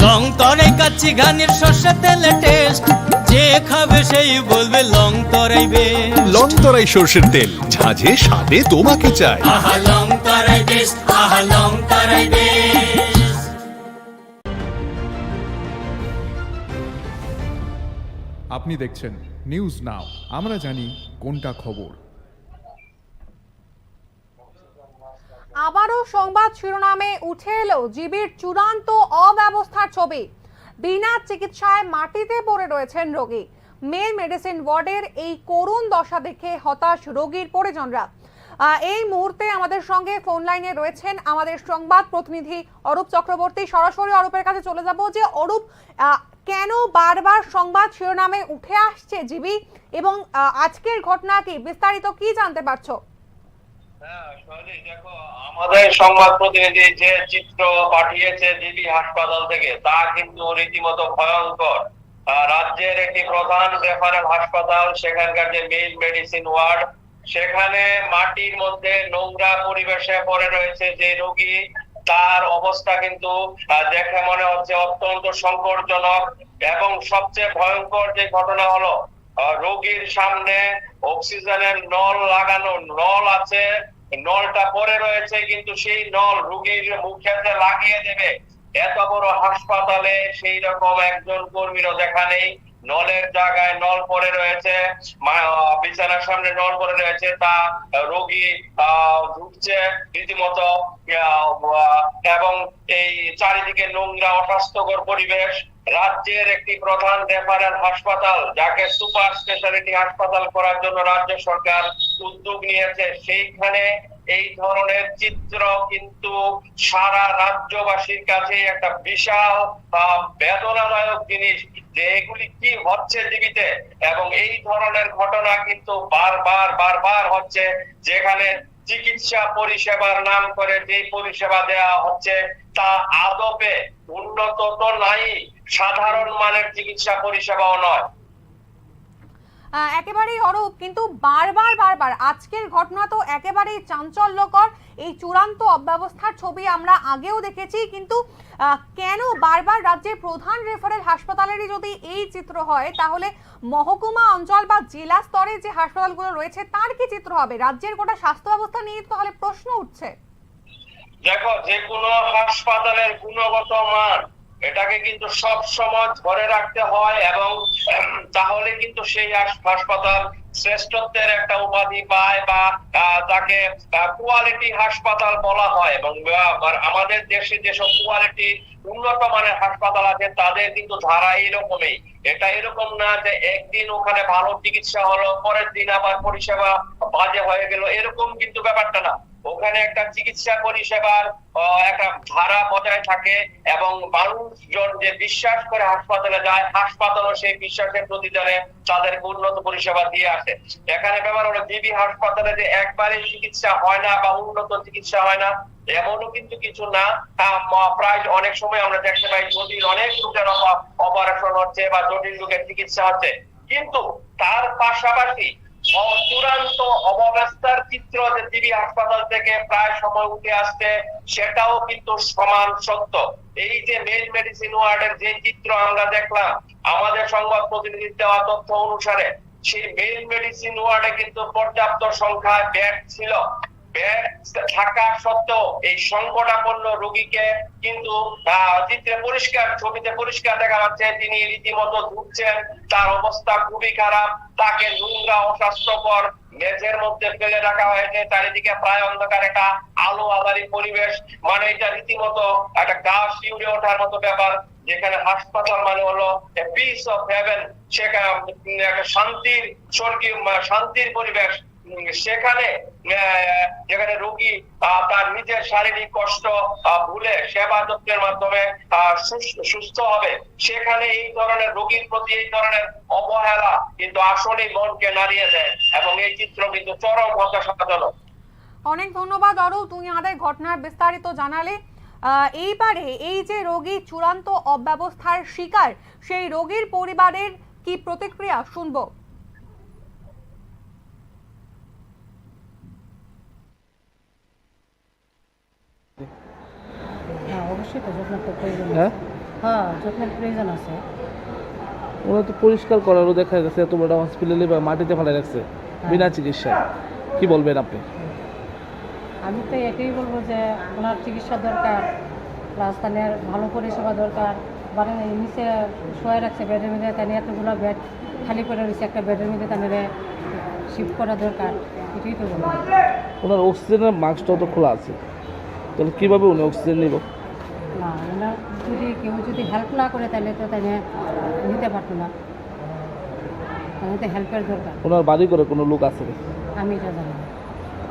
লং তরাই কাচ্চি ঘানির সর্ষে তেলে টেস্ট, যে খাবে সেই বলবে লং তরাই বেশ। লং তরাই সর্ষের তেল, ঝাঁঝে স্বাদে তোমাকে চাই। আহা লং তরাই বেশ, আহা লং তরাই বেশ। আপনি দেখছেন নিউজ নাও, আমরা জানি কোনটা খবর। আবারও সংবাদ শিরোনামে উঠে এলো জিবির চূড়ান্ত অব্যবস্থার ছবি। বিনা চিকিৎসায় মাটিতে পড়ে রয়েছেন রোগী। মেল মেডিসিন ওয়ার্ডের এই করুণ দশা দেখে হতাশ রোগীর পরিজনরা। এই মুহূর্তে আমাদের সঙ্গে ফোন লাইনে রয়েছেন আমাদের সংবাদ প্রতিনিধি অরূপ চক্রবর্তী। সরাসরি অরূপের কাছে চলে যাব যে অরূপ, কেন বারবার সংবাদ শিরোনামে উঠে আসছে জিবি এবং আজকের ঘটনা কি, বিস্তারিত কি জানতে পারছো? দেখো, আমাদের সংবাদ প্রতিনিধি যে চিত্র পাঠিয়েছে জিবি হাসপাতাল থেকে তা কিন্তু রীতিমতো ভয়ঙ্কর। রাজ্যের একটি প্রধান রেফারেল হাসপাতাল, সেখানকার যে মেইন মেডিসিন ওয়ার্ড, সেখানে মাটির মধ্যে নোংরা পরিবেশে পড়ে রয়েছে যে রোগী, তার অবস্থা কিন্তু দেখে মনে হচ্ছে অত্যন্ত সংকটজনক। এবং সবচেয়ে ভয়ঙ্কর যে ঘটনা হলো, রোগীর সামনে অক্সিজেনের নল লাগানো, নল আছে, নলটা পড়ে রয়েছে, কিন্তু সেই নল রোগীর মুখে লাগিয়ে দেবে এত বড় হাসপাতালে সেই রকম একজন কর্মীরও দেখা নেই। নলের জায়গায় নল পড়ে রয়েছে, বিছানার সামনে নল পড়ে রয়েছে, তা রোগী ঢুকছে রীতিমতো, এবং এই চারিদিকে নোংরা অস্বাস্থ্যকর পরিবেশ। রাজ্যের একটি প্রধান রেফারেল হাসপাতাল, যাকে সুপার স্পেশালিটি হাসপাতাল করার জন্য রাজ্য সরকার উদ্যোগ নিয়েছে, সেইখানে এই ধরনের চিত্র কিন্তু সারা রাজ্যবাসীর কাছে একটা বিশাল বেদনাদায়ক জিনিস যে এগুলি কি হচ্ছে জীবিতে। এবং এই ধরনের ঘটনা কিন্তু বারবার হচ্ছে, যেখানে চিকিৎসা পরিষেবার নাম করে যে পরিষেবা দেওয়া হচ্ছে তা আদপে উন্নত তো নাই, সাধারণ মানের চিকিৎসা পরিষেবাও নয়। একেবারেই অরূপ, কিন্তু বারবার আজকের ঘটনা তো একেবারেই চাঞ্চল্যকর। এই চূড়ান্ত অব্যবস্থার ছবি আমরা আগেও দেখেছি, কিন্তু কেন বারবার রাজ্যের প্রধান রেফারেল হাসপাতালেরই যদি এই চিত্র হয়, তাহলে মহকুমা অঞ্চল বা জেলা স্তরে যে হাসপাতালগুলো রয়েছে তার কি চিত্র হবে? রাজ্যের গোটা স্বাস্থ্য ব্যবস্থা নিয়ে তাহলে প্রশ্ন উঠছে। দেখো, যে কোনো হাসপাতালের গুণগত মান এটাকে কিন্তু সব সময় ধরে রাখতে হয়, এবং তাহলে কিন্তু সেই হাসপাতাল শ্রেষ্ঠত্বের একটা উপাধি পায় বা তাকে কোয়ালিটি হাসপাতাল বলা হয়। এবং আমাদের দেশে যেসব কোয়ালিটি উন্নত মানের হাসপাতাল আছে তাদের কিন্তু ধারা এরকমই। এটা এরকম না যে একদিন ওখানে ভালো চিকিৎসা হলো, পরের দিন আবার পরিষেবা বাজে হয়ে গেল, এরকম কিন্তু ব্যাপারটা না। ওখানে একটা চিকিৎসা পরিষেবার একটা ধারা বজায় থাকে, এবং মানুষজন যে বিশ্বাস করে হাসপাতালে যায়, হাসপাতালও সেই বিশ্বাসের প্রতিদানে তাদেরকে উন্নত পরিষেবা দিয়ে আসে। এখানে ব্যাপার হলো, জিবি হাসপাতালে যে একবারে চিকিৎসা হয় না বা উন্নত চিকিৎসা হয় না এমনও কিন্তু কিছু না। প্রায় অনেক সময় আমরা দেখতে পাই জটিল অনেক রোগের অপারেশন হচ্ছে বা জটিল রোগের চিকিৎসা হচ্ছে, কিন্তু তার পাশাপাশি চূড়ান্ত অব্যবস্থার চিত্র যে জিবি হাসপাতাল থেকে প্রায় সময় উঠে আসছে সেটাও কিন্তু সমান সত্য। এই যে মেইন মেডিসিন ওয়ার্ডের যে চিত্র আমরা দেখলাম, আমাদের সংবাদ প্রতিনিধির দেওয়া তথ্য অনুসারে সেই মেইন মেডিসিন ওয়ার্ডে কিন্তু পর্যাপ্ত সংখ্যায় বেড ছিল। বেড থাকা সত্ত্বেও এই সংকটাপন্ন রোগীকে কিন্তু চিত্রে পরিষ্কার, ছবিতে পরিষ্কার দেখা যাচ্ছে তিনি রীতিমতো ঢুকছেন, তার অবস্থা খুবই খারাপ, তাকে নোংরা অস্বাস্থ্যকর মেঝের মধ্যে ফেলে রাখা হয়েছে, চারিদিকে প্রায় অন্ধকার, একটা আলো আধারী পরিবেশ। মানে এটা রীতিমতো একটা গা শিউরে ওঠার মতো ব্যাপার, যেখানে হাসপাতাল মানে হলো পিস অফ হেভেন, সেখানে একটা শান্তির স্বর্গীয় শান্তির পরিবেশ। সেখানে যেখানে রোগী তার নিজের শারীরিক কষ্ট ভুলে সেবা যত্নের মাধ্যমে সুস্থ হবে, সেখানে এই ধরনের রোগীর প্রতি এই ধরনের অবহেলা কিন্তু আসলেই মনকে নাড়িয়ে দেয়, এবং এই চিত্র কিন্তু চরম হতাশাজনক। অনেক ধন্যবাদ অরূপ, তুমি আমাদের ঘটনার বিস্তারিত জানালে। এইবারে এই যে রোগী চূড়ান্ত অব্যবস্থার শিকার, সেই রোগীর পরিবারের কি প্রতিক্রিয়া শুনবো। অবশ্যই তো যত্নের তো প্রয়োজন। হ্যাঁ, যত্নের প্রয়োজন আছে। ওরা তো পরিষ্কার করারও দেখা গেছে এত বড় হসপিটালে বা মাটিতে ফেলে রাখছে বিনা চিকিৎসায়। কি বলবেন আপনি? আমি তো এটাই বলবো যে ওনার চিকিৎসা দরকার, প্লাস তাদের ভালো পরিষেবা দরকার। বাড়ি নিচে শোয়ে রাখছে বেডের মধ্যে, তাই এতগুলো বেড খালি করে রয়েছে, একটা বেডের মধ্যে তাদের শিফট করা দরকার। এটাই তো বলবো। ওনার অক্সিজেনের মাস্কটাও তো খোলা আছে। তাহলে কীভাবে উনি অক্সিজেন নিব? না ওনার কেউ যদি হেল্প না করে তাহলে তো তাই নিতে পারতো না, তাহলে তো হেল্পের দরকার। ওনার বাড়ি করে কোনো লোক আছে? আমি এটা জানি না।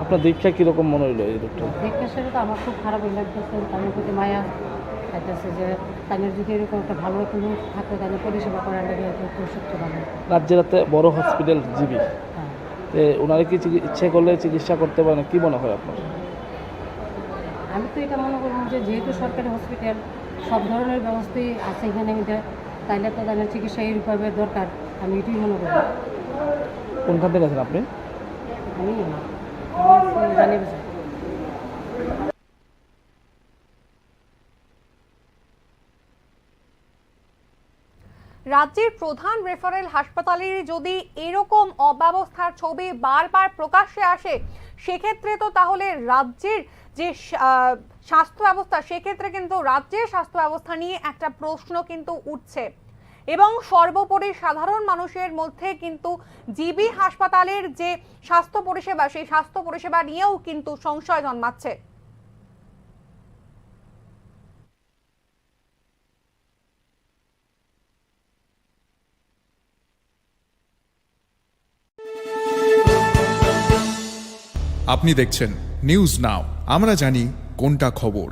আপনার দীক্ষা কীরকম মনে হইলো এই লোকটা? দীক্ষা সেটা তো আমার খুব খারাপ লাগতেছে, তাদের প্রতি মায়া লাগতেছে যে তাদের যদি এরকম একটা ভালো একটা লোক থাকে তাদের পরিষেবা করার লাগে একটু সত্যি ভালো। রাজ্যের হাতে বড় হসপিটাল জিবি, ওনারা কি ইচ্ছে করলে চিকিৎসা করতে পারে না, কী মনে হয় আপনার? আমি তো এটা মনে করবো যে যেহেতু সরকারি হসপিটাল সব ধরনের ব্যবস্থাই আছে এখানে, তাইলে তো তাদের চিকিৎসা এইভাবে দরকার, আমি এটাই মনে করি। কোনখান থেকে আছেন আপনি? আমি জানি বুঝি। রাজ্যের প্রধান রেফারেল হাসপাতালের যদি এরকম অব্যবস্থার ছবি বারবার প্রকাশ্যে আসে, সেক্ষেত্রে তো তাহলে রাজ্যের যে স্বাস্থ্য ব্যবস্থা, সেক্ষেত্রে কিন্তু রাজ্যের স্বাস্থ্য ব্যবস্থা নিয়ে একটা প্রশ্ন কিন্তু উঠছে এবং সর্বোপরি সাধারণ মানুষের মধ্যে কিন্তু জিবি হাসপাতালের যে স্বাস্থ্য পরিষেবা, সেই স্বাস্থ্য পরিষেবা নিয়েও কিন্তু সংশয় জন্মাচ্ছে। আপনি দেখছেন নিউজ নাও, আমরা জানি কোনটা খবর।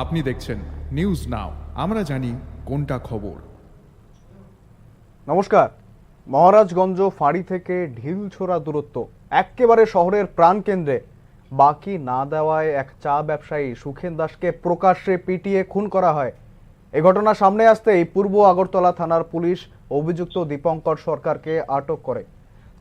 আপনি দেখছেন নিউজ নাও, আমরা জানি কোনটা খবর। নমস্কার। মহারাজগঞ্জ ফাঁড়ি থেকে ঢিলছোড়া দূরত্ব, একেবারে শহরের প্রাণকেন্দ্রে। বাকি না দেওয়ায় এক চা ব্যবসায়ী সুখেন দাসকে প্রকাশ্যে পিটিয়ে খুন করা হয়। এ ঘটনা সামনে আসতেই পূর্ব আগরতলা থানার পুলিশ অভিযুক্ত দীপঙ্কর সরকারকে আটক করে।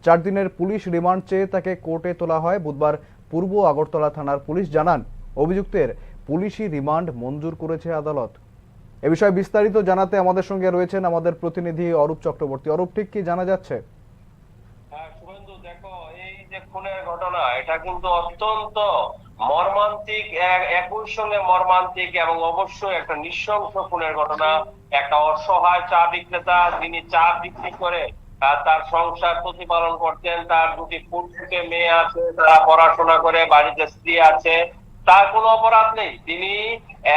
4 দিনের পুলিশ রিমান্ড চেয়ে তাকে কোর্টে তোলা হয়। বুধবার পূর্ব আগরতলা থানার পুলিশ জানান, অভিযুক্তের পুলিশি রিমান্ড মঞ্জুর করেছে আদালত। এ বিষয়ে বিস্তারিত জানাতে আমাদের সঙ্গে রয়েছেন আমাদের প্রতিনিধি অরূপ চক্রবর্তী। অরূপ, ঠিক কি জানা যাচ্ছে? শুভেন্দু, দেখো এই যে খুনের ঘটনা, এটা কিন্তু অত্যন্ত মর্মান্তিক, একই সঙ্গে মর্মান্তিক এবং অবশ্যই একটা নৃশংস খুনের ঘটনা। একটা অসহায় চা বিক্রেতা, যিনি চা বিক্রি করে তার সংসার প্রতিপালন করতেন, তার 2টি ফুটফুটে মেয়ে আছে, তারা পড়াশোনা করে, বাড়িতে স্ত্রী আছে, তার কোনো অপরাধ নেই। তিনি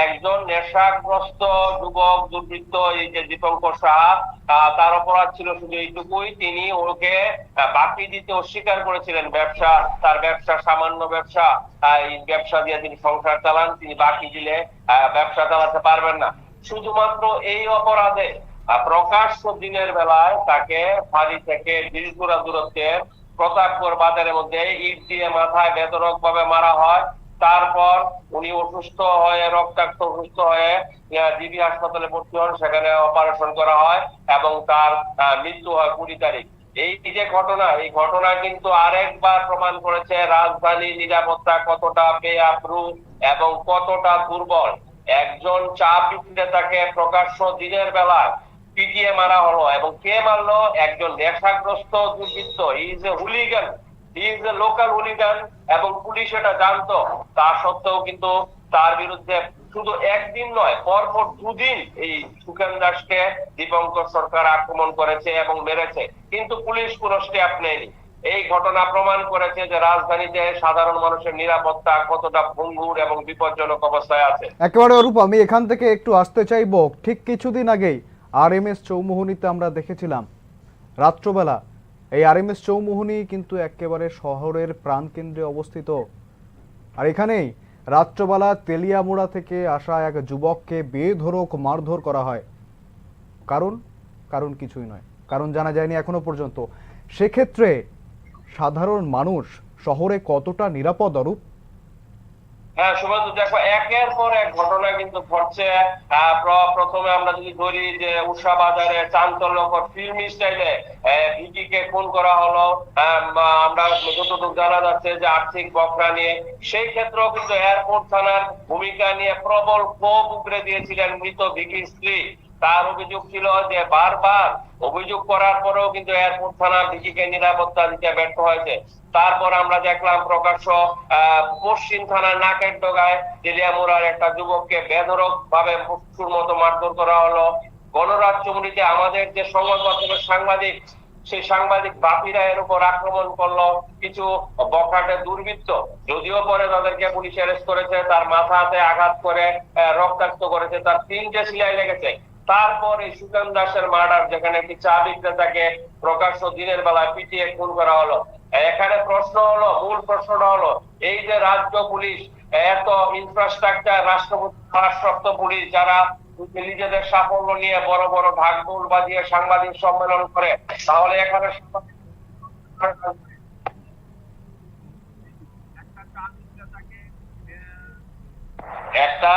একজন নেশাগ্রস্ত যুবক দুর্বৃত্ত, এই যে দীপঙ্কর সাহা, তার অপরাধ ছিল শুধু এইটুকুই, তিনি ওকে বাকি দিতে অস্বীকার করেছিলেন। তার ব্যবসা সামান্য ব্যবসা, এই ব্যবসা দিয়ে তিনি সংসার চালান, তিনি বাকি দিলে ব্যবসা চালাতে পারবেন না। শুধুমাত্র এই অপরাধে প্রকাশ্য দিনের বেলায় তাকে ফাঁড়ি থেকে ঢিলছোড়া দূরত্বের প্রতাপগড় বাজারের মধ্যে ইট দিয়ে মাথায় বেধড়ক ভাবে মারা হয়। তারপর উনি অসুস্থ হয়ে, রক্তাক্ত অসুস্থ হয়ে জিবি হাসপাতালে ভর্তি হন, সেখানে অপারেশন করা হয় এবং তার মৃত্যু হয় 20 তারিখ। এই যে ঘটনা, এই ঘটনা কিন্তু আরেকবার প্রমাণ করেছে রাজধানী নিরাপত্তা কতটা বেআব্রু এবং কতটা দুর্বল। একজন চা বিক্রেতাকে প্রকাশ্য দিনের বেলায় পিটিয়ে মারা হলো, এবং কে মারলো? একজন নেশাগ্রস্ত দুর্বৃত্ত। He is a hooligan, he is a local hooligan, এবং পুলিশ এটা জানতো। তা সত্ত্বেও কিন্তু তার বিরুদ্ধে শুধু একদিন নয়, পরপর দুদিন এই সুখেন দাসকে দীপঙ্কর সরকার আক্রমণ করেছে এবং মেরেছে, কিন্তু পুলিশ কোনো স্টেপ নেয়নি। এই ঘটনা প্রমাণ করেছে যে রাজধানীতে সাধারণ মানুষের নিরাপত্তা কতটা ভঙ্গুর এবং বিপজ্জনক অবস্থায় আছে। একেবারে অরূপ, আমি এখান থেকে একটু আসতে চাইবো, ঠিক কিছুদিন আগেই RMS চৌমুহনীতে আমরা দেখেছিলাম রাত্রবেলা, এই RMS চৌমুহনী কিন্তু একেবারে শহরের প্রাণকেন্দ্রে অবস্থিত, আর এখানেই রাত্রবেলা তেলিয়ামুড়া থেকে আসা এক যুবককে বেধড়ক মারধর করা হয়। কারণ কিছুই নয়, কারণ জানা যায়নি এখনো পর্যন্ত। সেক্ষেত্রে সাধারণ মানুষ শহরে কতটা নিরাপদ অরূপ? হ্যাঁ শুভেন্দু, দেখো একের পর এক ঘটনা কিন্তু ঘটছে। প্রথমে আমরা যদি ধরি যে উষা বাজারে চাঞ্চল্যকর ফিল্মি স্টাইলে ভিকিকে খুন করা হলো। আমরা যতটুকু জানা যাচ্ছে যে আর্থিক বকরা নিয়ে, সেই ক্ষেত্রেও কিন্তু এয়ারপোর্ট থানার ভূমিকা নিয়ে প্রবল ক্ষোভ উগরে দিয়েছিলেন মৃত ভিকির স্ত্রী। তার অভিযোগ ছিল যে বারবার অভিযোগ করার পরেও কিন্তু এয়ারপোর্ট থানা ভিকিকে নিরাপত্তা দিতে ব্যর্থ হয়েছে। তারপর আমরা দেখলাম প্রকাশ্য পশ্চিম থানার নাকের ডগায় তেলিয়ামুড়ার একটা যুবককে বেধড়ক ভাবে মৃত্যুর মতো মারধর করা হলো। গণরাজ্যমুড়িতে আমাদের যে সংবাদ মাধ্যমের সাংবাদিক, সেই সাংবাদিক বাপিরা এর উপর আক্রমণ করলো কিছু বখাটে দুর্বৃত্ত। যদিও পরে তাদেরকে পুলিশ অ্যারেস্ট করেছে, তার মাথাতে আঘাত করে রক্তাক্ত করেছে, তার 3টে সেলাই লেগেছে। তারপর এই সুখেন দাসের মার্ডার, যেখানে একটি চা বিক্রেতাকে প্রকাশ্য দিনের বেলায় পিটিয়ে খুন করা হলো। এখানে মূল প্রশ্নটা হলো, এই যে রাজ্য পুলিশ এত ইনফ্রাস্ট্রাকচার, রাষ্ট্রপ্রাপ্ত পুলিশ যারা নিজেদের সাফল্য নিয়ে বড় বড় ঢাকঢোল বাজিয়ে সাংবাদিক সম্মেলন করে, তাহলে এখানে একটা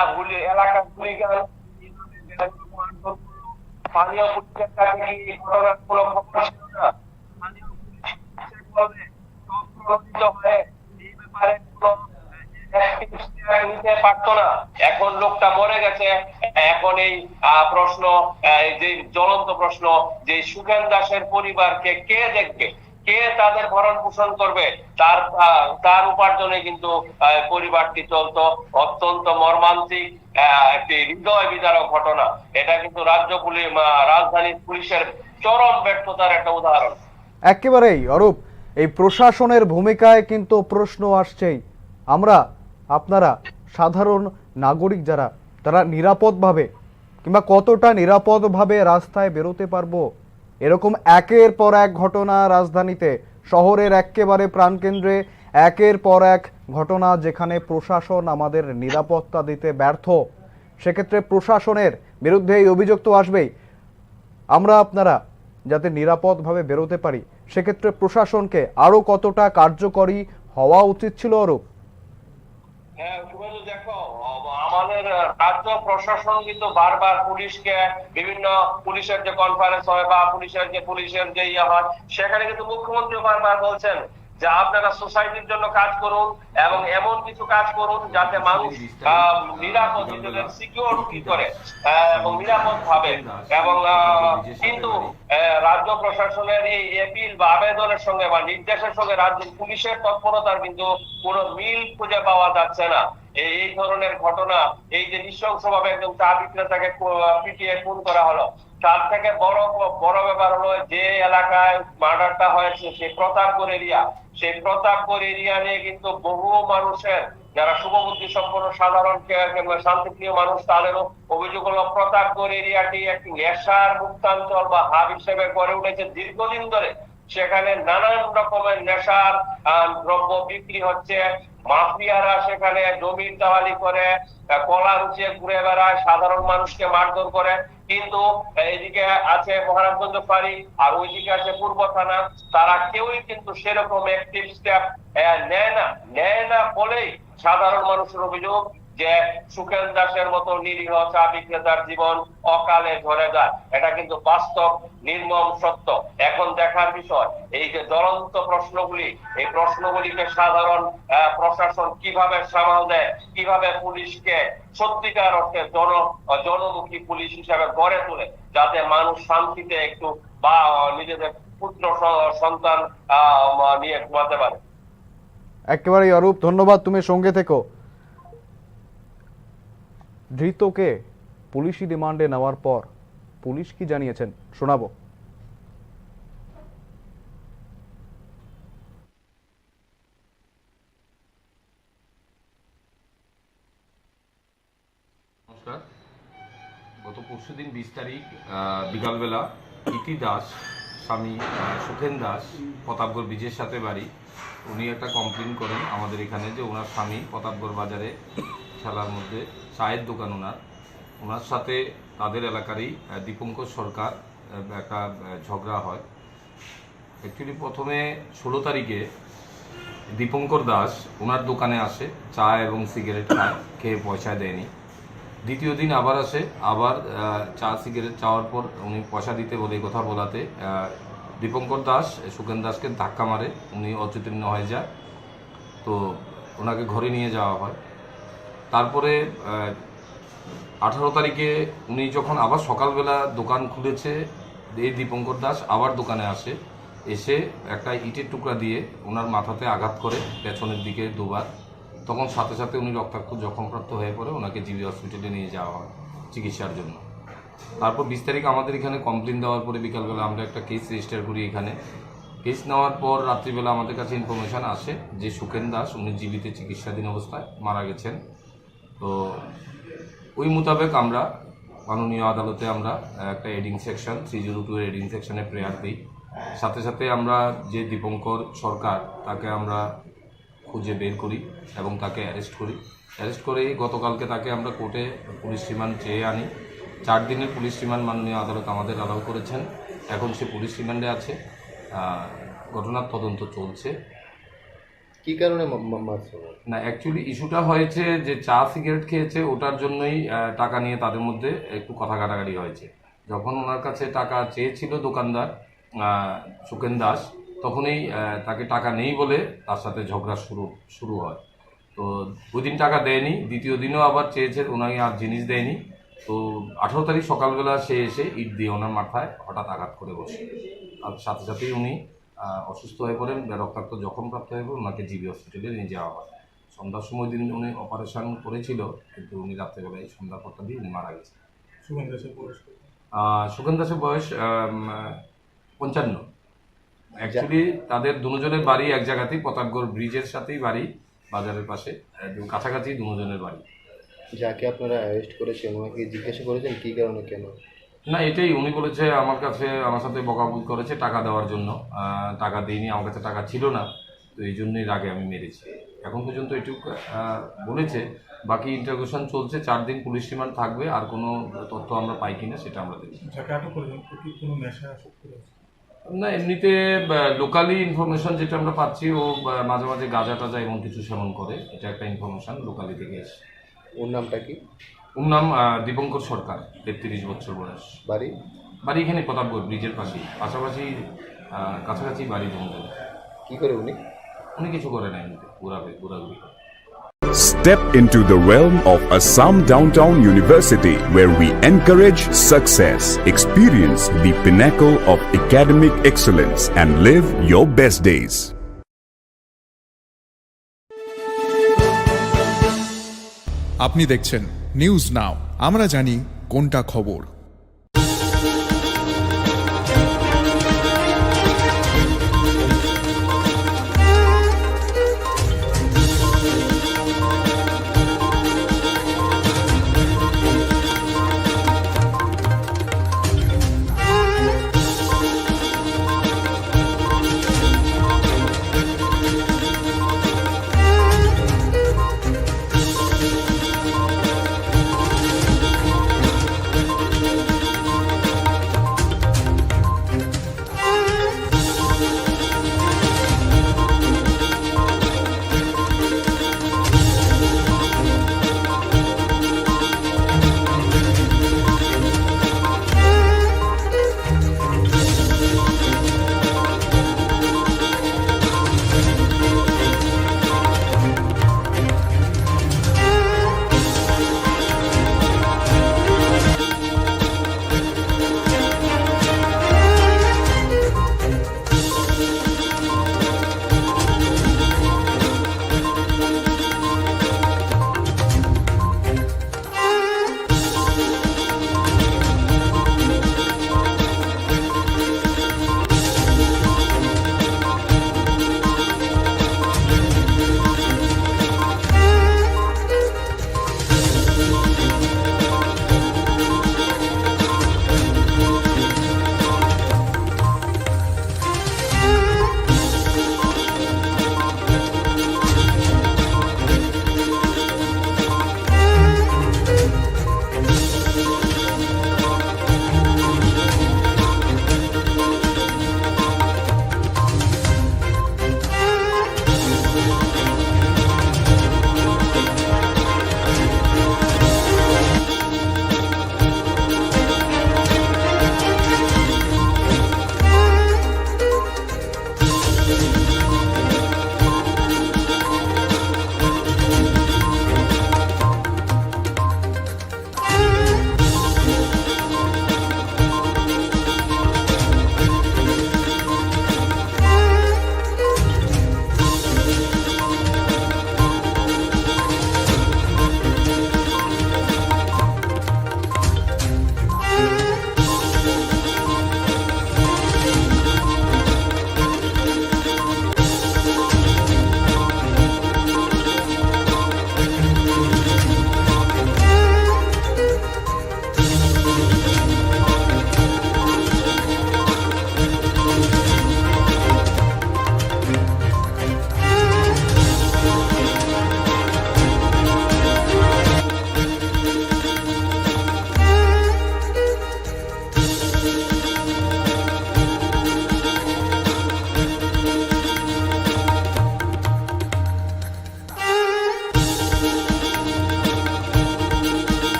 এলাকার হুলিগান স্থানীয় পুলিশের কাছে কি ঘটনার কোনো খবর ছিল না? নিতে পারতো না। এখন লোকটা মরে গেছে। এখন এই প্রশ্ন, যে জ্বলন্ত প্রশ্ন, যে সুখেন দাসের পরিবারকে কে দেখবে, কে তাদের ভরণ পোষণ করবে? তার উপার্জনে কিন্তু পরিবারটি চলতো। অত্যন্ত মর্মান্তিক একটি হৃদয় বিদারক ঘটনা। এটা কিন্তু রাজধানী পুলিশের চরম ব্যর্থতার একটা উদাহরণ। একেবারেই অরূপ, এই প্রশাসনের ভূমিকায় কিন্তু প্রশ্ন আসছেই। আপনারা সাধারণ নাগরিক যারা, তারা নিরাপদভাবে কিংবা কতটা নিরাপদভাবে রাস্তায় বেরোতে পারবো? এরকম একের পর এক ঘটনা রাজধানীতে, শহরের একেবারে প্রাণকেন্দ্রে একের পর এক ঘটনা, যেখানে প্রশাসন আমাদের নিরাপত্তা দিতে ব্যর্থ। সেক্ষেত্রে প্রশাসনের বিরুদ্ধে এই অভিযোগ তো আসবেই। আপনারা যাতে নিরাপদভাবে বেরোতে পারি, সেক্ষেত্রে প্রশাসনকে আরো কতটা কার্যকরী হওয়া উচিত ছিল অরূপ? হ্যাঁ শুভেন্দু, দেখো আমাদের রাজ্য প্রশাসন কিন্তু বারবার পুলিশকে, বিভিন্ন পুলিশের যে কনফারেন্স হয় বা পুলিশের যে ইয়ে হয়, সেখানে কিন্তু মুখ্যমন্ত্রী বারবার বলছেন যে আপনারা সোসাইটির জন্য কাজ করুন এবং এমন কিছু কাজ করুন যাতে মানুষ নিরাপদ, নিজেদের সিকিউরিটি করে এবং নিরাপদ ভাবে। এবং কিন্তু রাজ্য প্রশাসনের এই এপিল বা আবেদনের সঙ্গে বা নির্দেশের সঙ্গে রাজ্য পুলিশের তৎপরতার কিন্তু কোনো মিল খুঁজে পাওয়া যাচ্ছে না। এই ধরনের ঘটনা, এই যে নৃশংসভাবে একদম চা বিক্রেতাকে পিটিয়ে খুন করা হলো, তার থেকে বড় ব্যাপার হলো যে এলাকায় মার্ডারটা হয়েছে সেই প্রতাপগড় এরিয়া। সেই প্রতাপগড় এরিয়া নিয়ে কিন্তু বহু মানুষের, যারা শুভবুদ্ধি সম্পন্ন সাধারণ শান্তিপ্রিয় মানুষ, তাদেরও অভিযোগ হলো প্রতাপগড় এরিয়াটি একটি নেশার মুক্তাঞ্চল বা হাব হিসেবে গড়ে উঠেছে দীর্ঘদিন ধরে। সেখানে নানান রকমের নেশার দ্রব্য বিক্রি হচ্ছে। মাফিয়ারা সেখানে জমির দালালি করে, কলা রুচিয়ে ঘুরে বেড়ায়, সাধারণ মানুষকে মারধর করে। কিন্তু এদিকে আছে মহারাজগঞ্জ ফাঁড়ি আর ওইদিকে আছে পূর্ব থানা, তারা কেউই কিন্তু সেরকম অ্যাক্টিভ স্টেপ নেয় না বলেই সাধারণ মানুষের অভিযোগ যে সুখেন দাসের মতো নিরীহ চা বিক্রেতার জীবন অকালে ঝরে যায়। এটা কিন্তু বাস্তব নির্মম সত্য। এখন দেখার বিষয় এই যে জ্বলন্ত প্রশ্নগুলি, এই প্রশ্নগুলিকে সাধারণ প্রশাসন কিভাবে সামাল দেয়, কিভাবে পুলিশকে সত্যিকার অর্থে জনমুখী পুলিশ হিসাবে গড়ে তোলে, যাতে মানুষ শান্তিতে একটু বা নিজেদের পুত্র সন্তান নিয়ে ঘুমাতে পারে। একেবারেই অরূপ, ধন্যবাদ, তুমি সঙ্গে থেকো। ধৃতকে পুলিশি রিমান্ডে নেওয়ার পর পুলিশ কি জানিয়েছেন শোনাবো। নমস্কার। গত পরশুদিন 20 তারিখ বিকালবেলা ইতি দাস, স্বামী সুখেন দাস, প্রতাপগড় ব্রিজের সাথে বাড়ি, উনি একটা কমপ্লেন করেন আমাদের এখানে যে ওনার স্বামী প্রতাপগড় বাজারে ঠেলার মধ্যে চায়ের দোকান ওনার সাথে তাদের এলাকারই দীপঙ্কর সরকার একটা ঝগড়া হয়। অ্যাকচুয়ালি প্রথমে 16 তারিখে দীপঙ্কর দাস ওনার দোকানে আসে, চা এবং সিগারেট খায়, খেয়ে পয়সা দেয়নি। দ্বিতীয় দিন আবার আসে, আবার চা সিগারেট চাওয়ার পর উনি পয়সা দিতে বলে কথা বলাতে দীপঙ্কর দাস সুখেন দাসকে ধাক্কা মারে, উনি অচেতন্য হয়ে যায়। তো ওনাকে ঘরে নিয়ে যাওয়া হয়। তারপরে 18 তারিখে উনি যখন আবার সকালবেলা দোকান খুলেছে, এই দীপঙ্কর দাস আবার দোকানে আসে, এসে একটা ইটের টুকরা দিয়ে ওনার মাথাতে আঘাত করে পেছনের দিকে দুবার। তখন সাথে সাথে উনি রক্তাক্ত জখমপ্রাপ্ত হয়ে পড়ে, ওনাকে জিবি হসপিটালে নিয়ে যাওয়া হয় চিকিৎসার জন্য। তারপর 20 তারিখ আমাদের এখানে কমপ্লেন দেওয়ার পরে বিকালবেলা আমরা একটা কেস রেজিস্টার করি এখানে। কেস নেওয়ার পর রাত্রিবেলা আমাদের কাছে ইনফরমেশান আসে যে সুখেন দাস উনি জীবিতে চিকিৎসাধীন অবস্থায় মারা গেছেন। তো ওই মোতাবেক আমরা মাননীয় আদালতে আমরা একটা এডিং সেকশন 302 এডিং সেকশনে প্রেয়ার দিই। সাথে সাথে আমরা যে দীপঙ্কর সরকার তাকে আমরা খুঁজে বের করি এবং তাকে অ্যারেস্ট করি। অ্যারেস্ট করে গতকালকে তাকে আমরা কোর্টে পুলিশ রিমান্ড চেয়ে আনি। 4 দিনের পুলিশ রিমান্ড মাননীয় আদালত আমাদের অ্যালাউ করেছেন। এখন সে পুলিশ রিমান্ডে আছে, ঘটনার তদন্ত চলছে। কি কারণে না, অ্যাকচুয়ালি ইস্যুটা হয়েছে যে চা সিগারেট খেয়েছে, ওটার জন্যই টাকা নিয়ে তাদের মধ্যে একটু কথা কাটাকাটি হয়েছে। যখন ওনার কাছে টাকা চেয়েছিল দোকানদার সুখেন দাস, তখনই তাকে টাকা নেই বলে তার সাথে ঝগড়া শুরু হয়। তো ওই দিন টাকা দেয়নি, দ্বিতীয় দিনও আবার চেয়েছে, ওনাকে আর জিনিস দেয়নি। তো 18 তারিখ সকালবেলা সে এসে ইট দিয়ে ওনার মাথায় হঠাৎ আঘাত করে বসে, আর সাথে সাথেই উনি অসুস্থ হয়ে পড়েন, রক্তাক্ত জখমপ্রাপ্ত হয়ে পড়ে, ওনাকে জিবি হসপিটালে নিয়ে যাওয়া হয়। সন্ধ্যার সময় দিন উনি অপারেশন করেছিল, কিন্তু উনি রাত্রেবেলায় সন্ধ্যার পরটা দিয়ে উনি মারা গেছেন। সুখেন দাসের বয়স 55। অ্যাকচুয়ালি তাদের দুজনের বাড়ি এক জায়গাতেই, প্রতাপগড় ব্রিজের সাথেই বাড়ি, বাজারের পাশে, কাছাকাছি দুজনের বাড়ি। যাকে আপনারা অ্যারেস্ট করেছেন ওনাকে জিজ্ঞাসা করেছেন কি কারণে, কেন? না, এটাই উনি বলেছে আমার সাথে বকাবকি করেছে টাকা দেওয়ার জন্য, টাকা দিইনি, আমার কাছে টাকা ছিল না, তো এই জন্যই রাগে আমি মেরেছি। এখন পর্যন্ত এটুকু বলেছে, বাকি ইন্টারোগেশন চলছে। 4 দিন পুলিশ রিমান্ড থাকবে, আর কোনো তথ্য আমরা পাই কিনা সেটা আমরা দেখছি। না, এমনিতে লোকালি ইনফরমেশন যেটা আমরা পাচ্ছি, ও মাঝে মাঝে গাঁজা টাজা এমন কিছু সেবন করে, এটা একটা ইনফরমেশন লোকালি থেকে এসে। ওর নামটা কি? ওর নাম দীপঙ্কর সরকার, 33 বছর বয়স। বাড়ি এখানে প্রতাপগড় ব্রিজের পাশেই, পাশাপাশি কাছাকাছি বাড়ি জঙ্গল। কি করে উনি? উনি কিছু করে না, এমনিতে ঘোরাঘুরি। Step into the realm of Assam Downtown University, where we encourage success, experience the pinnacle of academic excellence, and live your best days. আপনি দেখছেন নিউজ নাও, আমরা জানি কোনটা খবর।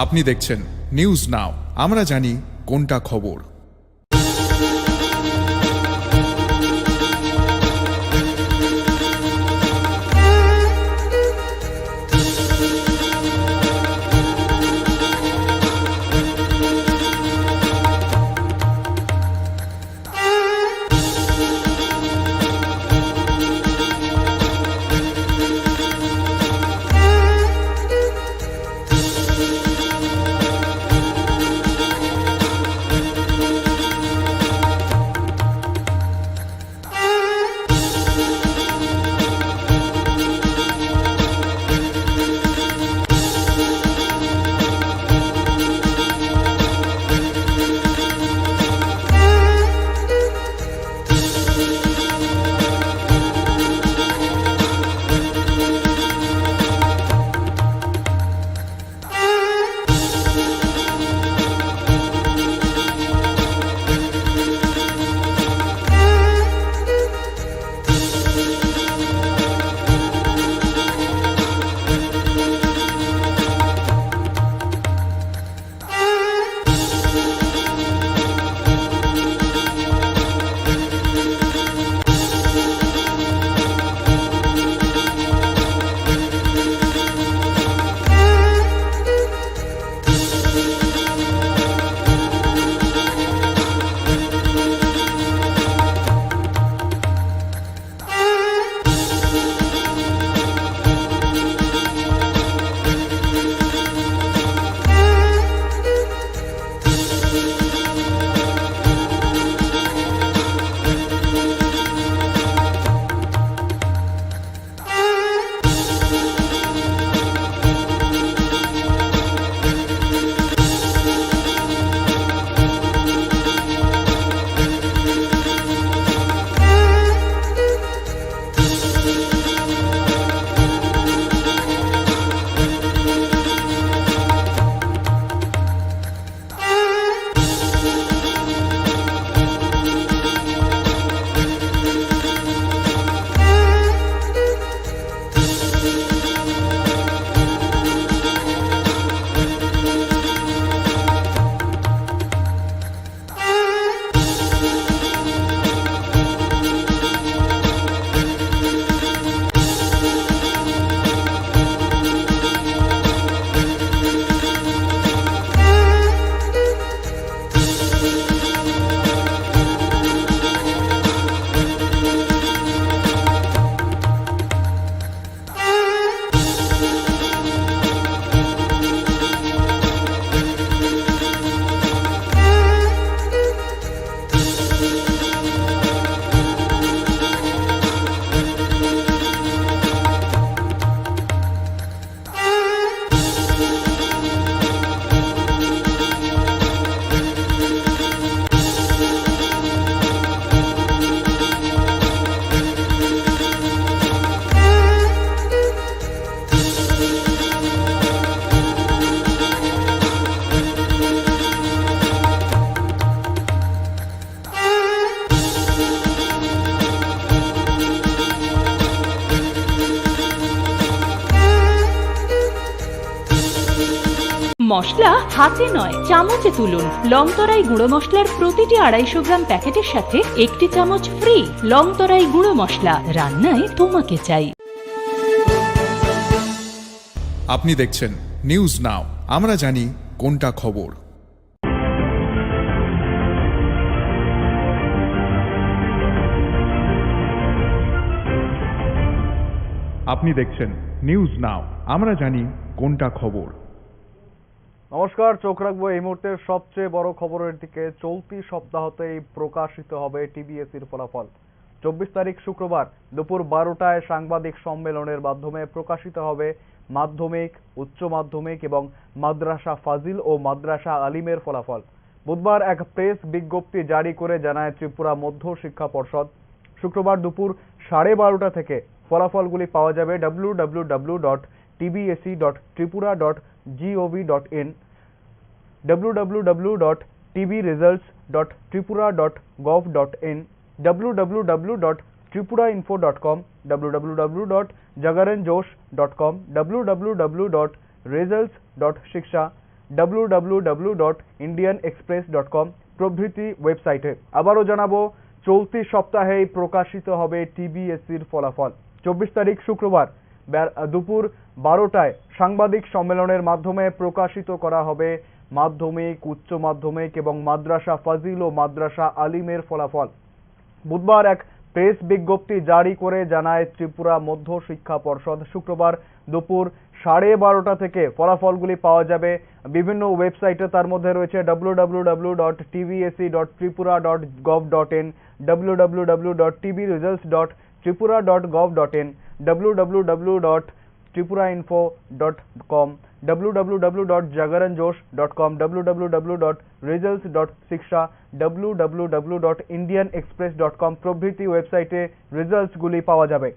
আপনি দেখছেন নিউজ নাও, আমরা জানি কোনটা খবর। মশলা হাতে নয় চামচে তুলুন। লংতরাই গুঁড়ো মশলার প্রতিটি 250 গ্রাম প্যাকেটের সাথে 1টি চামচ ফ্রি। লংতরাই গুঁড়ো মশলা, রান্নায় তোমাকে চাই। আপনি দেখছেন নিউজ নাও, আমরা জানি কোনটা খবর। আপনি দেখছেন নিউজ নাও, আমরা জানি কোনটা খবর। নমস্কার, চোখ রাখবো এই মুহূর্তের সবচেয়ে বড় খবরের দিকে। চলতি সপ্তাহতেই প্রকাশিত হবে টিবিএসসির ফলাফল। 24 তারিখ শুক্রবার দুপুর 12টায় সাংবাদিক সম্মেলনের মাধ্যমে প্রকাশিত হবে মাধ্যমিক, উচ্চ মাধ্যমিক এবং মাদ্রাসা ফাজিল ও মাদ্রাসা আলিমের ফলাফল। বুধবার এক প্রেস বিজ্ঞপ্তি জারি করে জানায় ত্রিপুরা মধ্য শিক্ষা পর্ষদ। শুক্রবার দুপুর 12:30 থেকে ফলাফলগুলি পাওয়া যাবে www.tbsc.tripura.gov.in, www.tbresults.tripura.gov.in, www.tripurainfo.com, www.jagaranjosh.com, www.results.shiksha, www.indianexpress.com প্রভৃতি ওয়েবসাইটে। আবারও জানাবো, চলতি সপ্তাহেই প্রকাশিত হবে টিবিএসসির ফলাফল। 24 তারিখ শুক্রবার দুপুর 12টায় সাংবাদিক সম্মেলনের মাধ্যমে প্রকাশিত করা হবে মাধ্যমিক, উচ্চ মাধ্যমিক এবং মাদ্রাসা ফাজিল ও মাদ্রাসা আলিমের ফলাফল। বুধবার এক প্রেস বিজ্ঞপ্তি জারি করে জানায় ত্রিপুরা মধ্য শিক্ষা পর্ষদ, শুক্রবার দুপুর 12:30 থেকে ফলাফলগুলি পাওয়া যাবে বিভিন্ন ওয়েবসাইটে। তার মধ্যে রয়েছে www.tvsc.tripura.gov.in, www.tbresults.tripura.gov.in, www.tripurainfo.com, www.jagaranjosh.com, www.results.shiksha, www.indianexpress.com প্রভৃতি ওয়েবসাইটে রেজাল্টসগুলি পাওয়া যাবে।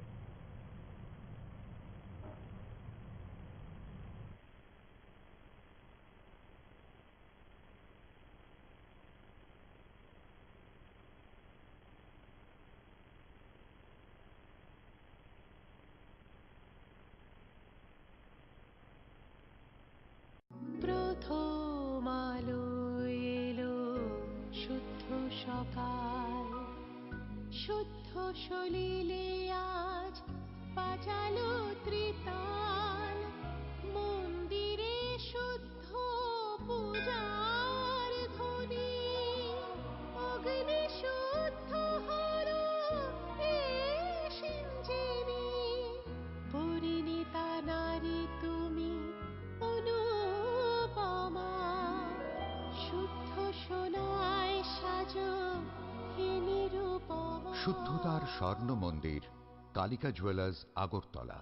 প্রথম আলো এলো শুদ্ধ সকাল, শুদ্ধ সলিলে আজ বাজালো ত্রিতাল, মন্দিরে শুদ্ধ পূজার ধ্বনি, অগ্নি শুদ্ধ হর এ সিঞ্জিনী, পরিণীতা নারী তুমি অনুপমা, শুদ্ধ সোনায় সাজো হে নিরুপমা। শুদ্ধতার স্বর্ণ মন্দির, কালিকা জুয়েলার্স, আগরতলা।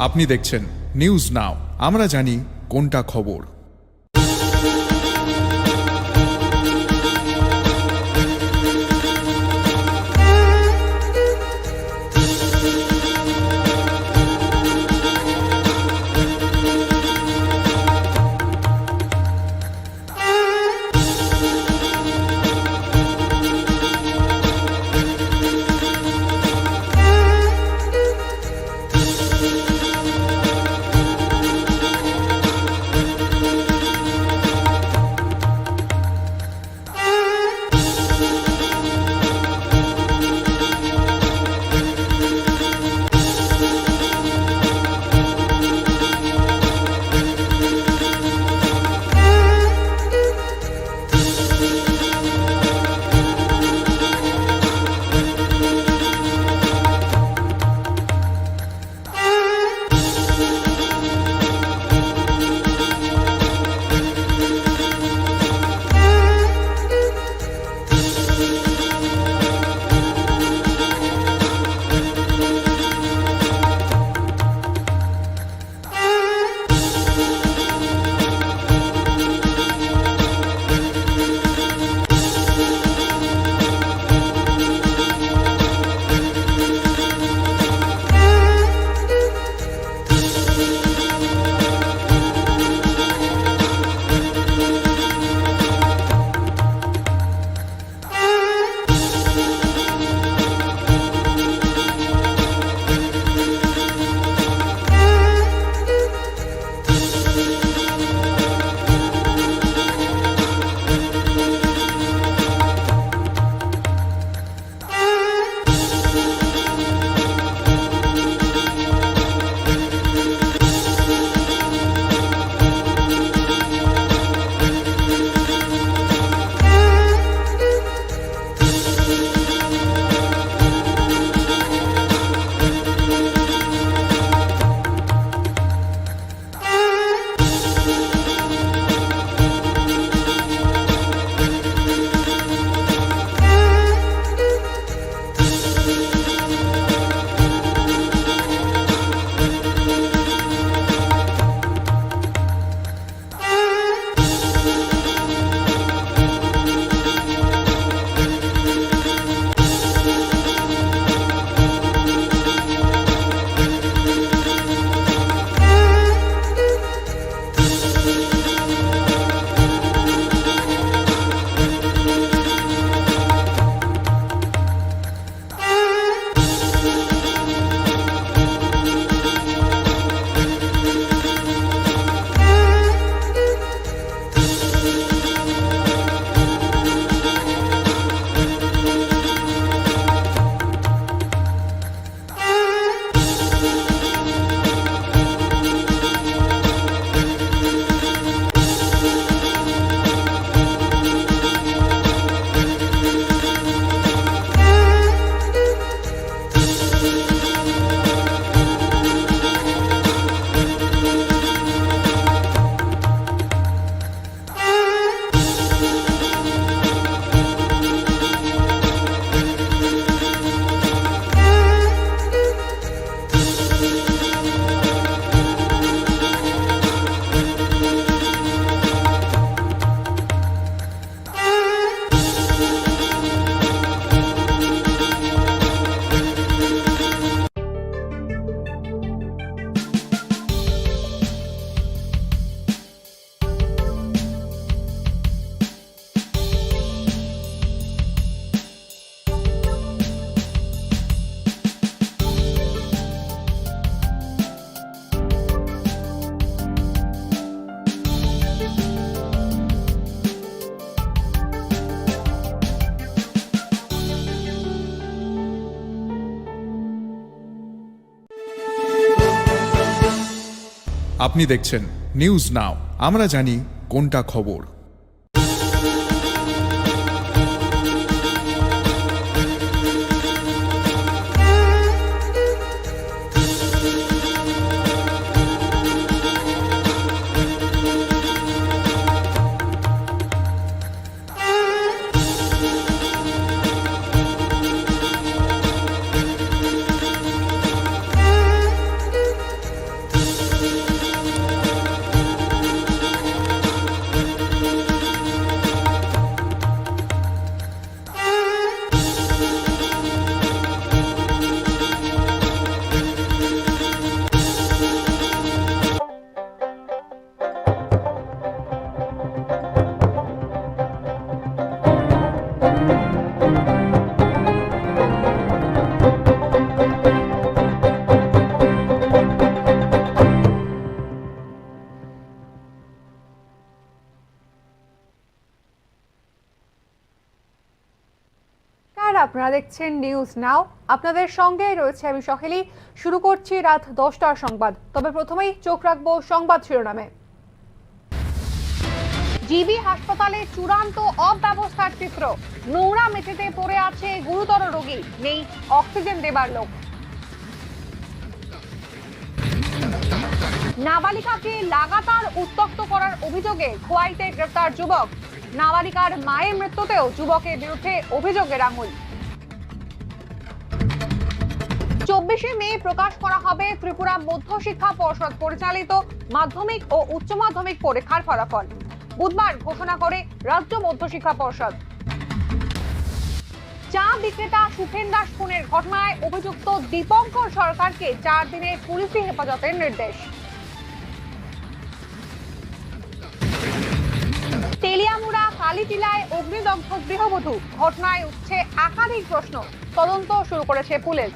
আপনি দেখছেন নিউজ নাও, আমরা জানি কোনটা খবর। আপনি দেখছেন নিউজ নাও, আমরা জানি কোনটা খবর। আপনারা দেখছেন নিউজ নাও, আপনাদের সঙ্গে রয়েছে আমি সহেলি। শুরু করছি রাত 10টার সংবাদ। তবে প্রথমেই চোখ রাখবো সংবাদ শিরোনামে। জিবি হাসপাতালে চূড়ান্ত অব্যবস্থার চিত্র, নোংরা মেঝেতে পড়ে আছে গুরুতর রোগী, নেই অক্সিজেন দেবার লোক। নাবালিকাকে লাগাতার উত্ত্যক্ত করার অভিযোগে খোয়াইতে গ্রেফতার যুবক, নাবালিকার মায়ের মৃত্যুতেও যুবকের বিরুদ্ধে অভিযোগের আঙুল। 24শে মে প্রকাশ করা হবে ত্রিপুরা মধ্যশিক্ষা পর্ষদ পরিচালিত মাধ্যমিক ও উচ্চ মাধ্যমিক পরীক্ষার ফলাফল। বুধবার ঘোষণা করে রাজ্য মধ্যশিক্ষা পর্ষদ। চা বিক্রেতা সুখেন দাস খুনের ঘটনায় অভিযুক্ত দীপঙ্কর সরকারকে 4 দিনের পুলিশি হেফাজতের নির্দেশ। তেলিয়ামুড়া কালীটিলায় অগ্নিদগ্ধ গৃহবধূ, ঘটনায় উঠছে একাধিক প্রশ্ন, তদন্ত শুরু করেছে পুলিশ।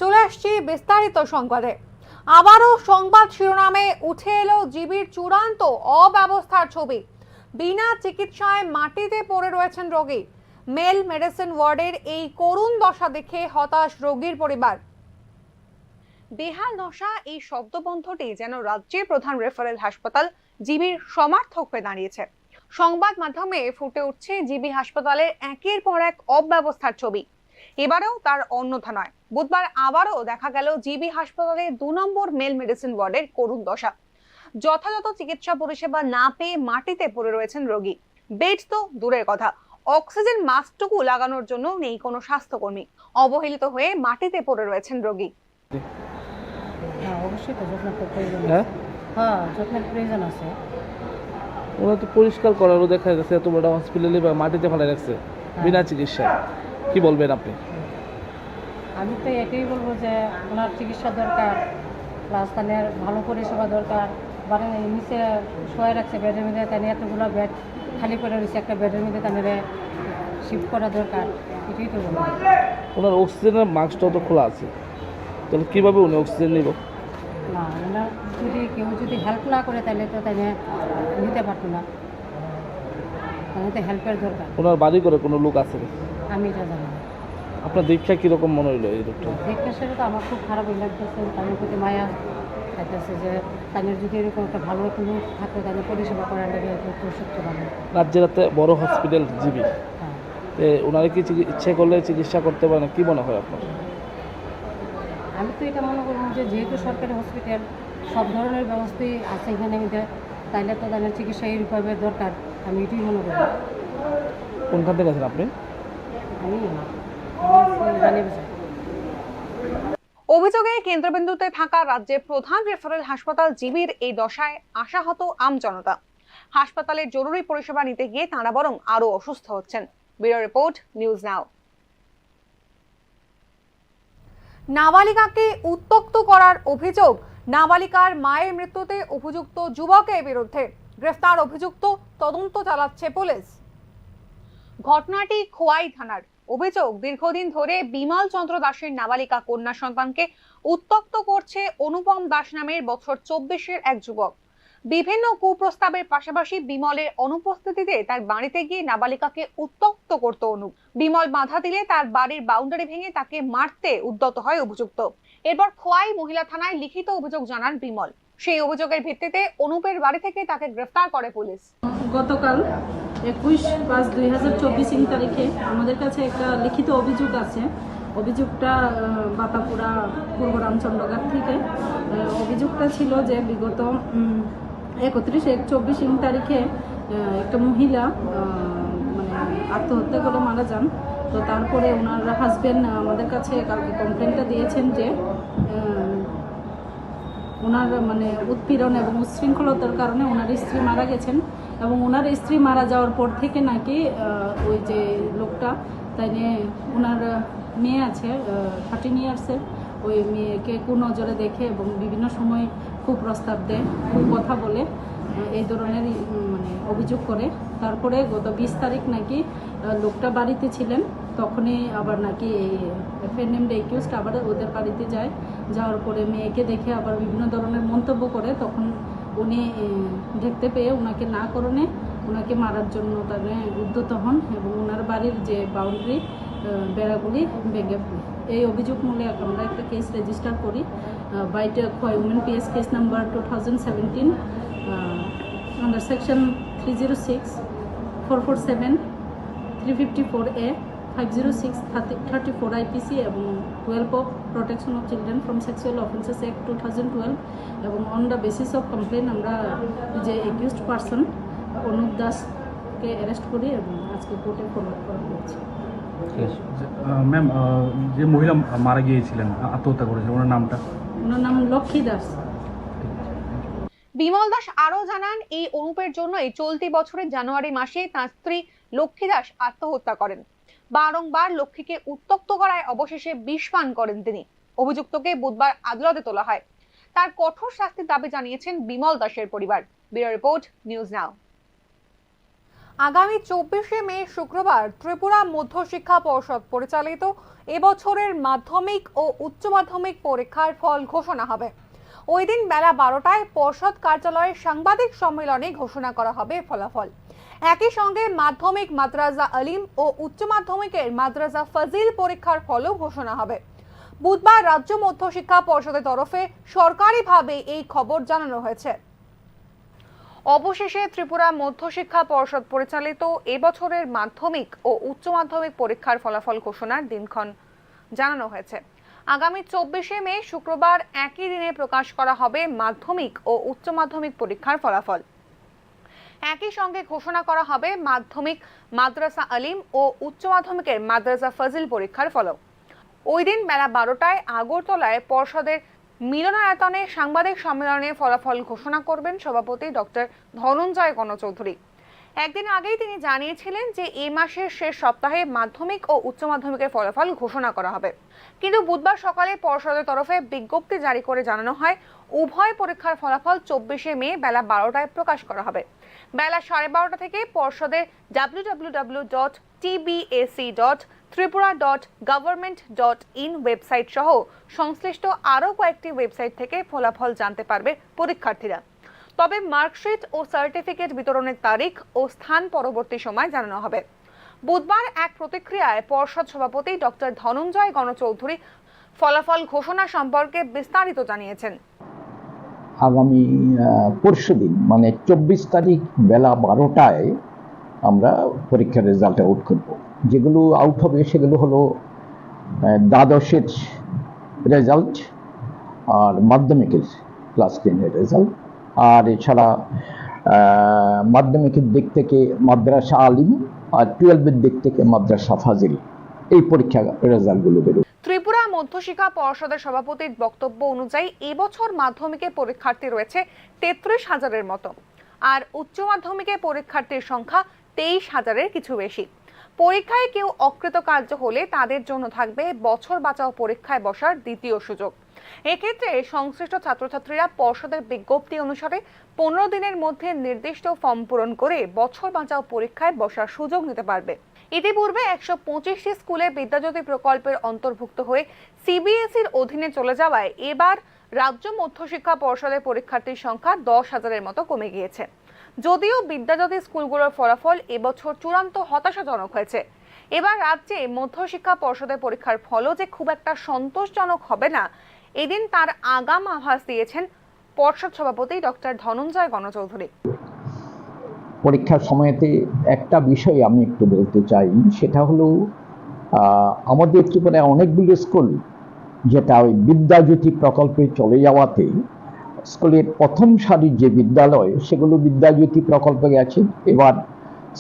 চলে আসছি বিস্তারিত সংবাদে। আবারও সংবাদ শিরোনামে উঠে এলো জিবির চূড়ান্ত অব্যবস্থার ছবি। বিনা চিকিৎসায় মাটিতে পড়ে রয়েছেন রোগী। মেল মেডিসিন ওয়ার্ডের এই করুণ দশা দেখে হতাশ রোগীর পরিবার। বেহাল দশা এই শব্দবন্ধটি যেন রাজ্যের প্রধান রেফারেল হাসপাতাল জিবির সমার্থক হয়ে দাঁড়িয়েছে। সংবাদ মাধ্যমে ফুটে উঠছে জিবি হাসপাতালের একের পর এক অব্যবস্থার ছবি। এবারেও তার অন্যথা নয়। বুধবার আবারও দেখা গেল জিবি হাসপাতালের 2 নম্বর মেল মেডিসিন ওয়ার্ডের করুণ দশা। যথাযথ চিকিৎসা পরিষেবা না পেয়ে মাটিতে পড়ে রয়েছেন রোগী। বেড তো দূরের কথা, অক্সিজেন মাস্কটুকু লাগানোর জন্য নেই কোনো স্বাস্থ্যকর্মী। অবহেলিত হয়ে মাটিতে পড়ে রয়েছেন রোগী। অবশ্যই তো যত্নের প্রয়োজন আছে। হ্যাঁ, যত্নের প্রয়োজন আছে। ওরা তো পরিষ্কার করারও দেখা যাচ্ছে এত বড় হসপিটালে মাটিতে ফেলে রাখছে বিনা চিকিৎসায়। কি বলবেন আপনি? আমি তো এটাই বলবো যে ওনার চিকিৎসা দরকার, প্লাস তাদের ভালো পরিষেবা দরকার। মানে নিচে শোয়ে রাখছে বেডের মধ্যে, তাই এতগুলো বেড খালি করে রয়েছে, একটা বেডের মধ্যে তাদের শিফট করা দরকার। এটাই তো বলবো। ওনার অক্সিজেনের মাস্কটাও তো খোলা আছে, তাহলে কীভাবে উনি অক্সিজেন নিব? না, ওনার কেউ যদি হেল্প না করে তাহলে তো তাই নিতে পারতো না। তাহলে তো হেল্পের দরকার। ওনার বাড়ি করে কোনো লোক আছে? আমি এটা জানি না। আপনার দীক্ষা কীরকম মনে হইলো এই লোকটা? দীক্ষা সেটা তো আমার খুব খারাপই লাগতেছে। তাদের প্রতি মায়া লাগতেছে যে তাদের যদি এরকম একটা ভালো একটা লোক থাকতো তাদের পরিষেবা করার লাগে একটু সত্য ভালো। রাজ্যের একটা বড় হসপিটাল জিবি, ওনারা কি ইচ্ছে করলে চিকিৎসা করতে পারে না, কী মনে হয় আপনার? আমি তো এটা মনে করবো যে যেহেতু সরকারি হসপিটাল সব ধরনের ব্যবস্থাই আছে এখানে, তাইলে তো তাদের চিকিৎসা এইভাবে দরকার। আমি এটাই মনে করি। কোনখান থেকে আছেন আপনি? আমি অভিযোগে কেন্দ্রবিন্দুতে থাকা রাজ্যের প্রধান রেফারেল হাসপাতাল জিবির এই দশায় আশাহত আমজনতা। হাসপাতালের জরুরি পরিষেবা নিতে গিয়ে তাঁরা বরং আরো অসুস্থ হচ্ছেন। Bureau report, news now. নাবালিকাকে উত্ত্যক্ত করার অভিযোগ, নাবালিকার মায়ের মৃত্যুতে অভিযুক্ত যুবকের বিরুদ্ধে গ্রেফতার অভিযুক্ত, তদন্ত চালাচ্ছে পুলিশ। ঘটনাটি খোয়াই থানার। অভিযোগ, দীর্ঘদিন ধরে বিমল চন্দ্র দাসের নাবালিকা কন্যা সন্তানকে উত্ত্যক্ত করছে অনুপম দাস নামের বছর 24-এর এক যুবক। বিভিন্ন কুপ্রস্তাবের পাশাপাশি বিমলের অনুপস্থিতিতে তার বাড়িতে গিয়ে নাবালিকাকে উত্ত্যক্ত করত অনুপ। বিমল বাধা দিলে তার বাড়ির বাউন্ডারি ভেঙে তাকে মারতে উদ্যত হয় অভিযুক্ত। এরপর খোয়াই মহিলা থানায় লিখিত অভিযোগ জানান বিমল। সেই অভিযোগের ভিত্তিতে অনুপের বাড়ি থেকে তাকে গ্রেফতার করে পুলিশ। গতকাল 21/5/2024 তারিখে আমাদের কাছে একটা লিখিত অভিযোগ আছে। অভিযোগটা বাতাপুরা পূর্ব রামচন্দ্রঘাট থেকে। অভিযোগটা ছিল যে বিগত 31/1/24 তারিখে একটা মহিলা মানে আত্মহত্যা করে মারা যান। তো তারপরে ওনার হাজব্যান্ড আমাদের কাছে কালকে কমপ্লেনটা দিয়েছেন যে ওনার মানে উৎপীড়ন এবং উচ্ছৃঙ্খলতার কারণে ওনার স্ত্রী মারা গেছেন এবং ওনার স্ত্রী মারা যাওয়ার পর থেকে নাকি ওই যে লোকটা তাই নিয়ে ওনার মেয়ে আছে 13 ইয়ার্সের, ওই মেয়েকে কুনজরে দেখে এবং বিভিন্ন সময় কুপ্রস্তাব দেয়, কথা বলে, এই ধরনের মানে অভিযোগ করে। তারপরে গত 20 তারিখ নাকি লোকটা বাড়িতে ছিলেন, তখনই আবার নাকি ফ্রেন্ড একিউজড আবার ওদের বাড়িতে যায়। যাওয়ার পরে মেয়েকে দেখে আবার বিভিন্ন ধরনের মন্তব্য করে। তখন উনি দেখতে পেয়ে ওনাকে না করণে ওনাকে মারার জন্য তারা উদ্যত হন এবং ওনার বাড়ির যে বাউন্ডারি বেড়াগুলি ভেঙে ফেলে। এই অভিযোগ মূলে আমরা একটা কেস রেজিস্টার করি বাইট Khowai women PS case number 2017 under section 306, 447, 354A, 506, 34 IPC এবং 12 of Protection of Children from Sexual Offences Act 2012 এবং on the basis of complain আমরা যে একিউজড পারসন অনুপ দাসকে অ্যারেস্ট করি এবং আজকে কোর্টে ফরওয়ার্ড করা হয়েছে। ম্যাম, যে মহিলা মারা গিয়েছিলেন আত্মহত্যা করেছিলেন ওনার নামটা? ওনার নাম লক্ষ্মী দাস। বিমল দাস আরো জানান, এই অনুপের জন্য এই চলতি বছরের জানুয়ারি মাসে তার স্ত্রী লক্ষ্মী দাস আত্মহত্যা করেন। বারংবার লক্ষ্মীকে উত্ত্যক্ত করায় অবশেষে বিষ পান করেন তিনি। অভিযুক্তকে বুধবার আদালতে তোলা হয়। তার কঠোর শাস্তির দাবি জানিয়েছেন বিমল দাসের পরিবার। ব্যুরো রিপোর্ট, নিউজ নাও। আগামী 24শে মে শুক্রবার ত্রিপুরা মধ্যশিক্ষা পর্ষদ পরিচালিত এবছরের মাধ্যমিক ও উচ্চ মাধ্যমিক পরীক্ষার ফল ঘোষণা হবে। ওই দিন বেলা 12টায় পর্ষদ কার্যালয়ে সাংবাদিক সম্মেলনে ঘোষণা করা হবে ফলাফল। একই সঙ্গে মাধ্যমিক মাদ্রাসা আলিম ও উচ্চ মাধ্যমিকের মাদ্রাসা ফাজিল পরীক্ষার ফলও ঘোষণা হবে। বুধবার রাজ্য মধ্যশিক্ষা পর্ষদের তরফে সরকারিভাবে এই খবর জানানো হয়েছে। অবশেষে ত্রিপুরা মধ্যশিক্ষা পর্ষদ পরিচালিত এবছরের মাধ্যমিক ও উচ্চ মাধ্যমিক পরীক্ষার ফলাফল ঘোষণার দিনক্ষণ জানানো হয়েছে। আগামী 24শে মে শুক্রবার একই দিনে প্রকাশ করা হবে মাধ্যমিক ও উচ্চ মাধ্যমিক পরীক্ষার ফলাফল। একই সঙ্গে ঘোষণা করা হবে মাধ্যমিক মাদ্রাসা আলিম ও উচ্চ মাধ্যমিকের মাদ্রাসা ফাজিল পরীক্ষার ফলও। ওই দিন বেলা 12টায় আগরতলায় পর্ষদের মিলনায়তনে সাংবাদিক সম্মেলনে ফলাফল ঘোষণা করবেন সভাপতি ডক্টর ধনঞ্জয় গণচৌধুরী। একদিন আগেই তিনি জানিয়েছিলেন যে এই মাসের শেষ সপ্তাহে মাধ্যমিক ও উচ্চ মাধ্যমিকের ফলাফল ঘোষণা করা হবে। কিন্তু বুধবার সকালে পর্ষদের তরফে বিজ্ঞপ্তি জারি করে জানানো হয় উভয় পরীক্ষার ফলাফল 24শে মে বেলা 12টায় প্রকাশ করা হবে। বেলা 12:30 থেকে পর্ষদের www.tbac.tripura.government.in ওয়েবসাইট সহ সংশ্লিষ্ট আরও কয়েকটি ওয়েবসাইট থেকে ফলাফল জানতে পারবে পরীক্ষার্থীরা। তবে মার্কশিট ও সার্টিফিকেট বিতরণের তারিখ ও স্থান পরবর্তী সময় জানানো হবে। বুধবার এক প্রতিক্রিয়ায় পর্ষদ সভাপতি ডক্টর ধনঞ্জয় গণচৌধুরী ফলাফল ঘোষণা সম্পর্কে বিস্তারিত জানিয়েছেন। আগামী পরশুদিন মানে 24 তারিখ বেলা 12টায় আমরা পরীক্ষার রেজাল্ট আউট করব। যেগুলো আউট হবে সেগুলো হলো দ্বাদশের রেজাল্ট আর মাধ্যমিকের ক্লাস 10-এর রেজাল্ট। আর এছাড়া মাধ্যমিকের দিক থেকে মাদ্রাসা আলিম আর 12-এর দিক থেকে মাদ্রাসা ফাজিল, এই পরীক্ষা রেজাল্টগুলো বেরোবে। ত্রিপুরা মধ্যশিক্ষা পর্ষদের সভাপতির বক্তব্য অনুযায়ী এবছর মাধ্যমিকে পরীক্ষার্থী রয়েছে 33,000-এর মতো, আর উচ্চ মাধ্যমিকে পরীক্ষার্থীর সংখ্যা 23,000-এর কিছু বেশি। পরীক্ষায় কেউ অকৃতকার্য হলে তাদের জন্য থাকবে বছর বাঁচাও পরীক্ষায় বসার দ্বিতীয় সুযোগ। এক্ষেত্রে সংশ্লিষ্ট ছাত্রছাত্রীরা পর্ষদের বিজ্ঞপ্তি অনুসারে 15 দিনের মধ্যে নির্দিষ্ট ফর্ম পূরণ করে বছর বাঁচাও পরীক্ষায় বসার সুযোগ নিতে পারবে। ইতিপূর্বে 125টি স্কুলে বিদ্যাজ্যোতি প্রকল্পের অন্তর্ভুক্ত হয়ে সিবিএসইর অধীনে চলে যাওয়ায় এবার রাজ্য মধ্যশিক্ষা পর্ষদের পরীক্ষার্থীর সংখ্যা 10,000-এর মতো কমে গিয়েছে। যদিও বিদ্যাজ্যোতি স্কুলগুলোর ফলাফল এবছর চূড়ান্ত হতাশাজনক হয়েছে। এবার রাজ্যে মধ্যশিক্ষা পর্ষদের পরীক্ষার ফলও যে খুব একটা সন্তোষজনক হবে না, এদিন তার আগাম আভাস দিয়েছেন পর্ষদ সভাপতি ডক্টর ধনঞ্জয় গণচৌধুরী। পরীক্ষার সময়তে একটা বিষয় আমি একটু বলতে চাই, সেটা হলো আমাদের ত্রিপুরায় অনেকগুলো স্কুল যেটা ওই বিদ্যাজ্যোতি প্রকল্পে চলে যাওয়াতে স্কুলের প্রথম সারির যে বিদ্যালয় সেগুলো বিদ্যাজ্যোতি প্রকল্পে গেছে। এবার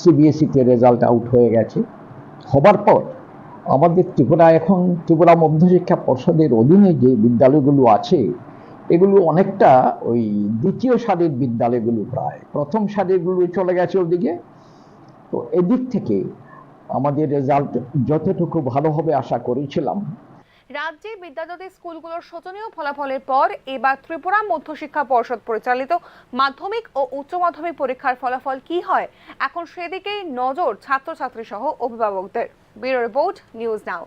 সিবিএসইতে রেজাল্ট আউট হয়ে গেছে। হবার পর আমাদের ত্রিপুরা মধ্যশিক্ষা পর্ষদের অধীনে যে বিদ্যালয়গুলো আছে এগুলো অনেকটা ওই দ্বিতীয় সারির বিদ্যালয়গুলো, প্রায় প্রথম সারিগুলো চলে গেছে ওদিকে। তো এদিক থেকে আমাদের রেজাল্ট যতটুকু ভালো হবে আশা করেছিলাম। রাজ্যে বিদ্যাজ্যোতি স্কুলগুলোর শোচনীয় ফলাফলের পর এবার ত্রিপুরা মধ্যশিক্ষা পর্ষদ পরিচালিত মাধ্যমিক ও উচ্চ মাধ্যমিক পরীক্ষার ফলাফল কি হয়, এখন সেদিকেই নজর ছাত্রছাত্রী সহ অভিভাবকদের। ব্যুরো রিপোর্ট, নিউজ নাও।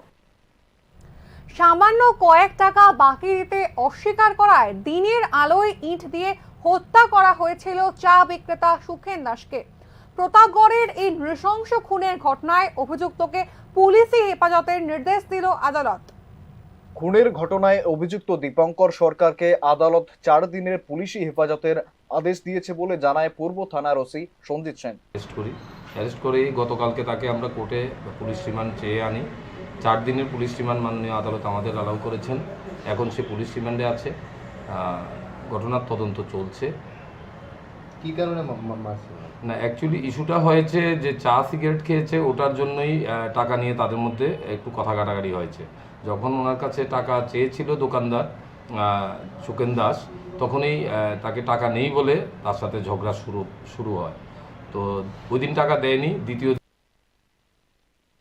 সামান্য কয়েক টাকা বাকি দিতে অস্বীকার করায় দিনের আলোয় ইট দিয়ে হত্যা করা হয়েছিল চা বিক্রেতা সুখেন দাসকে। প্রতাপগড়ের এই নৃশংস খুনের ঘটনায় অভিযুক্তকে পুলিশি হেফাজতের নির্দেশ দিল আদালত। খুনের ঘটনায় অভিযুক্ত দীপঙ্কর সরকারকে আদালত 4 দিনের পুলিশি হেফাজতের আদেশ দিয়েছে বলে জানায় পূর্ব থানার ওসি সঞ্জিত সেন। অ্যারেস্ট করে গতকালকে তাকে আমরা কোর্টে পুলিশ রিমান্ড চেয়ে আনি। 4 দিনের পুলিশ রিমান্ড মাননীয় আদালত আমাদের অ্যালাউ করেছেন। এখন সে পুলিশ রিমান্ডে আছে। ঘটনার তদন্ত চলছে। কি কারণে না, অ্যাকচুয়ালি ইস্যুটা হয়েছে যে চা সিগারেট খেয়েছে, ওটার জন্যই টাকা নিয়ে তাদের মধ্যে একটু কথা কাটাকাটি হয়েছে। যখন ওনার কাছে টাকা চেয়েছিল দোকানদার সুখেন দাস, তখনই তাকে টাকা নেই বলে তার সাথে ঝগড়া শুরু হয়। তো ওই দিন টাকা দেয়নি, দ্বিতীয়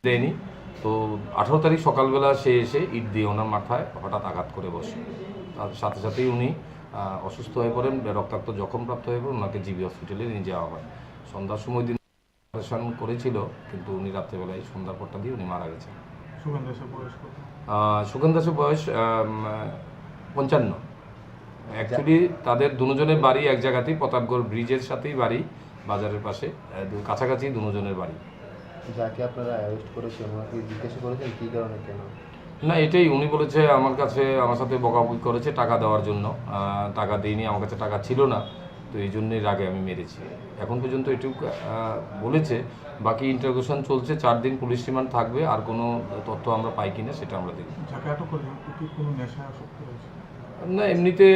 দেয়নি। তো 18 তারিখ সকালবেলা সে এসে ইট দিয়ে ওনার মাথায় হঠাৎ আঘাত করে বসে। তার সাথে সাথেই উনি অসুস্থ হয়ে পড়েন, রক্তাক্ত জখমপ্রাপ্ত হয়ে পড়েন। ওনাকে জিবি হসপিটালে নিয়ে যাওয়া হয়। সন্ধ্যার সময় দিন অপারেশন করেছিল, কিন্তু উনি রাত্রেবেলায় সন্ধ্যার পরটা দিয়ে উনি মারা গেছেন। সুখেন দাসের বয়স 55। অ্যাকচুয়ালি তাদের দুজনের বাড়ি এক জায়গাতেই, প্রতাপগড় ব্রিজের সাথেই বাড়ি, বাজারের পাশে, কাছাকাছি দুজনের বাড়ি। যাকে আপনারা অ্যারেস্ট করেছেন ওনাকে জিজ্ঞাসা করেছেন কী কারণে, কেন? না, এটাই উনি বলেছে আমার সাথে বকাবকি করেছে টাকা দেওয়ার জন্য। টাকা দিইনি, আমার কাছে টাকা ছিল না, তো এই জন্যই রাগে আমি মেরেছি। এখন পর্যন্ত এটুকু বলেছে। বাকি ইন্টারোগেশন চলছে। 4 দিন পুলিশ রিমান্ড থাকবে। আর কোনো তথ্য আমরা পাই কিনা সেটা আমরা দেখব। না, এমনিতে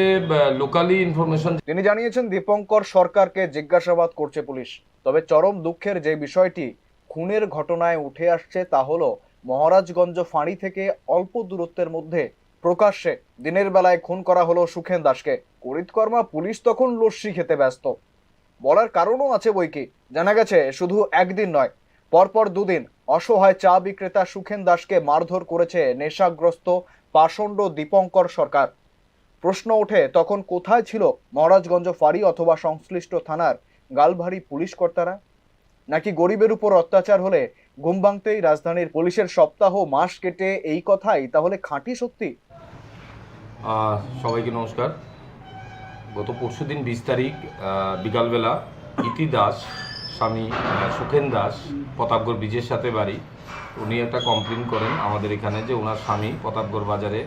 লোকালি ইনফরমেশন। তিনি জানিয়েছেন দীপঙ্কর সরকারকে জিজ্ঞাসাবাদ করছে পুলিশ। তবে চরম দুঃখের যে বিষয়টি খুনের ঘটনায় উঠে আসছে তা হলো মহারাজগঞ্জ ফাঁড়ি থেকে অল্প দূরত্বের মধ্যে প্রকাশ্যে দিনের বেলায় খুন করা হলো সুখেন দাসকে। করিতকর্মা পুলিশ তখন লস্যি খেতে ব্যস্ত। বলার কারণও আছে বইকি। জানা গেছে শুধু একদিন নয়, পরপর 2 দিন অসহায় চা বিক্রেতা সুখেন দাসকে মারধর করেছে নেশাগ্রস্ত পাষণ্ড দীপঙ্কর সরকার। প্রশ্ন ওঠে, তখন কোথায় ছিল মহারাজগঞ্জ ফাঁড়ি অথবা সংশ্লিষ্ট থানার গালভারী পুলিশ কর্তারা? নাকি গরিবের উপর অত্যাচার হলে ঘুম ভাঙতেই রাজধানীর পুলিশের সপ্তাহ মাস কেটে এই কথাই তাহলে খাঁটি সত্যি? সবাইকে নমস্কার। গত পরশুদিন 20 তারিখ বিকালবেলা ইতি দাস, স্বামী সুখেন দাস, প্রতাপগড় ব্রিজের সাথে বাড়ি, উনি একটা কমপ্লেন করেন আমাদের এখানে যে ওনার স্বামী প্রতাপগড় বাজারে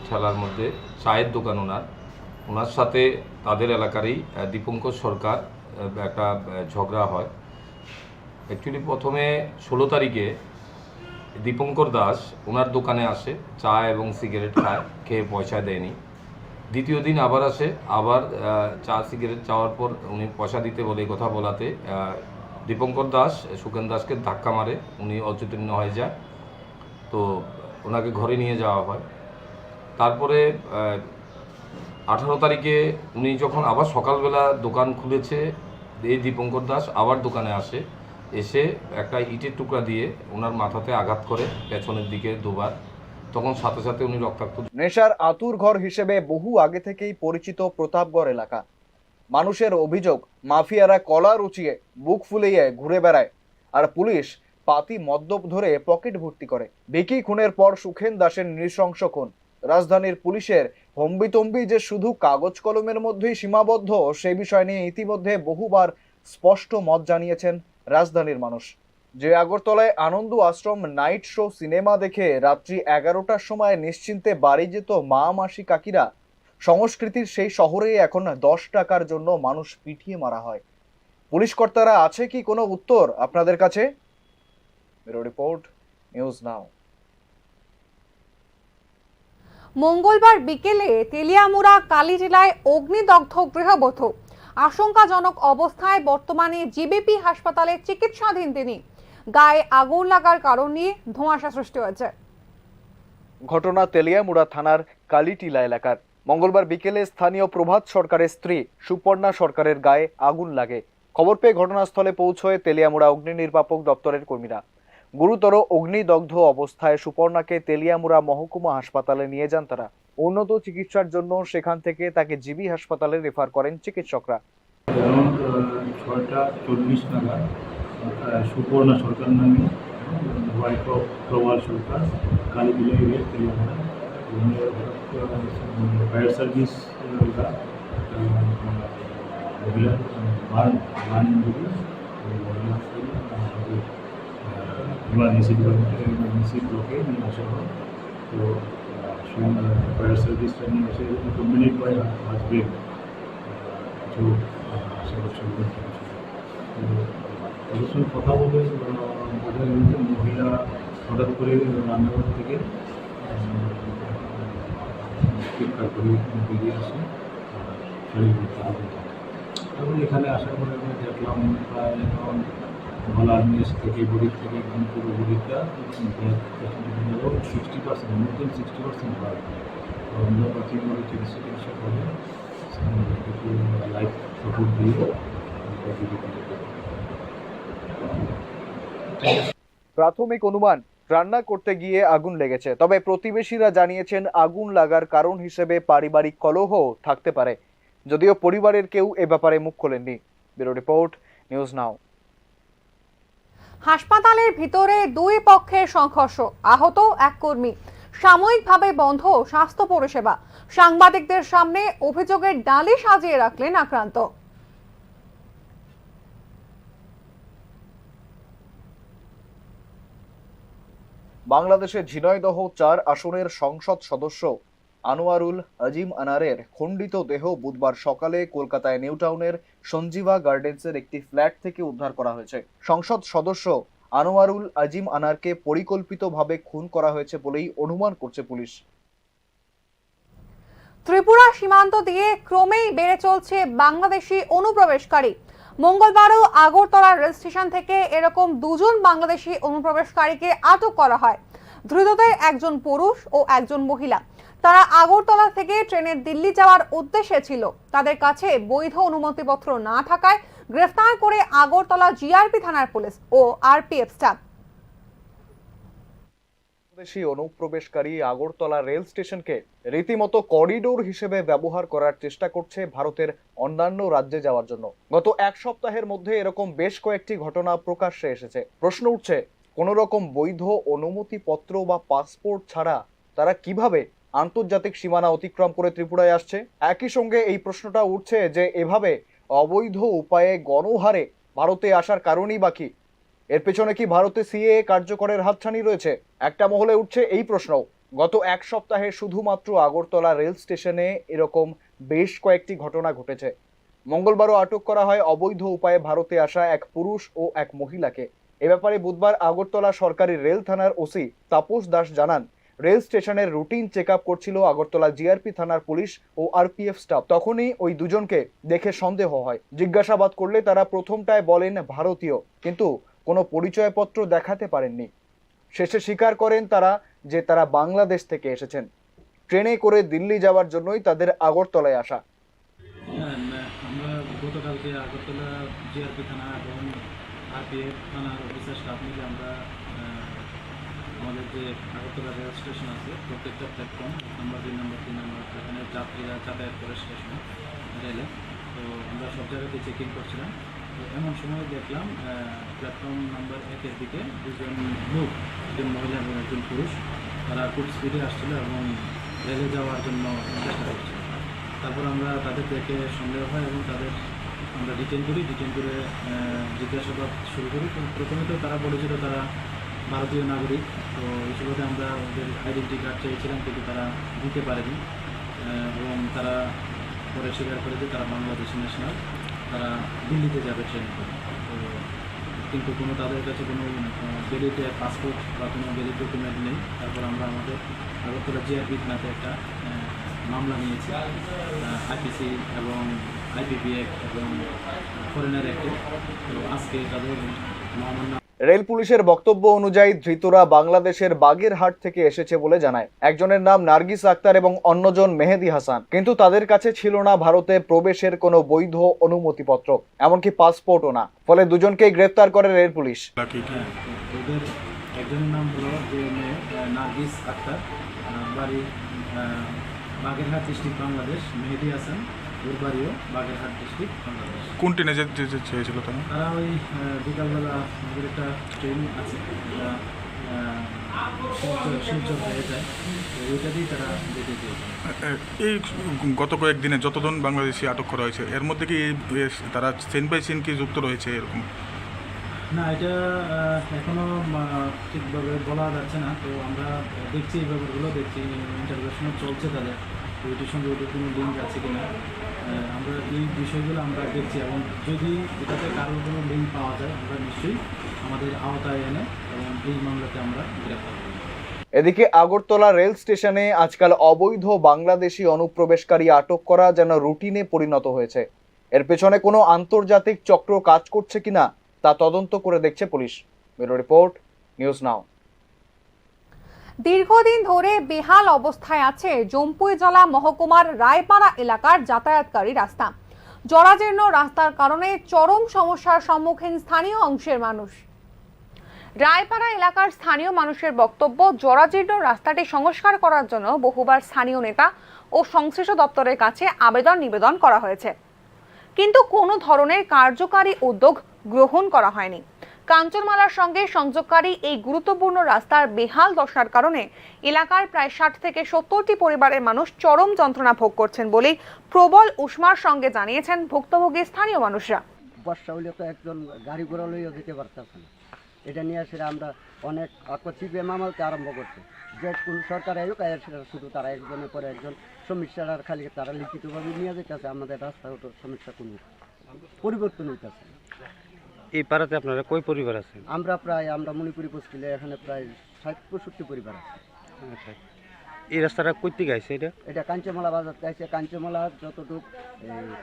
ঠেলার মধ্যে চায়ের দোকান ওনার সাথে তাদের এলাকারই দীপঙ্কর সরকার একটা ঝগড়া হয়। অ্যাকচুয়ালি প্রথমে 16 তারিখে দীপঙ্কর দাস ওনার দোকানে আসে, চা এবং সিগারেট খায়, খেয়ে পয়সা দেয়নি। দ্বিতীয় দিন আবার আসে, আবার চা সিগারেট চাওয়ার পর উনি পয়সা দিতে বলে কথা বলাতে দীপঙ্কর দাস সুখেন দাসকে ধাক্কা মারে, উনি অচেতন্য হয়ে যায়। তো ওনাকে ঘরে নিয়ে যাওয়া হয়। তারপরে 18 তারিখে উনি যখন আবার সকালবেলা দোকান খুলেছে, এই দীপঙ্কর দাস আবার দোকানে আসে, এসে একটা ইটের টুকরা দিয়ে ওনার মাথাতে আঘাত করে পেছনের দিকে 2 বার। তখন সাথে সাথে উনি রক্তাক্ত। নেশার আতুর ঘর হিসেবে বহু আগে থেকেই পরিচিত প্রতাপগড় এলাকা। মানুষের অভিযোগ, মাফিয়ারা কলা রুচিয়ে বুক ফুলিয়ে ঘুরে বেড়ায়, আর পুলিশ পাতি মদ্যপ ধরে পকেট ভর্তি করে। ভিকি খুনের পর সুখেন দাসের নৃশংস খুন, রাজধানীর পুলিশের হম্বিতম্বি যে শুধু কাগজ কলমের মধ্যেই সীমাবদ্ধ সেই বিষয় নিয়ে ইতিমধ্যে বহুবার স্পষ্ট মত জানিয়েছেন রাজধানীর মানুষ। যে আগরতলায় আনন্দ আশ্রম নাইট শো সিনেমা দেখে রাত্রি 11টার সময় নিশ্চিন্তে বাড়ি যেত মা মাসি কাকিরা, সংস্কৃতির সেই শহরে এখন 10 টাকার জন্য মানুষ পিটিয়ে মারা হয়। পুলিশ কর্তারা আছে কি কোনো উত্তর আপনাদের কাছে? ব্যুরো রিপোর্ট, নিউজ নাও। মঙ্গলবার বিকেলে তেলিয়ামুড়া কালীটিলায় অগ্নিদগ্ধ গৃহবধূ, আশঙ্কাজনক অবস্থায় বর্তমানে জিবিপি হাসপাতালে চিকিৎসাধীন তিনি। গায়ে আগুন লাগার কারণ নিয়ে ধোঁয়াশা সৃষ্টি হয়েছে। ঘটনা তেলিয়ামুড়া থানার কালীটিলা এলাকার। মঙ্গলবার বিকেলে স্থানীয় প্রভাত সরকারের স্ত্রী সুপর্ণা সরকারের গায়ে আগুন লাগে। খবর পেয়ে ঘটনাস্থলে পৌঁছয় তেলিয়ামুড়া অগ্নি নির্বাপক দপ্তরের কর্মীরা। গুরুতর অগ্নিদগ্ধ অবস্থায় সুপর্ণাকে তেলিয়ামুড়া মহকুমা হাসপাতালে নিয়ে যান তারা। উন্নত চিকিৎসার জন্য সেখান থেকে তাকে জিবি হাসপাতালে রেফার করেন চিকিৎসকরা। 6:40 নাগাদ সুপর্ণা সরকার নামে wife of Prabal Sarkar Kalitila area Teliamura fire service মহিলা ইমার্জেন্সি ডিপার্টমেন্টের ইমার্জেন্সি ব্লকে নিয়ে আসা হয়। তো ফায়ার সার্ভিসটা নিয়ে এসে কম্বিনেট বাই হাজবেন্ড কিছু আশেপাশে তাদের সঙ্গে কথা বলে বোঝা গেল যে মহিলা হঠাৎ করে রান্নাঘর থেকে চিৎকার করে বেরিয়ে আসে তারপরে এখানে আসার পরে আমি দেখলাম প্রায় এখন গলার নিচ থেকে বডির থেকে পুরো বডিটা 60% মোর দেন 60% ভাগ। তো আমরা প্রাথমিকভাবে চিকিৎসা করে কিছু লাইফ সাপোর্ট দিয়ে প্রাথমিক অনুমান রান্না করতে গিয়ে আগুন লেগেছে, তবে প্রতিবেশীরা জানিয়েছেন আগুন লাগার কারণ হিসেবে পারিবারিক কলহ থাকতে পারে, যদিও পরিবারের কেউ এ ব্যাপারে মুখ খোলেননি। Bureau report, news now. হাসপাতালের ভিতরে দুই পক্ষের সংঘর্ষ, আহত এক কর্মী, সাময়িকভাবে বন্ধ স্বাস্থ্য পরিষেবা। সাংবাদিকদের সামনে অভিযোগের ডালি সাজিয়ে রাখলেন আক্রান্ত। বাংলাদেশের ঝিনাইদহ 4 আসনের সংসদ সদস্য আনোয়ারুল আজিম আনারের খণ্ডিত দেহ বুধবার সকালে কলকাতায় নিউ টাউনের সঞ্জীবা গার্ডেন্সের একটি ফ্ল্যাট থেকে উদ্ধার করা হয়েছে। সংসদ সদস্য আনোয়ারুল আজিম আনারকে পরিকল্পিতভাবে খুন করা হয়েছে বলেই অনুমান করছে পুলিশ। ত্রিপুরা সীমান্ত দিয়ে ক্রমেই বেড়ে চলছে বাংলাদেশি অনুপ্রবেশকারী। মঙ্গলবারও আগরতলা রেল স্টেশন থেকে এরকম 2 জন বাংলাদেশি অনুপ্রবেশকারীকে আটক করা হয়। ধৃতদের একজন পুরুষ ও একজন মহিলা। তারা আগরতলা থেকে ট্রেনে দিল্লি যাওয়ার উদ্দেশ্যে ছিল। তাদের কাছে বৈধ অনুমতিপত্র না থাকায় গ্রেফতার করে আগরতলা জিআরপি থানার পুলিশ ও আরপিএফ স্টাফ। বাংলাদেশি অনুপ্রবেশকারী আগরতলা রেল স্টেশনকে রীতিমতো করিডোর হিসেবে ব্যবহার করার চেষ্টা করছে ভারতের অন্যান্য রাজ্যে যাওয়ার জন্য। গত 1 সপ্তাহের মধ্যে এরকম বেশ কয়েকটি ঘটনা প্রকাশ্যে এসেছে। প্রশ্ন উঠছে, কোন রকম বৈধ অনুমতিপত্র বা পাসপোর্ট ছাড়া তারা কিভাবে আন্তর্জাতিক সীমানা অতিক্রম করে ত্রিপুরায় আসছে? একই সঙ্গে এই প্রশ্নটা উঠছে যে এভাবে অবৈধ উপায়ে গণহারে ভারতে আসার কারণই বাকি। এর পেছনে কি ভারতে সিএএ কার্যকরের হাতছানি রয়েছে? একটা মহলে উঠছে এই প্রশ্ন। গত 1 সপ্তাহে শুধুমাত্র আগরতলা রেল স্টেশনে এরকম বেশ কয়েকটি ঘটনা ঘটেছে। মঙ্গলবারও আটক করা হয় অবৈধ উপায়ে ভারতে আসা এক পুরুষ ও এক মহিলাকে। এ ব্যাপারে বুধবার আগরতলা সরকারি রেল থানার ওসি তাপস দাস জানান, রেল স্টেশনের রুটিন চেক আপ করছিল আগরতলা জিআরপি থানার পুলিশ ও আরপিএফ স্টাফ। তখনই ওই দুজনকে দেখে সন্দেহ হয়। জিজ্ঞাসাবাদ করলে তারা প্রথমটায় বলেন ভারতীয়, কিন্তু কোনো পরিচয়পত্র দেখাতে পারেননি। শেষে স্বীকার করেন তারা যে তারা বাংলাদেশ থেকে এসেছেন। ট্রেনে করে দিল্লি যাওয়ার জন্যই তাদের আগরতলায় আসা। আমরা গতকালকে আগরতলা জিআরপি থানা এবং আরপিএফ থানার অফিসার স্টাফ মিলে আমরা আমাদের যে আগরতলা রেল স্টেশন আছে প্রত্যেকটা প্ল্যাটফর্ম নাম্বার 2 নাম্বার 3 নাম্বার এখানে যাত্রীরা যাতায়াত করে স্টেশন রেলে, তো আমরা সব জায়গাতে চেকিং করছিলাম। তো এমন সময় দেখলাম প্ল্যাটফর্ম নাম্বার 1-এর দিকে 2 জন লোক, একজন মহিলা এবং একজন পুরুষ, তারা খুব স্পিডে আসছিল এবং রেলে যাওয়ার জন্য চেষ্টা করছে। তারপর আমরা তাদের দেখে সন্দেহ হয় এবং তাদের আমরা ডিটেন করে জিজ্ঞাসাবাদ শুরু করি। তো প্রথমে তো তারা বলেছিল তারা ভারতীয় নাগরিক, তো এই সুবাদে আমরা ওদের আইডেন্টি কার্ড চেয়েছিলাম, কিন্তু তারা দিতে পারেনি এবং তারা পরে স্বীকার করে যে তারা বাংলাদেশি ন্যাশনাল, তারা দিল্লিতে যাবে ট্রেন করে। তো কিন্তু কোনো তাদের কাছে কোনো ভ্যালিড পাসপোর্ট বা কোনো ভ্যালিড ডকুমেন্ট নেই। তারপর আমরা আমাদের আগরতলা জিআরপি থানাতে একটা মামলা নিয়েছি আইপিসি এবং আইপিপি অ্যাক্ট এবং ফরেনার অ্যাক্টে। তো আজকে তাদের মহামান্য রেল পুলিশের বক্তব্য অনুযায়ী ধৃতরা বাংলাদেশের বাগেরহাট থেকে এসেছে বলে জানায়। একজনের নাম নার্গিস আক্তার এবং অন্যজন মেহেদি হাসান, কিন্তু তাদের কাছে ছিল না ভারতে প্রবেশের কোনো বৈধ অনুমতিপত্র, এমনকি পাসপোর্টও না। ফলে দুজনকেই গ্রেফতার করে রেল পুলিশ। ওদের একজনের নাম হলো যে নার্গিস আক্তার, বাড়ি বাগেরহাট ডিস্ট্রিক্ট বাংলাদেশ। মেহেদি হাসান ওর বাড়িও বাগেরহাট ডিস্ট্রিক্ট বাংলাদেশ। কোন ট্রেনে যেতে চেয়েছিল তারা? তারা ওই বিকালবেলা আমাদের একটা ট্রেন আছে শিলচর হয়ে যায়, ওইটাতেই তারা যেতে চেয়েছে। এই গত কয়েকদিনে যতজন বাংলাদেশি আটক করা হয়েছে এর মধ্যে কি তারা চেন বাই চেন কি যুক্ত রয়েছে এরকম? না, এটা এখনও ঠিকভাবে বলা যাচ্ছে না। তো আমরা দেখছি এই ব্যাপারগুলো, দেখছি ইন্টারভিউশনও চলছে তাদের, ওইটির সঙ্গে ওদের কোনো লিঙ্ক আছে কি না আমরা এই বিষয়গুলো আমরা দেখছি, এবং যদি এটাতে কারোর কোনো লিঙ্ক পাওয়া যায় আমরা নিশ্চয়ই আমাদের আওতায় এনে এবং এই মামলাতে আমরা গ্রেফতার করব। এদিকে আগরতলা রেল স্টেশনে আজকাল অবৈধ বাংলাদেশি অনুপ্রবেশকারী আটক করা যেন রুটিনে পরিণত হয়েছে। এর পেছনে কোনো আন্তর্জাতিক চক্র কাজ করছে কিনা তা তদন্ত করে দেখছে পুলিশ। ব্যুরো রিপোর্ট, নিউজ নাও। দীর্ঘদিন ধরে বেহাল অবস্থায় আছে জম্পুইজলা মহকুমার রায়পাড়া এলাকার যাতায়াতকারী রাস্তা। জরাজীর্ণ রাস্তার কারণে চরম সমস্যার সম্মুখীন স্থানীয় অংশের মানুষ। রায়পাড়া এলাকার স্থানীয় মানুষের বক্তব্য, জরাজীর্ণ রাস্তাটি সংস্কার করার জন্য বহুবার স্থানীয় নেতা ও সংশ্লিষ্ট দপ্তরের কাছে নিবেদন করা হয়েছে, কিন্তু কোনো ধরনের কার্যকারী উদ্যোগ গ্রহণ করা হয়নি। কাঞ্চনমালার সঙ্গে সংযোগকারী এই গুরুত্বপূর্ণ রাস্তার বেহাল দশার কারণে এলাকার প্রায় 60 থেকে 70টি পরিবারের মানুষ চরম যন্ত্রণা ভোগ করছেন বলে প্রবল উষ্মার সঙ্গে জানিয়েছেন ভুক্তভোগী স্থানীয় মানুষরা। বর্ষা হলে তো একজন গাড়ি ঘোড়া লইয়া যেতে পারতেছে না, এটা নিয়ে সেটা আমরা অনেক সিপিএম আমলতে আরম্ভ করছি যে কোন সরকার আয়োগ সেটা শুধু তারা একজনের পরে একজন সমস্যার খালি তারা লিখিতভাবে নিয়ে যেতেছে, আমাদের রাস্তাঘাটের সমস্যা কোনো পরিবর্তন হইতেছে। এই পাড়াতে আপনারা কয় পরিবার আছে? আমরা মণিপুরি পোস্টলে এখানে প্রায় 60-65 পরিবার আছে। আচ্ছা, এই রাস্তাটা কই থেকে আইছে? এটা কাঞ্চনমালা বাজার থেকে কাঞ্চনমালা যতটুকু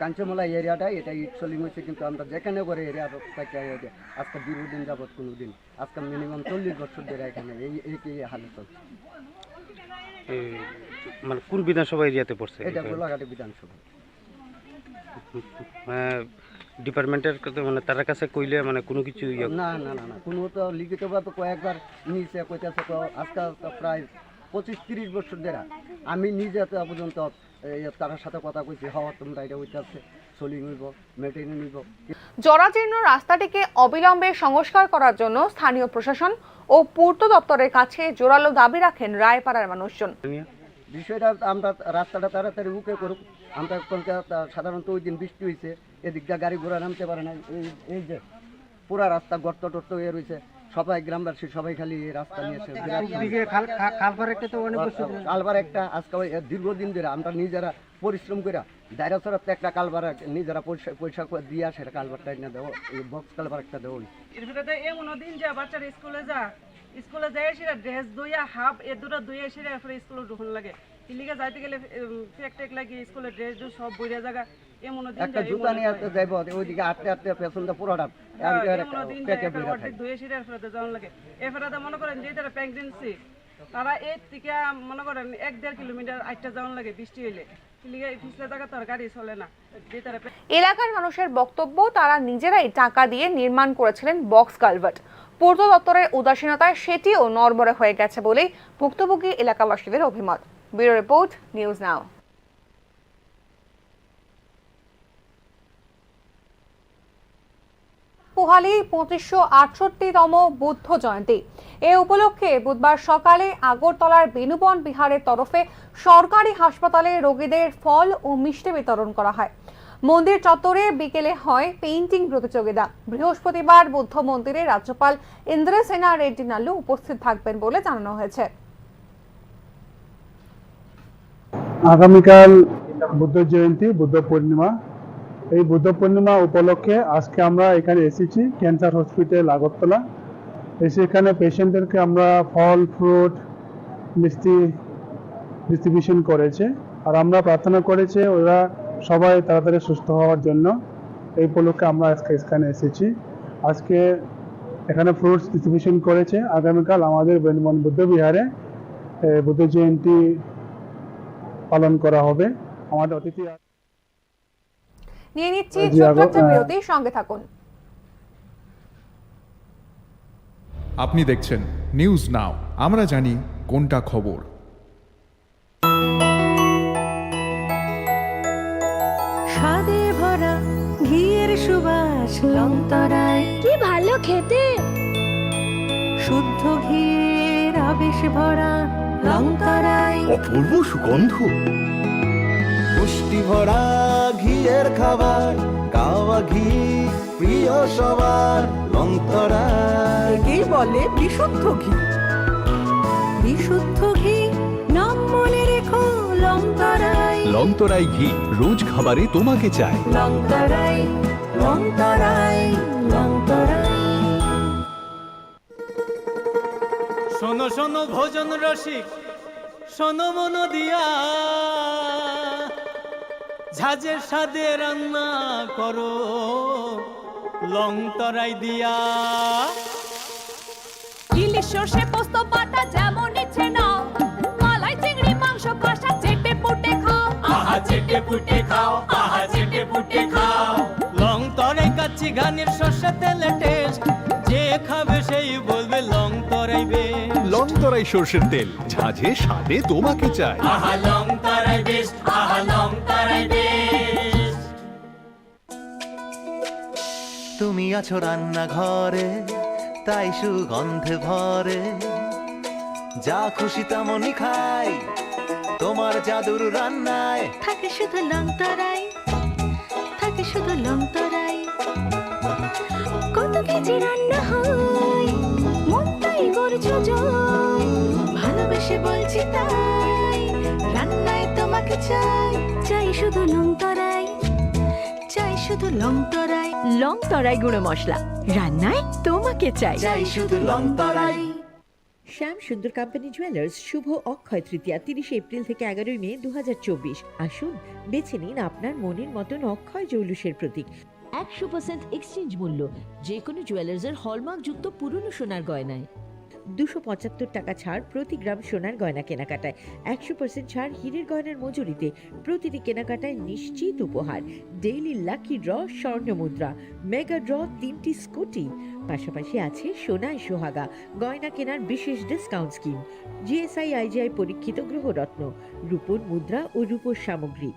কাঞ্চনমালা এরিয়াটা এটা ইটসলিং হয়েছে, কিন্তু আমরা যেখানে করে এরিয়া থেকে আজকে দীর্ঘদিন যাবৎ কোনো দিন আজকে মিনিমাম 40 বছর ধরে এখানে এই হালে চলছে। মানে কোন বিধানসভা এরিয়াতে পড়ছে? এটা গোলাঘাট বিধানসভা। ডিপার্টমেন্টের মানে তার কাছে কইলে মানে কোনো কিছু না না না না কোনো তো লিখিতভাবে কয়েকবার নিচে কইতেছে, তো আজকাল প্রায় 25-30 বছর ধরে আমি নিজে তো পর্যন্ত তার সাথে কথা কইছি, হওয়া তোমরা এটা হইতেছে সোলিং হইব মেটেনে নিব। জরাজীর্ণ রাস্তাটিকে অবিলম্বে সংস্কার করার জন্য স্থানীয় প্রশাসন ও পূর্ত দপ্তরের কাছে জোরালো দাবি রাখেন রায়পাড়ার মানুষজন। বিষয়টা আমরা রাস্তাটা তাড়াতাড়ি উকে করুক। আমরা সাধারণত ওই দিন বৃষ্টি হয়েছে, এদিক দিয়ে গাড়ি ঘোড়া নামতে পারে না, এই যে পুরা রাস্তা গর্ত টর্ত হয়ে রয়েছে, সবাই গ্রামবাসী সবাই খালি এই রাস্তা নিয়েছে। কালবার একটা আজকে দীর্ঘদিন ধরে আমরা নিজেরা পরিশ্রম করে দায়রা সরাতে একটা কালবার নিজেরা পয়সা দিয়ে সেটা কালবারটা না দেবো, এই বক্স কালবার একটা দেবো। এর ভিতরে এমন দিন যে বাচ্চারা স্কুলে যায় সেটা ড্রেস ধুইয়া হাফ এ দুটো ধুয়ে সেটা এরপরে স্কুলে ঢুকুন লাগে, ইলিগে যাইতে গেলে ফেক লাগে স্কুলে ড্রেস সব বইরা জায়গা এমন দিন একটা জুতা নিয়ে যাইব ওইদিকে আটতে আটতে পেছনটা পুরোটা ধুয়ে সেটা এরপরে যাওয়ান লাগে। এরপরে মনে করেন যে তারা প্রেগনেন্সি তারা এর থেকে মনে করেন 1-1.5 কিলোমিটার আটটা যাওয়ান লাগে বৃষ্টি হইলে, এলাকার মানুষের বক্তব্য, তারা নিজেরাই টাকা দিয়ে নির্মাণ করেছিলেন বক্স কালভার্ট। পূর্ত দপ্তরের উদাসীনতায় সেটিও নড়বড়ে হয়ে গেছে বলেই ভুক্তভোগী এলাকাবাসীদের অভিমত। Bureau report, news now. পোহালি 2568তম বুদ্ধ জয়ন্তী। এ উপলক্ষে বুধবার সকালে আগরতলার বেনুবন বিহারের তরফে সরকারি হাসপাতালে রোগীদের ফল ও মিষ্টি বিতরণ করা হয়। মন্দির চত্বরে বিকেলে হয় পেইন্টিং প্রতিযোগিতা। বৃহস্পতিবার বুদ্ধ মন্দিরে রাজ্যপাল ইন্দ্রসেনা রেড্ডি নাল্লু উপস্থিত থাকবেন বলে জানানো হয়েছে। আগামীকাল বুদ্ধ জয়ন্তী, বুদ্ধ পূর্ণিমা। এই বুদ্ধ পূর্ণিমা উপলক্ষে আজকে আমরা এখানে এসেছি ক্যান্সার হসপিটাল আগরতলা। এসে এখানে পেশেন্টদেরকে আমরা ফল, ফ্রুট, মিষ্টি ডিস্ট্রিবিউশন করেছে। আর আমরা প্রার্থনা করেছি ওরা সবাই তাড়াতাড়ি সুস্থ হওয়ার জন্য। এই উপলক্ষে আমরা আজকে এখানে এসেছি। আজকে এখানে ফ্রুটস ডিস্ট্রিবিউশন করেছে। আগামীকাল আমাদের বেনুবন বুদ্ধ বিহারে বুদ্ধ জয়ন্তী পালন করা হবে। আমাদের অতিথি নিয়ে নিচ্ছি ছোট্ট একটা বিরতি, সঙ্গে থাকুন। আপনি দেখছেন নিউজ নাও, আমরা জানি কোনটা খবর। স্বাদে ভরা ঘিয়ের সুবাস লংতরায়, কি ভালো খেতে। শুদ্ধ ঘিয়ের আবেশ ভরা লংতরায়, অপূর্ব সুগন্ধ, পুষ্টি ভরা ঘিয়ের খাবার, গাওয়া ঘি প্রিয় সবার লংতরা। কি বলে বিশুদ্ধ ঘি। বিশুদ্ধ ঘি নাম মনে রেখো লংতরায়। লংতরাই ঘি রোজ খাবারে তোমাকে চাই। লংতরায়, লংতরায়, লংতরায়। শোনো শোনো ভোজন রসিক, শোনো মন দিয়া, ঝাঁঝের স্বাদে রান্না করো লংতরাই দিয়া। ইলিশ সর্ষে পোস্ত বাটা যেমন ইচ্ছে নাও, মালাই চিংড়ি মাংস কষা চেটে পুটে খাও। আহা চেটে পুটে খাও, আহা চেটে পুটে খাও। লংতরাই কাচ্চি ঘানির সর্ষে তেলে টেস্ট, যে খাবে সেই বলবে লংতরাই বেশ। লংতরাই সর্ষের তেল, ঝাঁঝে স্বাদে তোমাকে চাই। আহা লংতরাই বেশ, আহা লংতরাই বেশ। তুমি আছো রান্নাঘরে, তাই সুগন্ধে ভরে, যা খুশি তেমনই খাই, তোমার জাদুর রান্নায় থাকে শুধু লংতরাই, থাকে শুধু লংতরাই। কত কেজি রান্না হয়, মনটাই করছো জয়। ভালোবেসে বলছি তাই, রান্নায় তোমাকে চাই, চাই শুধু লংতরাই, চাই শুধু লংতরাই। লংতরাই গুঁড়ো মশলা, রান্নায় তোমাকে চাই, চাই শুধু লংতরাই। শ্যাম সুন্দর কোম্পানি জুয়েলার্স শুভ অক্ষয় তৃতীয়া 30 এপ্রিল থেকে 11 মে 2024। আসুন বেছে নিন আপনার মনের মতন অক্ষয় জৌলুসের প্রতীক। 100% এক্সচেঞ্জ মূল্য যে কোনো জুয়েলার্সের হলমার্কযুক্ত পুরনো সোনার গয়নায়। 275 টাকা ছাড় প্রতি গ্রাম সোনার গয়না কেনাকাটায়। 100% ছাড় হীরের গয়নার মজুরিতে। প্রতিটি কেনাকাটায় নিশ্চিত উপহার, ডেইলি লাকি ড্র, স্বর্ণ মুদ্রা, মেগা ড্র, 3টি স্কুটি। পাশাপাশি আছে সোনায় সোহাগা গয়না কেনার বিশেষ ডিসকাউন্ট স্কিম, জিএসআই আইজিআই পরীক্ষিত গ্রহরত্ন, রূপোর মুদ্রা ও রূপোর সামগ্রী।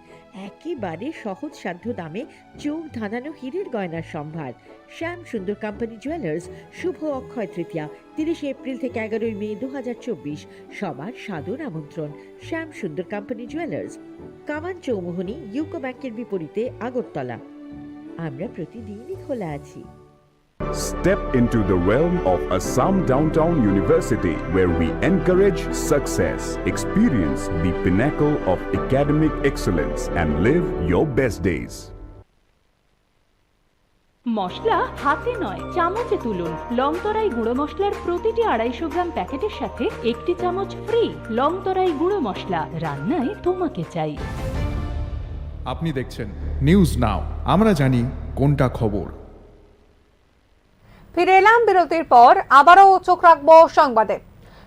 একেবারে সহজ সাধ্য দামে চোখ ধাঁধানো হীরের গয়নার সম্ভার। শ্যাম সুন্দর কোম্পানি জুয়েলার্স শুভ অক্ষয় তৃতীয়া 30 এপ্রিল থেকে 11 মে 2024। সবার সাদর আমন্ত্রণ। শ্যাম সুন্দর কোম্পানি জুয়েলার্স, কামান চৌমুহনী, ইউকো ব্যাংকের বিপরীতে, আগরতলা। আমরা প্রতিদিনই খোলা আছি। Step into the realm of Assam Downtown University, where we encourage success, experience the pinnacle of academic excellence, and live your best days. মশলা হাতে নয় চামচে তুলুন। লংতরাই গুঁড়ো মশলার প্রতিটি 250 গ্রাম প্যাকেটের সাথে 1টি চামচ ফ্রি। লংতরাই গুঁড়ো মশলা, রান্নায় তোমাকে চাই। আপনি দেখছেন নিউজ নাও, আমরা জানি কোনটা খবর। ফিরে এলাম বিরতির পর, আবারও চোখ রাখবো সংবাদে।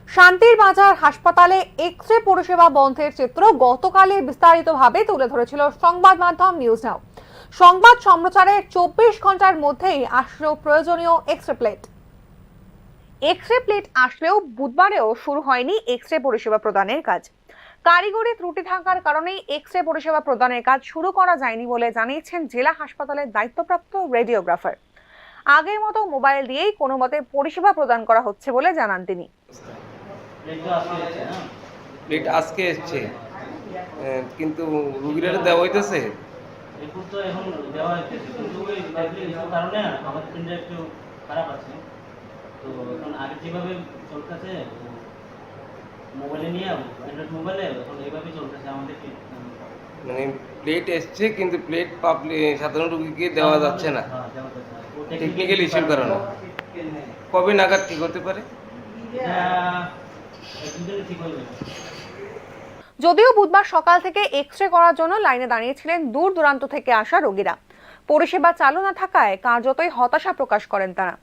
শান্তির বাজার হাসপাতালে এক্স রে পরিষেবা বন্ধের চিত্র গতকালই বিস্তারিতভাবে তুলে ধরেছিল সংবাদ মাধ্যম নিউজ নাও। সংবাদ সম্প্রচারের 24 ঘন্টার মধ্যেই আসলো প্রয়োজনীয় X ray plate. X ray plate আসলেও বুধবারেও শুরু হয়নি এক্স রে পরিষেবা প্রদানের কাজ। কারিগরি ত্রুটি থাকার কারণে এক্স রে পরিষেবা প্রদানের কাজ শুরু করা যায়নি বলে জানিয়েছেন জেলা হাসপাতালের দায়িত্বপ্রাপ্ত রেডিওগ্রাফার। আগের মতো মোবাইল দিয়েই কোনো মতে পরিষেবা প্রদান করা হচ্ছে বলে জানান তিনি। প্লেট আজকে এসছে, কিন্তু রুগীরা দেওয়া হইতেছে। এখন তো এখন দেওয়া হইতেছে, কিন্তু ওই কারণে আমার প্রিন্টার একটু খারাপ আছে। তো এখন আগে যেভাবে চলতেছে মোবাইলে নিয়ে অ্যান্ড্রয়েড মোবাইলে এখন এইভাবে চলতেছে আমাদের। মানে প্লেট এসছে কিন্তু প্লেট পাবলিক সাধারণ রুগীকে দেওয়া যাচ্ছে না টেকনিক্যাল ইস্যুর কারণে। কবে নাগাদ ঠিক হতে পারে? যদিও বুধবার সকাল থেকে এক্স-রে করার জন্য লাইনে দাঁড়িয়েছিলেন দূর দূরান্ত থেকে আসা রোগীরা, পরিষেবা চালু না থাকায় কার্যতই হতাশা প্রকাশ করেন তারা।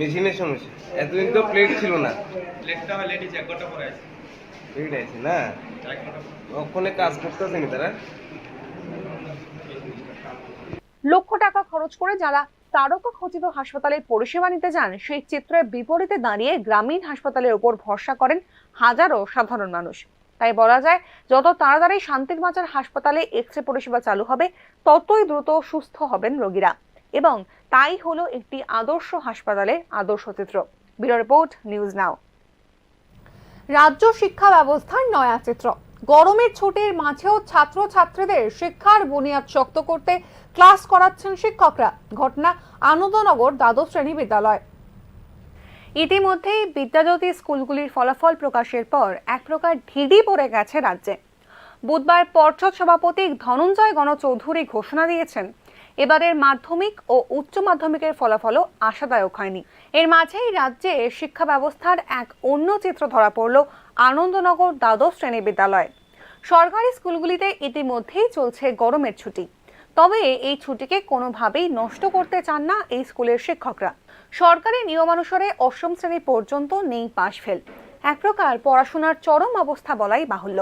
মেশিনের সমস্যা, এতদিন তো প্লেট ছিল না। প্লেট আছে না, ওখানে কাজ করতেছেন তারা। লক্ষ টাকা খরচ করে যারা তারকা খচিত হাসপাতালের পরিষেবা নিতে যান, সেই চিত্রের বিপরীতে দাঁড়িয়ে গ্রামীণ হাসপাতালের উপর ভরসা করেন হাজারো সাধারণ মানুষ। তাই বলা যায়, যত তাড়াতাড়ি শান্তির বাজার হাসপাতালে এক্স-রে পরিষেবা চালু হবে, ততই দ্রুত সুস্থ হবেন রোগীরা, এবং তাই হলো একটি আদর্শ হাসপাতালের আদর্শ চিত্র। ব্যুরো রিপোর্ট, নিউজ নাও। রাজ্য শিক্ষা ব্যবস্থার নয়া চিত্র। গরমের ছুটির মাঝেও ছাত্রছাত্রীদের শিক্ষার বুনিয়াদ শক্ত করতে ক্লাস করাচ্ছেন শিক্ষকরা। ঘটনা আনন্দনগর দ্বাদশ শ্রেণী বিদ্যালয়। ইতিমধ্যেই বিদ্যাজ্যোতি স্কুলগুলির ফলাফল প্রকাশের পর এক প্রকার ঢিডি পড়ে গেছে রাজ্যে। বুধবার পর্ষদ সভাপতি ধনঞ্জয় গণচৌধুরী ঘোষণা দিয়েছেন, এবারের মাধ্যমিক ও উচ্চ মাধ্যমিকের ফলাফলও আশাদায়ক হয়নি। এর মাঝেই রাজ্যে শিক্ষা ব্যবস্থার এক অন্য চিত্র ধরা পড়ল আনন্দনগর দ্বাদশ শ্রেণী বিদ্যালয়ে। সরকারি স্কুলগুলিতে ইতিমধ্যেই চলছে গরমের ছুটি, তবে এই ছুটিকে কোনোভাবেই নষ্ট করতে চান না এই স্কুলের শিক্ষকরা। সরকারি নিয়মানুসারে অষ্টম শ্রেণী পর্যন্ত নেই পাশ ফেল, এক প্রকার পড়াশোনার চরম অবস্থা বলাই বাহুল্য।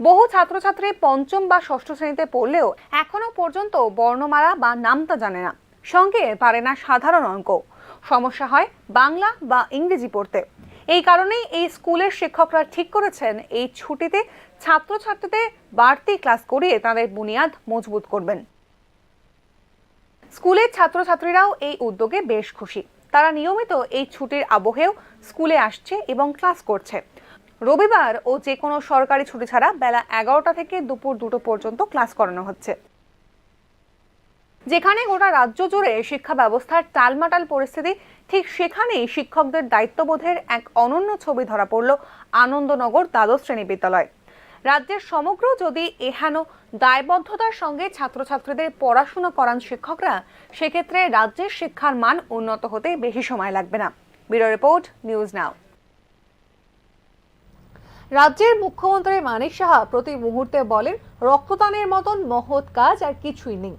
বহু ছাত্রছাত্রী পঞ্চম বা ষষ্ঠ শ্রেণীতে পড়লেও এখনো পর্যন্ত বর্ণমালা বা নামতা জানে না, সঙ্গে পারে না সাধারণ অঙ্ক। সমস্যা হয় বাংলা বা ইংরেজি পড়তে। এই কারণেই এই স্কুলের শিক্ষকরা ঠিক করেছেন, এই ছুটিতে ছাত্রছাত্রীদের বাড়তি ক্লাস করিয়ে তাদের বুনিয়াদ মজবুত করবেন। স্কুলের ছাত্রছাত্রীরাও এই উদ্যোগে বেশ খুশি। তারা নিয়মিত এই ছুটির আবহেও স্কুলে আসছে এবং ক্লাস করছে। রবিবার ও যে কোনো সরকারি ছুটি ছাড়া বেলা 11টা থেকে দুপুর 2টো পর্যন্ত ক্লাস করানো হচ্ছে। যেখানে গোটা রাজ্য জুড়ে শিক্ষা ব্যবস্থার টালমাটাল পরিস্থিতি, ঠিক সেখানেই শিক্ষকদের দায়িত্ববোধের এক অনন্য ছবি ধরা পড়ল আনন্দনগর দ্বাদশ শ্রেণী বিদ্যালয়। রাজ্যের সমগ্র যদি এহেন দায়বদ্ধতার সঙ্গে ছাত্রছাত্রীদের পড়াশোনা করান শিক্ষকরা, সেক্ষেত্রে রাজ্যের শিক্ষার মান উন্নত হতে বেশি সময় লাগবে না। ব্যুরো রিপোর্ট, নিউজ নাও। রাজ্যের মুখ্যমন্ত্রী মানিক সাহা প্রতি মুহূর্তে বলেন, রক্তদানের মতন মহৎ কাজ আর কিছুই নেই।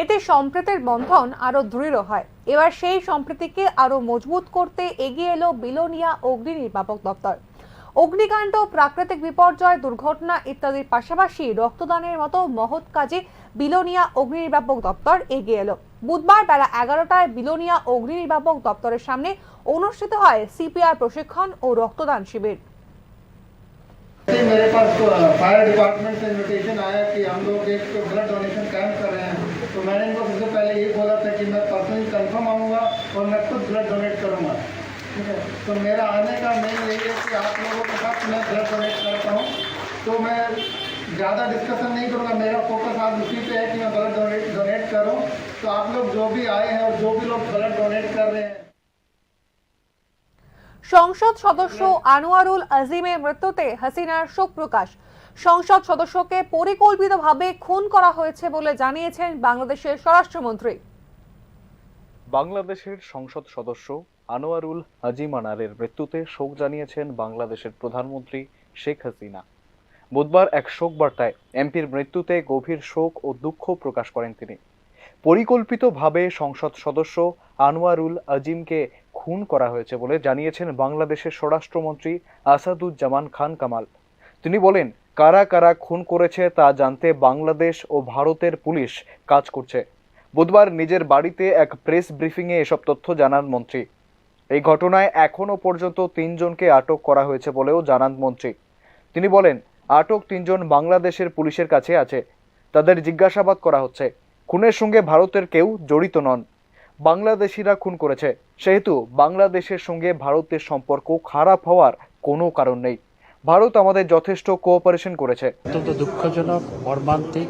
এতে সম্প্রীতির বন্ধন আরো দৃঢ় হয়। এবার সেই সম্প্রীতিকে আরো মজবুত করতে এগিয়ে এলো বিলোনিয়া অগ্নি নির্বাপক দপ্তর। অগ্নিকাণ্ড, প্রাকৃতিক বিপর্যয়, দুর্ঘটনা ইত্যাদির পাশাপাশি রক্তদানের মতো মহৎ কাজে বিলোনিয়া অগ্নি নির্বাপক দপ্তর এগিয়ে এলো। বুধবার বেলা 11টায় বিলোনিয়া অগ্নি নির্বাপক দপ্তরের সামনে অনুষ্ঠিত হয় সিপিআর প্রশিক্ষণ ও রক্তদান শিবির। मेरे पास फायर डिपार्टमेंट से इन्विटेशन आया कि हम लोग एक ब्लड डोनेशन कैंप कर रहे हैं, तो मैंने इनको सबसे पहले ये बोला था कि मैं पर्सनली कंफर्म आऊँगा और मैं खुद ब्लड डोनेट करूँगा। ठीक है, तो मेरा आने का मेन यही है कि आप लोगों के साथ मैं ब्लड डोनेट करता हूँ, तो मैं ज़्यादा डिस्कशन नहीं करूँगा। मेरा फोकस आज उसी पे है कि मैं ब्लड डोनेट करूँ। तो आप लोग जो भी आए हैं और जो भी लोग ब्लड डोनेट कर रहे हैं। সংসদ সদস্য আনোয়ারুল আজিমের মৃত্যুতে হাসিনার শোক প্রকাশ। সংসদ সদস্যকে পরিকল্পিতভাবে খুন করা হয়েছে বলে জানিয়েছেন বাংলাদেশের স্বরাষ্ট্রমন্ত্রী। বাংলাদেশের সংসদ সদস্য আনোয়ারুল আজিম আনারের মৃত্যুতে শোক জানিয়েছেন বাংলাদেশের প্রধানমন্ত্রী শেখ হাসিনা। বুধবার এক শোক বার্তায় এমপির মৃত্যুতে গভীর শোক ও দুঃখ প্রকাশ করেন তিনি। পরিকল্পিতভাবে সংসদ সদস্য আনোয়ারুল আজিমকে খুন করা হয়েছে বলে জানিয়েছেন বাংলাদেশের স্বরাষ্ট্রমন্ত্রী আসাদুজ্জামান খান কামাল। তিনি বলেন, কারা কারা খুন করেছে তা জানতে বাংলাদেশ ও ভারতের পুলিশ কাজ করছে। বুধবার নিজের বাড়িতে এক প্রেস ব্রিফিংয়ে এসব তথ্য জানান মন্ত্রী। এই ঘটনায় এখনো পর্যন্ত 3 জনকে আটক করা হয়েছে বলেও জানান মন্ত্রী। তিনি বলেন, আটক 3 জন বাংলাদেশের পুলিশের কাছে আছে। তাদের জিজ্ঞাসাবাদ করা হচ্ছে। খুনের সঙ্গে ভারতের কেউ জড়িত নন। বাংলাদেশিরা খুন করেছে, সেহেতু বাংলাদেশের সঙ্গে ভারতের সম্পর্ক খারাপ হওয়ার কোনো কারণ নেই। ভারত আমাদের যথেষ্ট কোঅপারেশন করেছে। অত্যন্ত দুঃখজনক, মর্মান্তিক,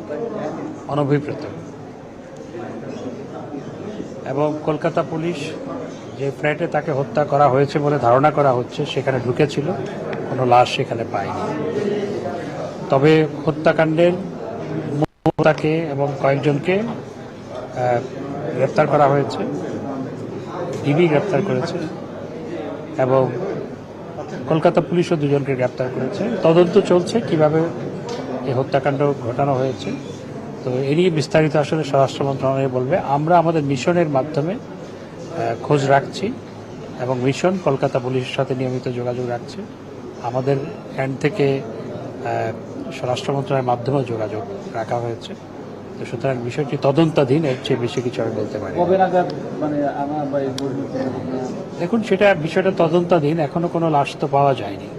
অনভিপ্রেত। এবং কলকাতা পুলিশ যে ফ্ল্যাটে তাকে হত্যা করা হয়েছে বলে ধারণা করা হচ্ছে সেখানে ঢুকেছিল, কোনো লাশ সেখানে পায়নি। তবে হত্যাকাণ্ডের তাকে এবং কয়েকজনকে গ্রেপ্তার করা হয়েছে, ডিবি গ্রেপ্তার করেছে এবং কলকাতা পুলিশও 2 জনকে গ্রেপ্তার করেছে। তদন্ত চলছে কিভাবে এই হত্যাকাণ্ড ঘটানো হয়েছে। তো এরই বিস্তারিত আসলে স্বরাষ্ট্র মন্ত্রণালয় বলবে। আমরা আমাদের মিশনের মাধ্যমে খোঁজ রাখছি এবং মিশন কলকাতা পুলিশের সাথে নিয়মিত যোগাযোগ রাখছে। আমাদের হ্যান্ড থেকে স্বরাষ্ট্র মন্ত্রণালয়ের মাধ্যমেও যোগাযোগ রাখা হয়েছে। তো সুতরাং বিষয়টি তদন্তাধীন, এর চেয়ে বেশি কিছু আমি বলতে পারি। দেখুন, বিষয়টা তদন্তাধীন, এখনো কোনো লাশ তো পাওয়া যায়নি।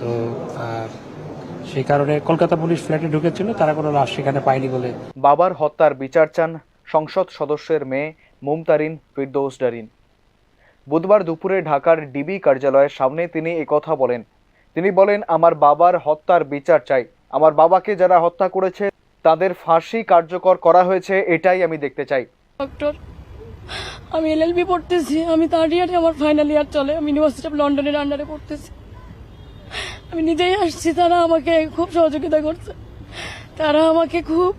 তো সেই কারণে কলকাতা পুলিশ ফ্ল্যাটে ঢুকেছিল, তারা কোনো লাশ সেখানে পায়নি বলে। বাবার হত্যার বিচার চান সংসদ সদস্যের মেয়ে মুমতারিন ফিরদৌস ডারিন। বুধবার দুপুরে ঢাকার ডিবি কার্যালয়ের সামনে তিনি একথা বলেন। তিনি বলেন, আমার বাবার হত্যার বিচার চাই। আমার বাবাকে যারা হত্যা করেছে তাদের ফাঁসি কার্যকর করা হয়েছে, এটাই আমি দেখতে চাই। ডক্টর, আমি LLB পড়তেছি, আমি 3rd ইয়ারে, আমার ফাইনাল ইয়ার চলে। আমি ইউনিভার্সিটি অফ লন্ডনের আন্ডারে পড়তেছি। আমি নিজেই আসছি, তারা আমাকে খুব সহযোগিতা করছে। তারা আমাকে খুব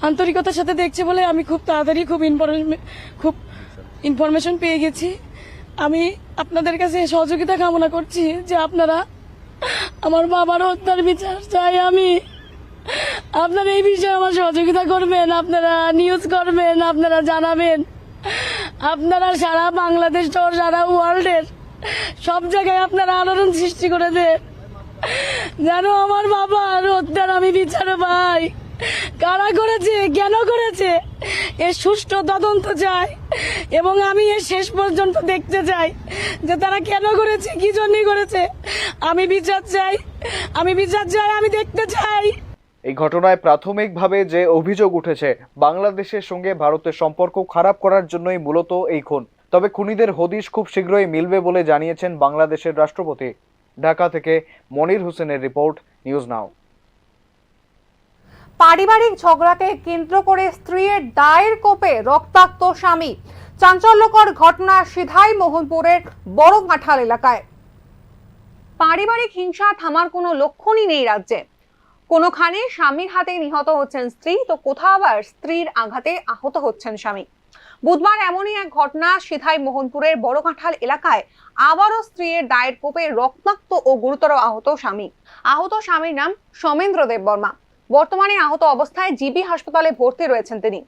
আন্তরিকতার সাথে দেখছে বলে আমি খুব তাড়াতাড়ি খুব ইনফরমেশন পেয়ে গেছি। আমি আপনাদের কাছে সহযোগিতা কামনা করছি যে আপনারা আমার বাবার হত্যার বিচার চাই। আমি আপনারা এই বিষয়ে আমার সহযোগিতা করবেন, আপনারা নিউজ করবেন, আপনারা জানাবেন, আপনারা সারা বাংলাদেশ সহ সারা ওয়ার্ল্ডের সব জায়গায় আপনারা আলোড়ন সৃষ্টি করে দেন যেন আমার বাবার হত্যার আমি বিচার পাই। কারা করেছে, কেন করেছে, এর সুষ্ঠু তদন্ত চাই এবং আমি এর শেষ পর্যন্ত দেখতে চাই যে তারা কেন করেছে, কি জন্য করেছে। আমি বিচার চাই, আমি দেখতে চাই। এই ঘটনায় প্রাথমিকভাবে যে অভিযোগ উঠেছে, বাংলাদেশের সঙ্গে ভারতের সম্পর্ক খারাপ করার জন্যই মূলত এই খুন। তবে খুনিদের হদিশ খুব শীঘ্রই মিলবে বলে জানিয়েছেন বাংলাদেশের রাষ্ট্রপতি। ঢাকা থেকে মনির হোসেনের রিপোর্ট, নিউজ নাও। পারিবারিক ঝগড়াকে কেন্দ্র করে স্ত্রীর দায়ের কোপে রক্তাক্ত স্বামী। চাঞ্চল্যকর ঘটনা সিধাই মোহনপুরের বড় কাঁঠাল এলাকায়। পারিবারিক হিংসা থামার কোনো লক্ষণই নেই রাজ্যে। কোনোখানে স্বামীর হাতে নিহত হচ্ছেন স্ত্রী, তো কোথাও আবার স্ত্রীর আঘাতে আহত হচ্ছেন স্বামী। বুধবার এমনই এক ঘটনা সিধাই মোহনপুরের বড় কাঁঠাল এলাকায়। আবারও স্ত্রীর দায়ের কোপে রক্তাক্ত ও গুরুতর আহত স্বামী। আহত স্বামীর নাম সমেন্দ্র দেববর্মা। বর্তমানে আহত অবস্থায় জিবি হাসপাতালে ভর্তি রয়েছেন তিনি।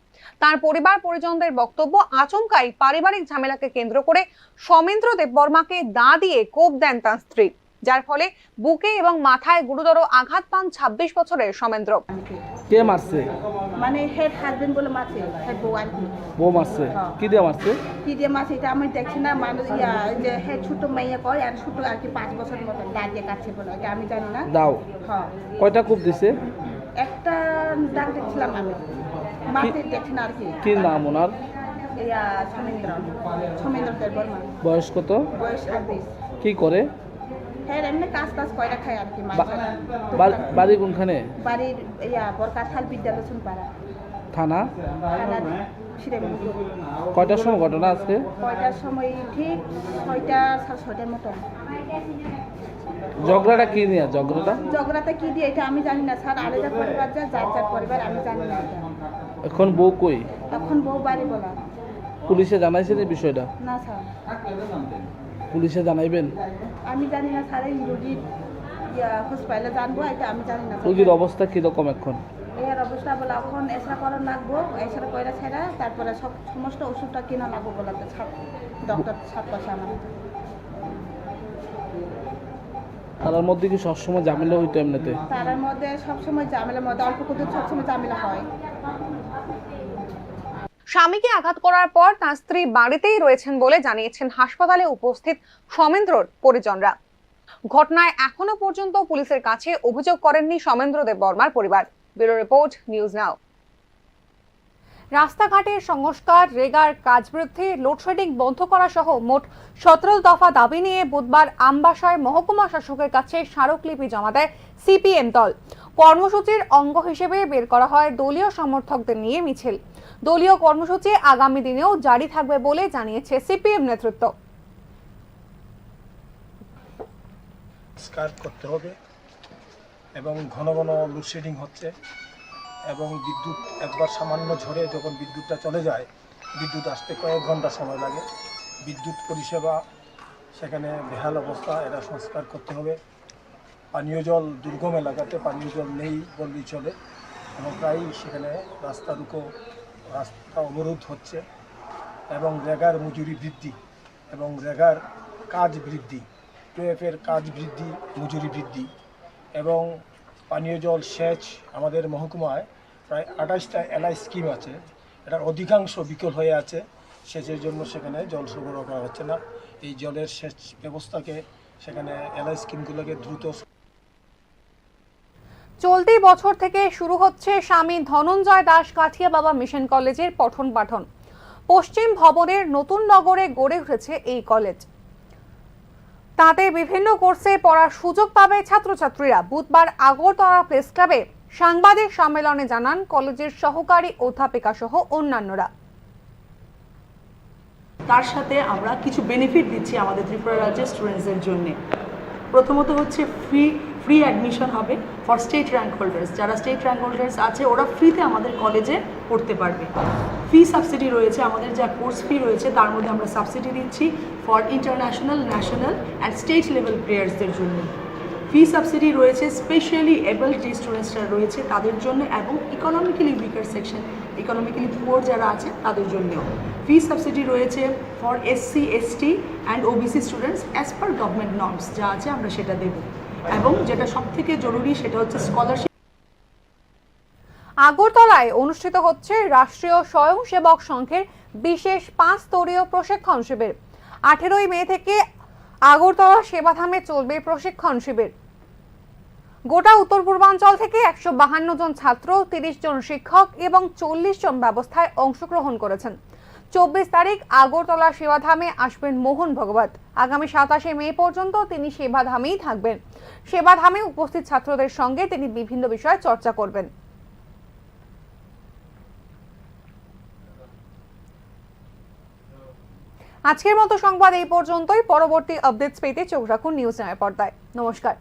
তার পরিবার পরিজনদের বক্তব্য, আচমকাই পারিবারিক ঝামেলাকে কেন্দ্র করে সমেন্দ্র দেববর্মাকে দা দিয়ে কোপ দেন তার স্ত্রী, যার ফলে বুকে এবং মাথায় গুরুতর আঘাত পান 26 বছরের সমেন্দ্র। কে মারছে? মানে হেড হাজবেন্ড বলে মারছে, হেড বউ আর কি। বউ মারছে? কি দিয়ে মারছে? কি দিয়ে মারছে এটা আমি দেখছি না। মানে যে হেড ছোট মেয়ে কয় আর ছোট আর কি 5 বছরের মতো দাঁড়িয়ে কাছে বলে, এটা আমি জানি না। দাও। হ্যাঁ। কয়টা কূপ দিছে? একটা দাগ দেখছিলাম আমি, মারতে দেখছি না আর কি। কি নাম ওনার? সমেন্দ্র দেববর্মা। বয়স কত? বয়স 28। কি করে? হ্যাঁ, এমনি কাজ কয়টা খায় আর কি। বাড়ি কোনখানে? বাড়ির বরকাঠাল বিদ্যালয় পাড়া। থানা? শ্রীরামপুর। কয়টার সময় ঘটনা আজকে? কয়টার সময়? ঠিক 6টার মতো। ঝগড়াটা কি নিয়ে? ঝগড়াটা কি দিয়ে এটা আমি জানি না স্যার। আলাদা পরিবার, যার পরিবার, আমি জানি না এটা। এখন বউ কই? এখন বউ বাড়ি বলা। পুলিশে জানাইছেন এই বিষয়টা? না স্যার। পুলিশে জানাইবেন? আমি জানি না স্যার। এই রোগীর হসপিটালে জানবো, এটা আমি জানি না। রোগীর অবস্থা কিরকম এখন? এর অবস্থা বলে এখন এক্সরা করা লাগবো, এক্সরা কইরা ছেড়া তারপরে সমস্ত ওষুধটা কিনা লাগবো বলাতে ডক্টর 7 পয়সা আমার। তার মধ্যে কি সবসময় ঝামেলা হইতো? এমনিতে তার মধ্যে সবসময় ঝামেলার মধ্যে অল্প কিছু সবসময় ঝামেলা হয়। স্বামীকে আঘাত করার পর তার স্ত্রী বাড়িতেই রয়েছেন বলে জানিয়েছেন হাসপাতালে উপস্থিত সমেন্দ্রর পরিজনরা। ঘটনায় এখনো পর্যন্ত পুলিশের কাছে অভিযোগ করেননি সমেন্দ্র দেব বর্মার পরিবার। ব্যুরো রিপোর্ট, নিউজ নাও। রাস্তাঘাটের সংস্কার, রেগার কাজ বৃদ্ধি, লোডশেডিং বন্ধ করা সহ মোট 17 দফা দাবি নিয়ে বুধবার আমবাসায় মহকুমা শাসকের কাছে স্মারকলিপি জমা দেয় সিপিএম দল। কর্মসূচির অঙ্গ হিসেবে বের করা হয় দলীয় সমর্থকদের নিয়ে মিছিল। দলীয় কর্মসূচি আগামী দিনেও জারি থাকবে বলে জানিয়েছে সিপিএম নেতৃত্ব। সংস্কার করতে হবে এবং ঘন ঘন লোডশেডিং হচ্ছে এবং বিদ্যুৎ একবার সামান্য ঝড়ে যখন বিদ্যুৎটা চলে যায়, বিদ্যুৎ আসতে কয়েক ঘন্টা সময় লাগে। বিদ্যুৎ পরিষেবা সেখানে বেহাল অবস্থা, এটা সংস্কার করতে হবে। পানীয় জল, দুর্গম এলাকাতে পানীয় জল নেই বললেই চলে এবং প্রায়ই সেখানে রাস্তা অবরোধ হচ্ছে এবং রেগার মজুরি বৃদ্ধি এবং রেগার কাজ বৃদ্ধি, টুয়েফের কাজ বৃদ্ধি, মজুরি বৃদ্ধি এবং পানীয় জল সেচ। আমাদের মহকুমায় প্রায় 28টা এলআই স্কিম আছে, এটার অধিকাংশ বিকল হয়ে আছে। সেচের জন্য সেখানে জল সরবরাহ করা হচ্ছে না। এই জলের সেচ ব্যবস্থাকে সেখানে এলআই স্কিমগুলোকে দ্রুত। চলতি বছর থেকে শুরু হচ্ছে স্বামী ধনঞ্জয় দাস কাঠিয়া বাবা মিশন কলেজের পঠন পাঠন। পশ্চিম ভবনের নতুন নগরে গড়ে উঠেছে এই কলেজ। তাতে বিভিন্ন কোর্সে পড়ার সুযোগ পাবে ছাত্রছাত্রীরা। বুধবার আগরতলা প্রেস ক্লাবে সাংবাদিক সম্মেলনে জানান কলেজের সহকারী অধ্যাপিকা সহ অন্যান্যরা। তার সাথে আমরা কিছু বেনিফিট দিচ্ছি আমাদের ত্রিপুরা রাজ্যের স্টুডেন্টসদের জন্য। প্রথমত হচ্ছে ফ্রি অ্যাডমিশন হবে ফর স্টেট র্যাঙ্ক হোল্ডার্স। যারা স্টেট র্যাঙ্ক হোল্ডার্স আছে ওরা ফ্রিতে আমাদের কলেজে পড়তে পারবে। ফি সাবসিডি রয়েছে, আমাদের যা কোর্স ফি রয়েছে তার মধ্যে আমরা সাবসিডি দিচ্ছি for international, national and state level প্লেয়ার্সদের জন্য। ফি সাবসিডি রয়েছে স্পেশালি এবল যে স্টুডেন্টসরা রয়েছে তাদের জন্য এবং economically weaker section, economically poor যারা আছে তাদের জন্যও। ফি সাবসিডি রয়েছে for SC, ST and OBC students as per government norms যা আছে আমরা সেটা দেব। এবং যেটা সবথেকে জরুরি সেটা হচ্ছে স্কলারশিপ। আগরতলায় অনুষ্ঠিত হচ্ছে রাষ্ট্রীয় স্বয়ংসেবক সংঘের বিশেষ 5 স্তরীয় প্রশিক্ষণ শিবির। 18ই মে থেকে আগরতলা সেবাধামে চলবে প্রশিক্ষণ শিবির। গোটা উত্তর পূর্বাঞ্চল থেকে 152 জন ছাত্র, 30 জন শিক্ষক এবং 40 জন ব্যবস্থায় অংশগ্রহণ করেছেন। 24 তারিখ আগরতলা সেবাধামে আসবেন মোহন ভগবত। আগামী 27শে মে পর্যন্ত তিনি সেবাধামেই থাকবেন। সেবাধামে উপস্থিত ছাত্রদের সঙ্গে তিনি বিভিন্ন বিষয়ে চর্চা করবেন। আজকের মতো সংবাদ এই পর্যন্তই। পরবর্তী আপডেটস পেতে চোখ রাখুন নিউজ নামের পর্দায়। নমস্কার।